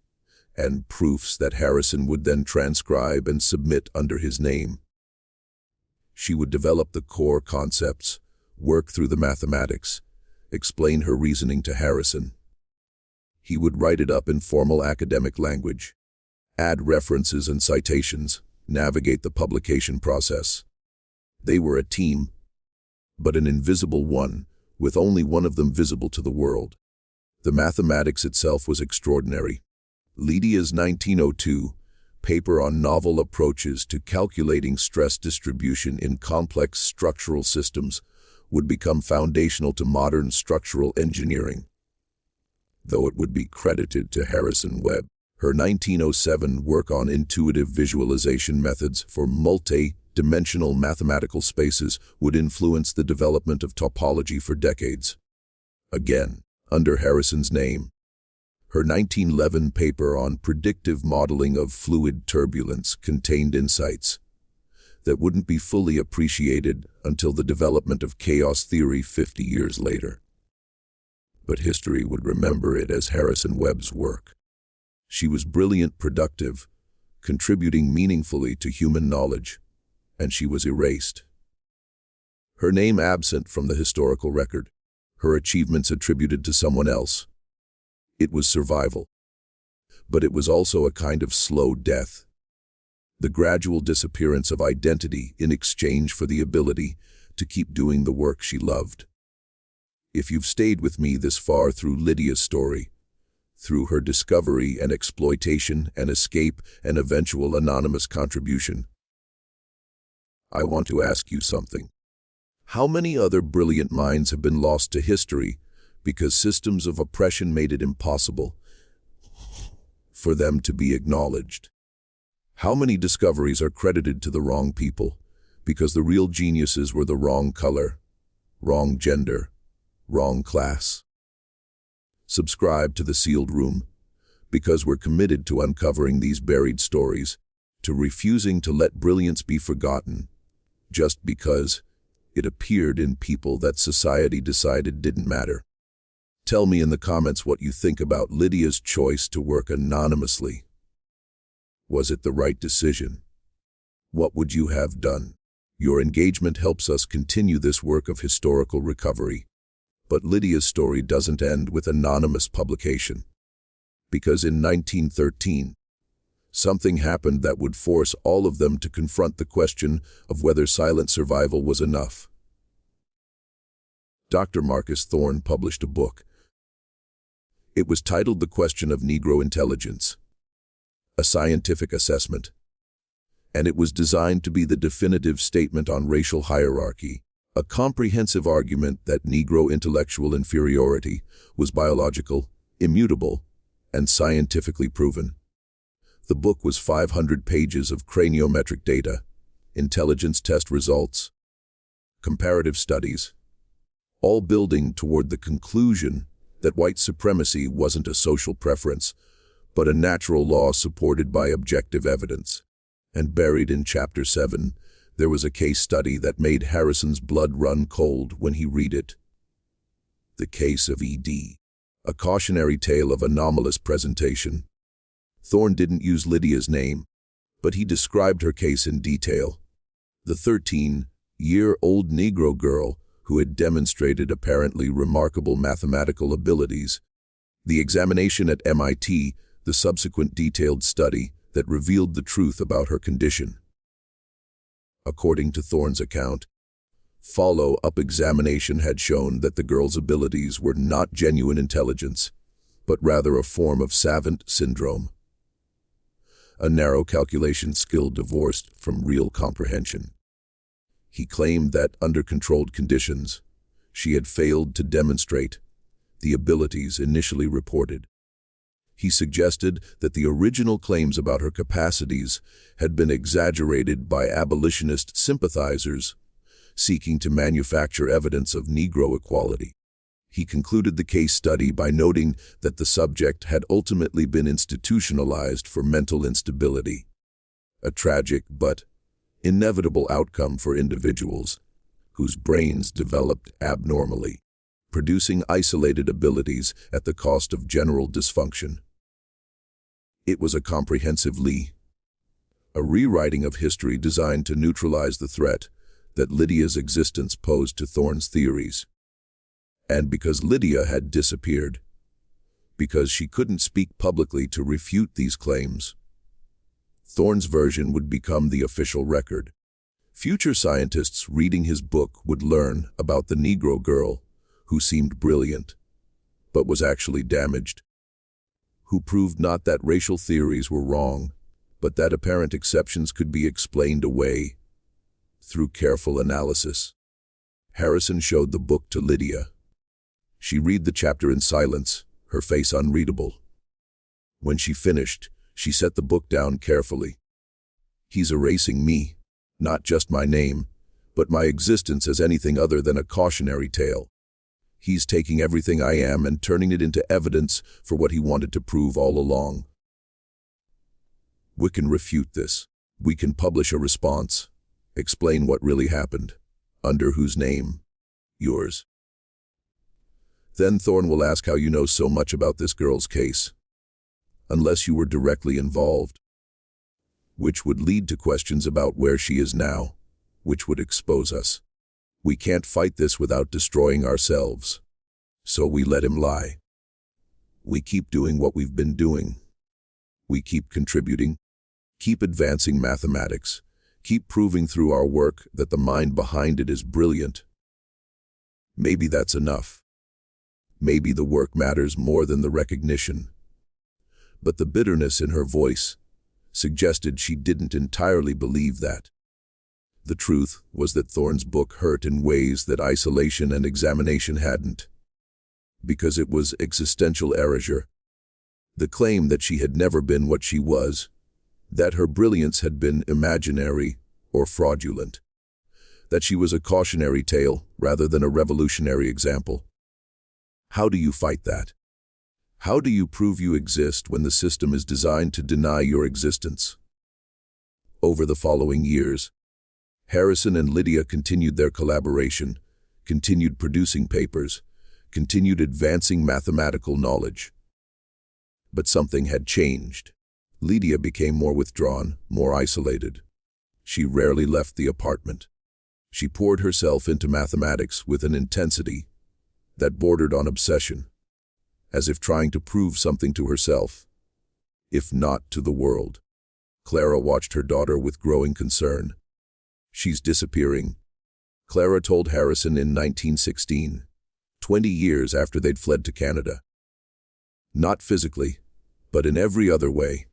and proofs that Harrison would then transcribe and submit under his name. She would develop the core concepts, work through the mathematics, explain her reasoning to Harrison. He would write it up in formal academic language, add references and citations, navigate the publication process. They were a team, but an invisible one, with only one of them visible to the world. The mathematics itself was extraordinary. Lydia's 1902 paper on novel approaches to calculating stress distribution in complex structural systems would become foundational to modern structural engineering, though it would be credited to Harrison Webb. Her 1907 work on intuitive visualization methods for multi-dimensional mathematical spaces would influence the development of topology for decades. Again, under Harrison's name, her 1911 paper on predictive modeling of fluid turbulence contained insights that wouldn't be fully appreciated until the development of chaos theory 50 years later. But history would remember it as Harrison Webb's work. She was brilliant, productive, contributing meaningfully to human knowledge, and she was erased. Her name absent from the historical record, her achievements attributed to someone else. It was survival, but it was also a kind of slow death. The gradual disappearance of identity in exchange for the ability to keep doing the work she loved. If you've stayed with me this far through Lydia's story, through her discovery and exploitation and escape and eventual anonymous contribution, I want to ask you something. How many other brilliant minds have been lost to history because systems of oppression made it impossible for them to be acknowledged? How many discoveries are credited to the wrong people because the real geniuses were the wrong color, wrong gender, wrong class? Subscribe to The Sealed Room because we're committed to uncovering these buried stories, to refusing to let brilliance be forgotten just because it appeared in people that society decided didn't matter. Tell me in the comments what you think about Lydia's choice to work anonymously. Was it the right decision? What would you have done? Your engagement helps us continue this work of historical recovery. But Lydia's story doesn't end with anonymous publication. Because in 1913, something happened that would force all of them to confront the question of whether silent survival was enough. Dr. Marcus Thorne published a book. It was titled The Question of Negro Intelligence, a Scientific Assessment, and it was designed to be the definitive statement on racial hierarchy, a comprehensive argument that Negro intellectual inferiority was biological, immutable, and scientifically proven. The book was 500 pages of craniometric data, intelligence test results, comparative studies, all building toward the conclusion that white supremacy wasn't a social preference, but a natural law supported by objective evidence. And buried in Chapter 7, there was a case study that made Harrison's blood run cold when he read it. The case of E.D., a cautionary tale of anomalous presentation. Thorne didn't use Lydia's name, but he described her case in detail. The 13-year-old Negro girl who had demonstrated apparently remarkable mathematical abilities. The examination at MIT, the subsequent detailed study that revealed the truth about her condition. According to Thorne's account, follow-up examination had shown that the girl's abilities were not genuine intelligence, but rather a form of savant syndrome, a narrow calculation skill divorced from real comprehension. He claimed that, under controlled conditions, she had failed to demonstrate the abilities initially reported. He suggested that the original claims about her capacities had been exaggerated by abolitionist sympathizers seeking to manufacture evidence of Negro equality. He concluded the case study by noting that the subject had ultimately been institutionalized for mental instability, a tragic but inevitable outcome for individuals whose brains developed abnormally, producing isolated abilities at the cost of general dysfunction. It was a comprehensive a rewriting of history designed to neutralize the threat that Lydia's existence posed to Thorne's theories. And because Lydia had disappeared, because she couldn't speak publicly to refute these claims, Thorne's version would become the official record. Future scientists reading his book would learn about the Negro girl who seemed brilliant, but was actually damaged, who proved not that racial theories were wrong, but that apparent exceptions could be explained away through careful analysis. Harrison showed the book to Lydia. She read the chapter in silence, her face unreadable. When she finished, she set the book down carefully. "He's erasing me, not just my name, but my existence as anything other than a cautionary tale. He's taking everything I am and turning it into evidence for what he wanted to prove all along. We can refute this. We can publish a response. Explain what really happened. Under whose name? Yours. Then Thorne will ask how you know so much about this girl's case, unless you were directly involved, which would lead to questions about where she is now, which would expose us. We can't fight this without destroying ourselves. So we let him lie. We keep doing what we've been doing. We keep contributing, keep advancing mathematics, keep proving through our work that the mind behind it is brilliant. Maybe that's enough. Maybe the work matters more than the recognition." But the bitterness in her voice suggested she didn't entirely believe that. The truth was that Thorne's book hurt in ways that isolation and examination hadn't, because it was existential erasure. The claim that she had never been what she was, that her brilliance had been imaginary or fraudulent, that she was a cautionary tale rather than a revolutionary example. How do you fight that? How do you prove you exist when the system is designed to deny your existence? Over the following years, Harrison and Lydia continued their collaboration, continued producing papers, continued advancing mathematical knowledge. But something had changed. Lydia became more withdrawn, more isolated. She rarely left the apartment. She poured herself into mathematics with an intensity that bordered on obsession, as if trying to prove something to herself, if not to the world. Clara watched her daughter with growing concern. "She's disappearing," Clara told Harrison in 1916, 20 years after they'd fled to Canada. "Not physically, but in every other way.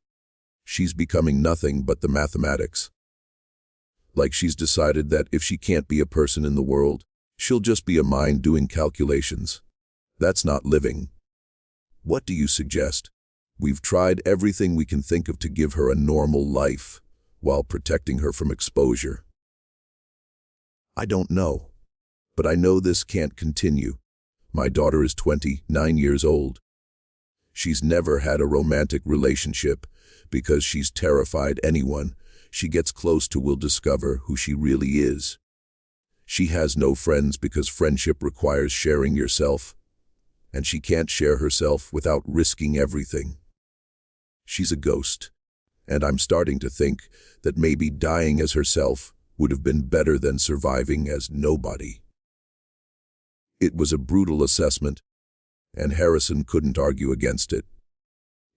She's becoming nothing but the mathematics. Like she's decided that if she can't be a person in the world, she'll just be a mind doing calculations. That's not living. What do you suggest? We've tried everything we can think of to give her a normal life, while protecting her from exposure. I don't know. But I know this can't continue. My daughter is 29 years old. She's never had a romantic relationship because she's terrified anyone she gets close to will discover who she really is. She has no friends because friendship requires sharing yourself, and she can't share herself without risking everything. She's a ghost, and I'm starting to think that maybe dying as herself would have been better than surviving as nobody." It was a brutal assessment, and Harrison couldn't argue against it.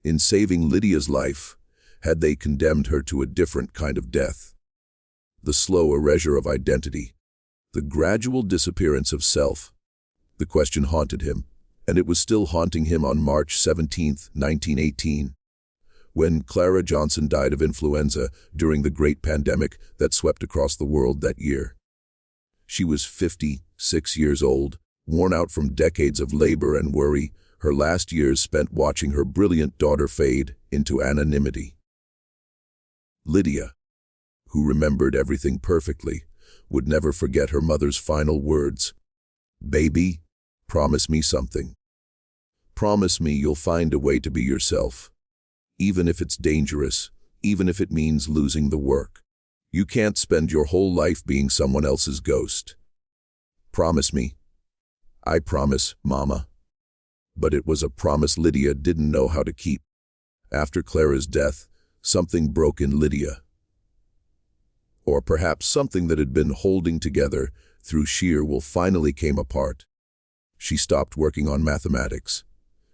In saving Lydia's life, had they condemned her to a different kind of death? The slow erasure of identity, the gradual disappearance of self. The question haunted him, and it was still haunting him on March 17, 1918, when Lydia Johnson died of influenza during the great pandemic that swept across the world that year. She was 56 years old, worn out from decades of labor and worry, her last years spent watching her brilliant daughter fade into anonymity. Lydia, who remembered everything perfectly, would never forget her mother's final words. "Baby, promise me something. Promise me you'll find a way to be yourself. Even if it's dangerous, even if it means losing the work. You can't spend your whole life being someone else's ghost. Promise me." "I promise, Mama." But it was a promise Lydia didn't know how to keep. After Clara's death, something broke in Lydia. Or perhaps something that had been holding together through sheer will finally came apart. She stopped working on mathematics.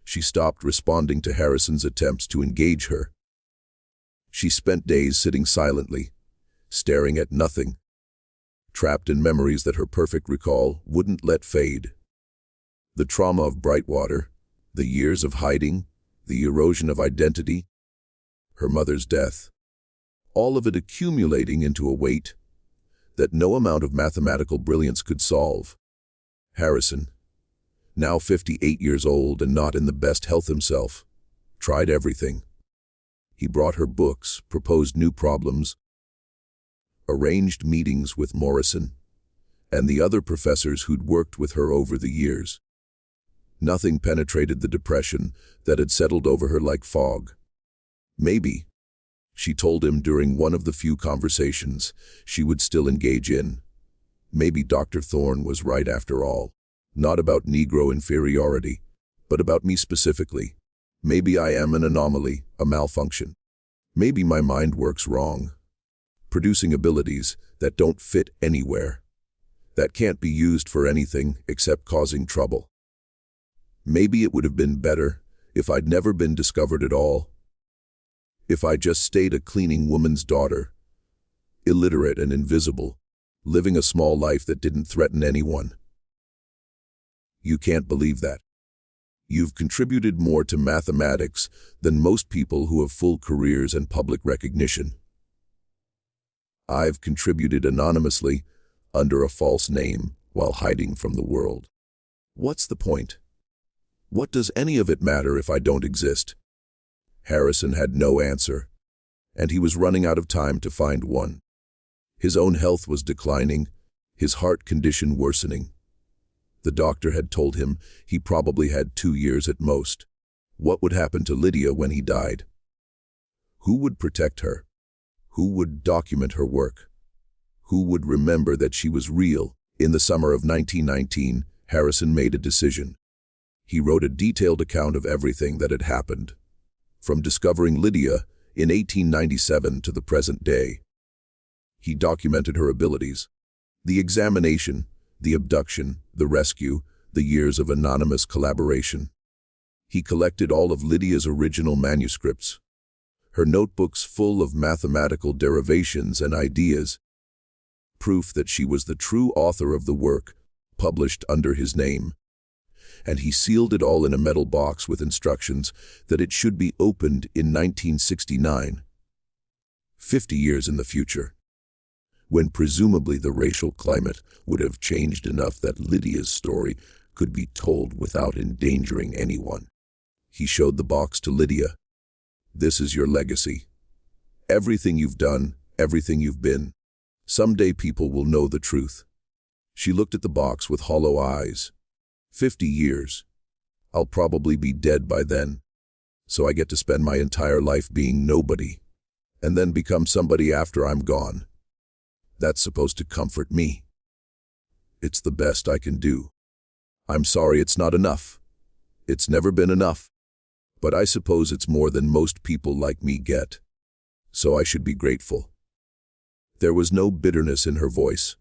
She stopped responding to Harrison's attempts to engage her. She spent days sitting silently, staring at nothing, trapped in memories that her perfect recall wouldn't let fade. The trauma of Brightwater, the years of hiding, the erosion of identity, her mother's death, all of it accumulating into a weight that no amount of mathematical brilliance could solve. Harrison, now 58 years old and not in the best health himself, tried everything. He brought her books, proposed new problems, arranged meetings with Morrison and the other professors who'd worked with her over the years. Nothing penetrated the depression that had settled over her like fog. Maybe, she told him during one of the few conversations she would still engage in, maybe Dr. Thorne was right after all. Not about Negro inferiority, but about me specifically. Maybe I am an anomaly, a malfunction. Maybe my mind works wrong, producing abilities that don't fit anywhere, that can't be used for anything except causing trouble. Maybe it would have been better if I'd never been discovered at all. If I just stayed a cleaning woman's daughter, illiterate and invisible, living a small life that didn't threaten anyone. You can't believe that. You've contributed more to mathematics than most people who have full careers and public recognition. I've contributed anonymously, under a false name, while hiding from the world. What's the point? What does any of it matter if I don't exist? Harrison had no answer, and he was running out of time to find one. His own health was declining, his heart condition worsening. The doctor had told him he probably had 2 years at most. What would happen to Lydia when he died? Who would protect her? Who would document her work? Who would remember that she was real? In the summer of 1919, Harrison made a decision. He wrote a detailed account of everything that had happened, from discovering Lydia in 1897 to the present day. He documented her abilities, the examination, the abduction, the rescue, the years of anonymous collaboration. He collected all of Lydia's original manuscripts, her notebooks full of mathematical derivations and ideas, proof that she was the true author of the work, published under his name. And he sealed it all in a metal box with instructions that it should be opened in 1969, 50 years in the future, when presumably the racial climate would have changed enough that Lydia's story could be told without endangering anyone. He showed the box to Lydia. This is your legacy. Everything you've done, everything you've been. Someday people will know the truth. She looked at the box with hollow eyes. 50 years. I'll probably be dead by then. So I get to spend my entire life being nobody, and then become somebody after I'm gone. That's supposed to comfort me. It's the best I can do. I'm sorry it's not enough. It's never been enough. But I suppose it's more than most people like me get. So I should be grateful. There was no bitterness in her voice,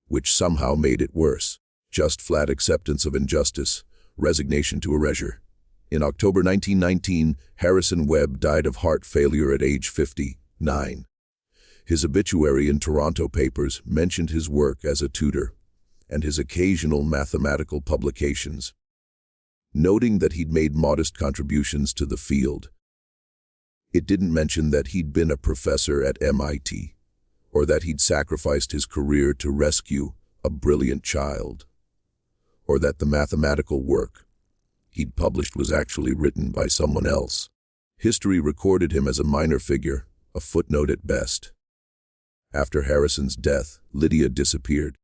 which somehow made it worse. Just flat acceptance of injustice, resignation to erasure. In October 1919, Harrison Webb died of heart failure at age 59. His obituary in Toronto papers mentioned his work as a tutor and his occasional mathematical publications, noting that he'd made modest contributions to the field. It didn't mention that he'd been a professor at MIT, or that he'd sacrificed his career to rescue a brilliant child, or that the mathematical work he'd published was actually written by someone else. History recorded him as a minor figure, a footnote at best. After Harrison's death, Lydia disappeared.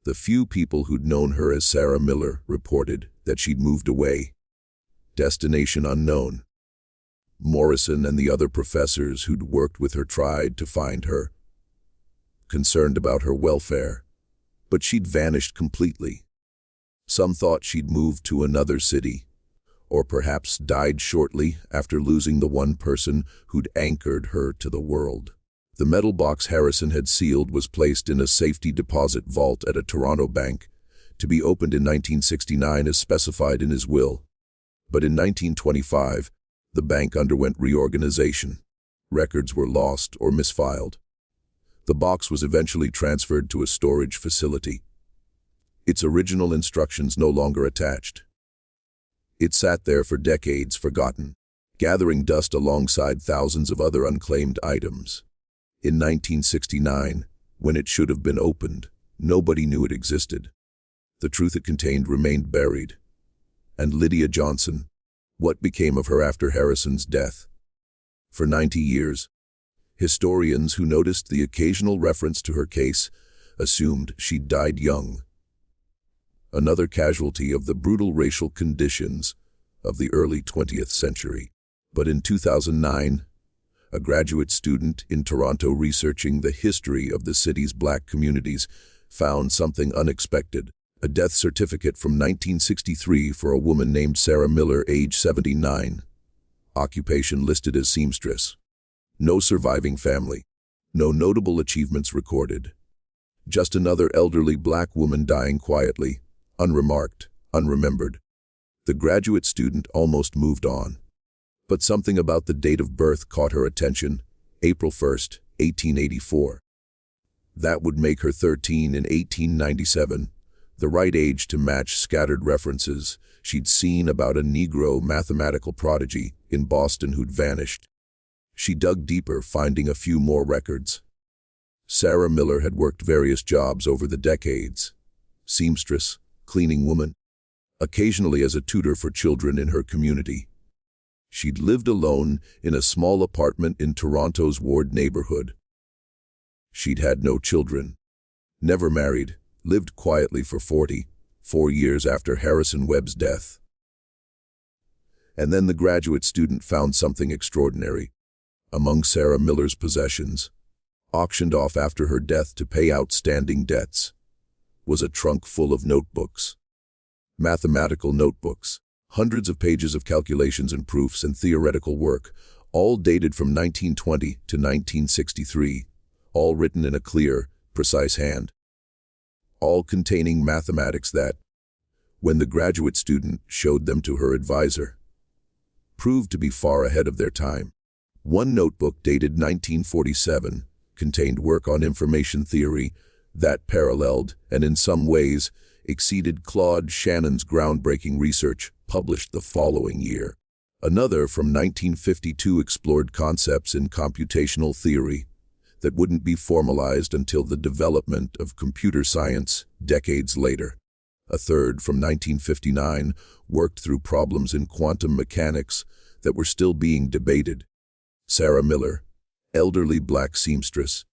The few people who'd known her as Sarah Miller reported that she'd moved away. Destination unknown. Morrison and the other professors who'd worked with her tried to find her, concerned about her welfare, but she'd vanished completely. Some thought she'd moved to another city, or perhaps died shortly after losing the one person who'd anchored her to the world. The metal box Harrison had sealed was placed in a safety deposit vault at a Toronto bank, to be opened in 1969 as specified in his will. But in 1925, the bank underwent reorganization. Records were lost or misfiled. The box was eventually transferred to a storage facility. Its original instructions no longer attached. It sat there for decades forgotten, gathering dust alongside thousands of other unclaimed items. In 1969, when it should have been opened, nobody knew it existed. The truth it contained remained buried. And Lydia Johnson, what became of her after Harrison's death? For 90 years, historians who noticed the occasional reference to her case assumed she died young. Another casualty of the brutal racial conditions of the early 20th century. But in 2009, a graduate student in Toronto researching the history of the city's black communities found something unexpected. A death certificate from 1963 for a woman named Sarah Miller, age 79. Occupation listed as seamstress. No surviving family. No notable achievements recorded. Just another elderly black woman dying quietly, unremarked, unremembered. The graduate student almost moved on. But something about the date of birth caught her attention, April 1st, 1884. That would make her 13 in 1897. The right age to match scattered references she'd seen about a Negro mathematical prodigy in Boston who'd vanished. She dug deeper, finding a few more records. Sarah Miller had worked various jobs over the decades. Seamstress, cleaning woman, occasionally as a tutor for children in her community. She'd lived alone in a small apartment in Toronto's Ward neighborhood. She'd had no children, never married, lived quietly for 44 years after Harrison Webb's death. And then the graduate student found something extraordinary. Among Sarah Miller's possessions, auctioned off after her death to pay outstanding debts, was a trunk full of notebooks. Mathematical notebooks, hundreds of pages of calculations and proofs and theoretical work, all dated from 1920 to 1963, all written in a clear, precise hand. All containing mathematics that, when the graduate student showed them to her advisor, proved to be far ahead of their time. One notebook dated 1947 contained work on information theory that paralleled and in some ways exceeded Claude Shannon's groundbreaking research published the following year. Another from 1952 explored concepts in computational theory that wouldn't be formalized until the development of computer science decades later. A third from 1959 worked through problems in quantum mechanics that were still being debated. Sarah Miller, elderly black seamstress,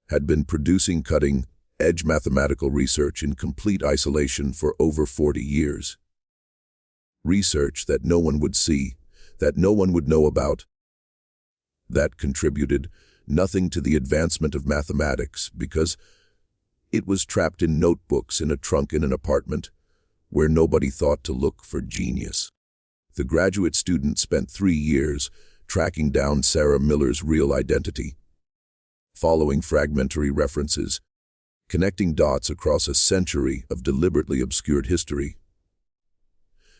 had been producing cutting-edge mathematical research in complete isolation for over 40 years. Research that no one would see, that no one would know about, that contributed nothing to the advancement of mathematics because it was trapped in notebooks in a trunk in an apartment where nobody thought to look for genius. The graduate student spent 3 years tracking down Sarah Miller's real identity, following fragmentary references, connecting dots across a century of deliberately obscured history.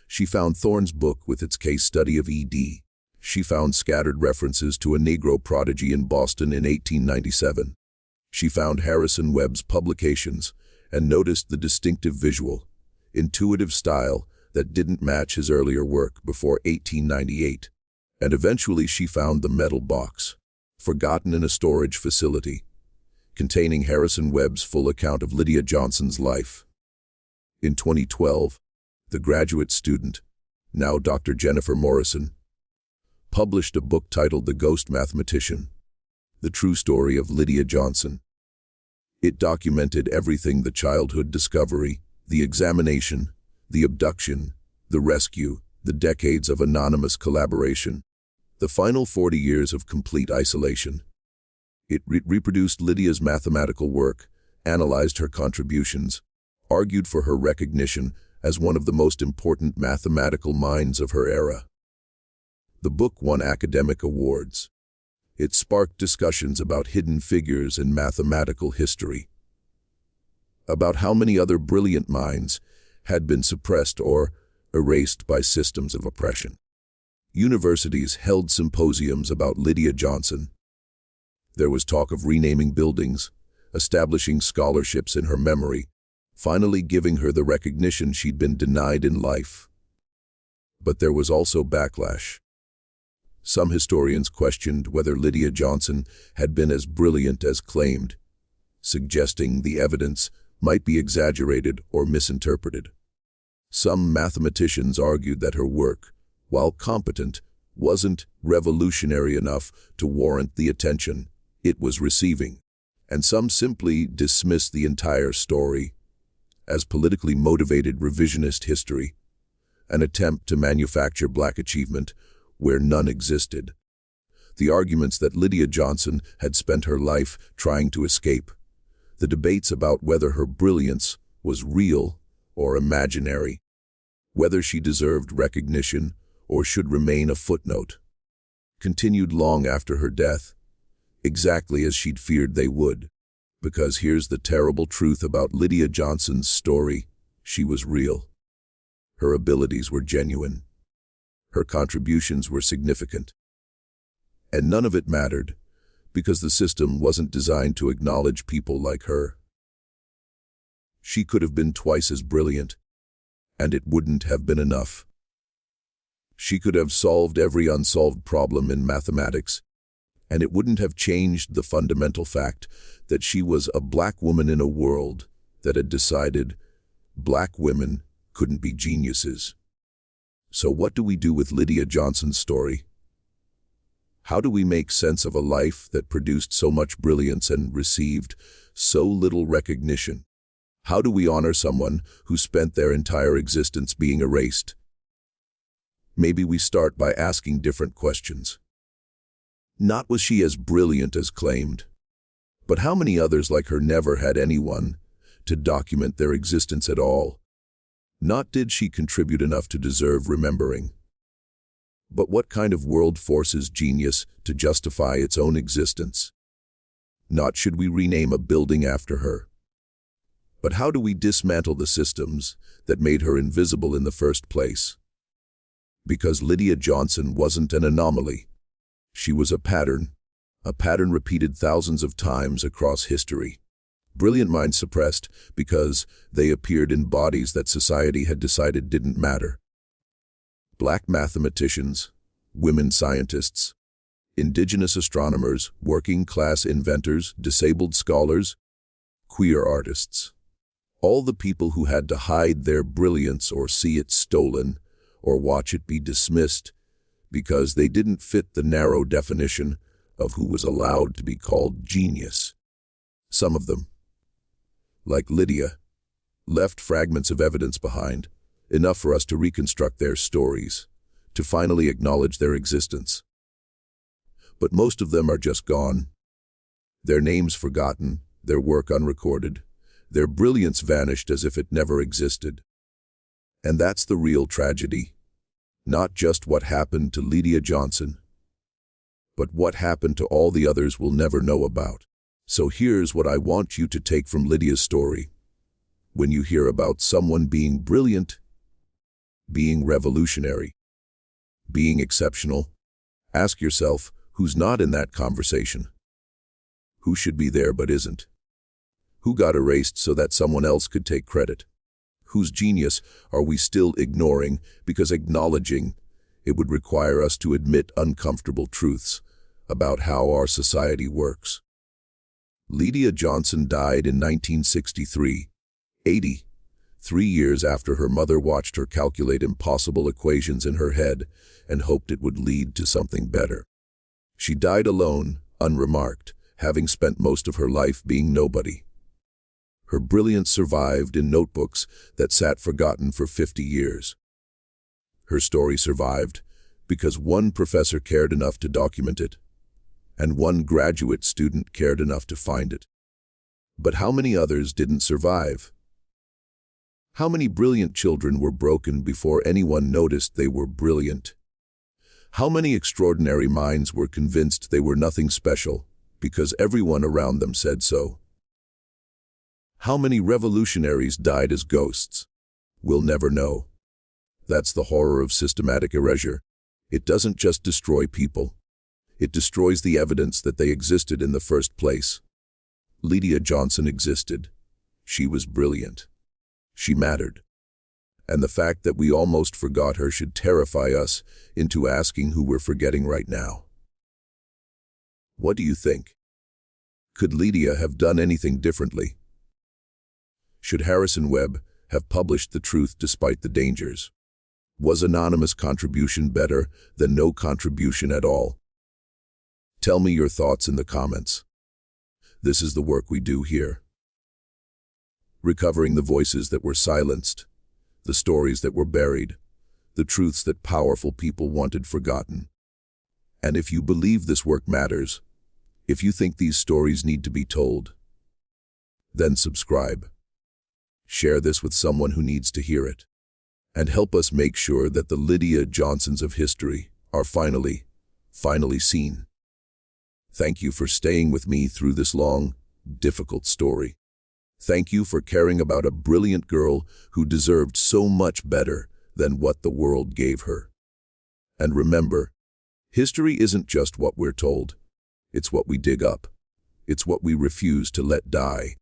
She found Thorne's book with its case study of E.D. She found scattered references to a Negro prodigy in Boston in 1897. She found Harrison Webb's publications and noticed the distinctive visual, intuitive style that didn't match his earlier work before 1898. And eventually she found the metal box, forgotten in a storage facility, containing Harrison Webb's full account of Lydia Johnson's life. In 2012, the graduate student, now Dr. Jennifer Morrison, published a book titled The Ghost Mathematician, The True Story of Lydia Johnson. It documented everything: the childhood discovery, the examination, the abduction, the rescue, the decades of anonymous collaboration, the final 40 years of complete isolation. It reproduced Lydia's mathematical work, analyzed her contributions, argued for her recognition as one of the most important mathematical minds of her era. The book won academic awards. It sparked discussions about hidden figures in mathematical history, about how many other brilliant minds had been suppressed or erased by systems of oppression. Universities held symposiums about Lydia Johnson. There was talk of renaming buildings, establishing scholarships in her memory, finally giving her the recognition she'd been denied in life. But there was also backlash. Some historians questioned whether Lydia Johnson had been as brilliant as claimed, suggesting the evidence might be exaggerated or misinterpreted. Some mathematicians argued that her work, while competent, wasn't revolutionary enough to warrant the attention it was receiving, and some simply dismissed the entire story as politically motivated revisionist history, an attempt to manufacture Black achievement where none existed. The arguments that Lydia Johnson had spent her life trying to escape, the debates about whether her brilliance was real or imaginary, whether she deserved recognition or should remain a footnote, continued long after her death, exactly as she'd feared they would. Because here's the terrible truth about Lydia Johnson's story: she was real. Her abilities were genuine. Her contributions were significant. And none of it mattered, because the system wasn't designed to acknowledge people like her. She could have been twice as brilliant, and it wouldn't have been enough. She could have solved every unsolved problem in mathematics, and it wouldn't have changed the fundamental fact that she was a Black woman in a world that had decided Black women couldn't be geniuses. So what do we do with Lydia Johnson's story? How do we make sense of a life that produced so much brilliance and received so little recognition? How do we honor someone who spent their entire existence being erased? Maybe we start by asking different questions. Not was she as brilliant as claimed, but how many others like her never had anyone to document their existence at all? Not did she contribute enough to deserve remembering, but what kind of world forces genius to justify its own existence? Not should we rename a building after her, but how do we dismantle the systems that made her invisible in the first place? Because Lydia Johnson wasn't an anomaly. She was a pattern repeated thousands of times across history. Brilliant minds suppressed because they appeared in bodies that society had decided didn't matter. Black mathematicians, women scientists, indigenous astronomers, working-class inventors, disabled scholars, queer artists. All the people who had to hide their brilliance or see it stolen or watch it be dismissed because they didn't fit the narrow definition of who was allowed to be called genius. Some of them, like Lydia, left fragments of evidence behind, enough for us to reconstruct their stories, to finally acknowledge their existence. But most of them are just gone. Their names forgotten, their work unrecorded, their brilliance vanished as if it never existed. And that's the real tragedy. Not just what happened to Lydia Johnson, but what happened to all the others we'll never know about. So here's what I want you to take from Lydia's story. When you hear about someone being brilliant, being revolutionary, being exceptional, ask yourself, who's not in that conversation? Who should be there but isn't? Who got erased so that someone else could take credit? Whose genius are we still ignoring because acknowledging it would require us to admit uncomfortable truths about how our society works? Lydia Johnson died in 1963, 3 years after her mother watched her calculate impossible equations in her head and hoped it would lead to something better. She died alone, unremarked, having spent most of her life being nobody. Her brilliance survived in notebooks that sat forgotten for 50 years. Her story survived because one professor cared enough to document it, and one graduate student cared enough to find it. But how many others didn't survive? How many brilliant children were broken before anyone noticed they were brilliant? How many extraordinary minds were convinced they were nothing special because everyone around them said so? How many revolutionaries died as ghosts? We'll never know. That's the horror of systematic erasure. It doesn't just destroy people. It destroys the evidence that they existed in the first place. Lydia Johnson existed. She was brilliant. She mattered. And the fact that we almost forgot her should terrify us into asking who we're forgetting right now. What do you think? Could Lydia have done anything differently? Should Harrison Webb have published the truth despite the dangers? Was anonymous contribution better than no contribution at all? Tell me your thoughts in the comments. This is the work we do here. Recovering the voices that were silenced, the stories that were buried, the truths that powerful people wanted forgotten. And if you believe this work matters, if you think these stories need to be told, then subscribe. Share this with someone who needs to hear it. And help us make sure that the Lydia Johnsons of history are finally seen. Thank you for staying with me through this long, difficult story. Thank you for caring about a brilliant girl who deserved so much better than what the world gave her. And remember, history isn't just what we're told. It's what we dig up. It's what we refuse to let die.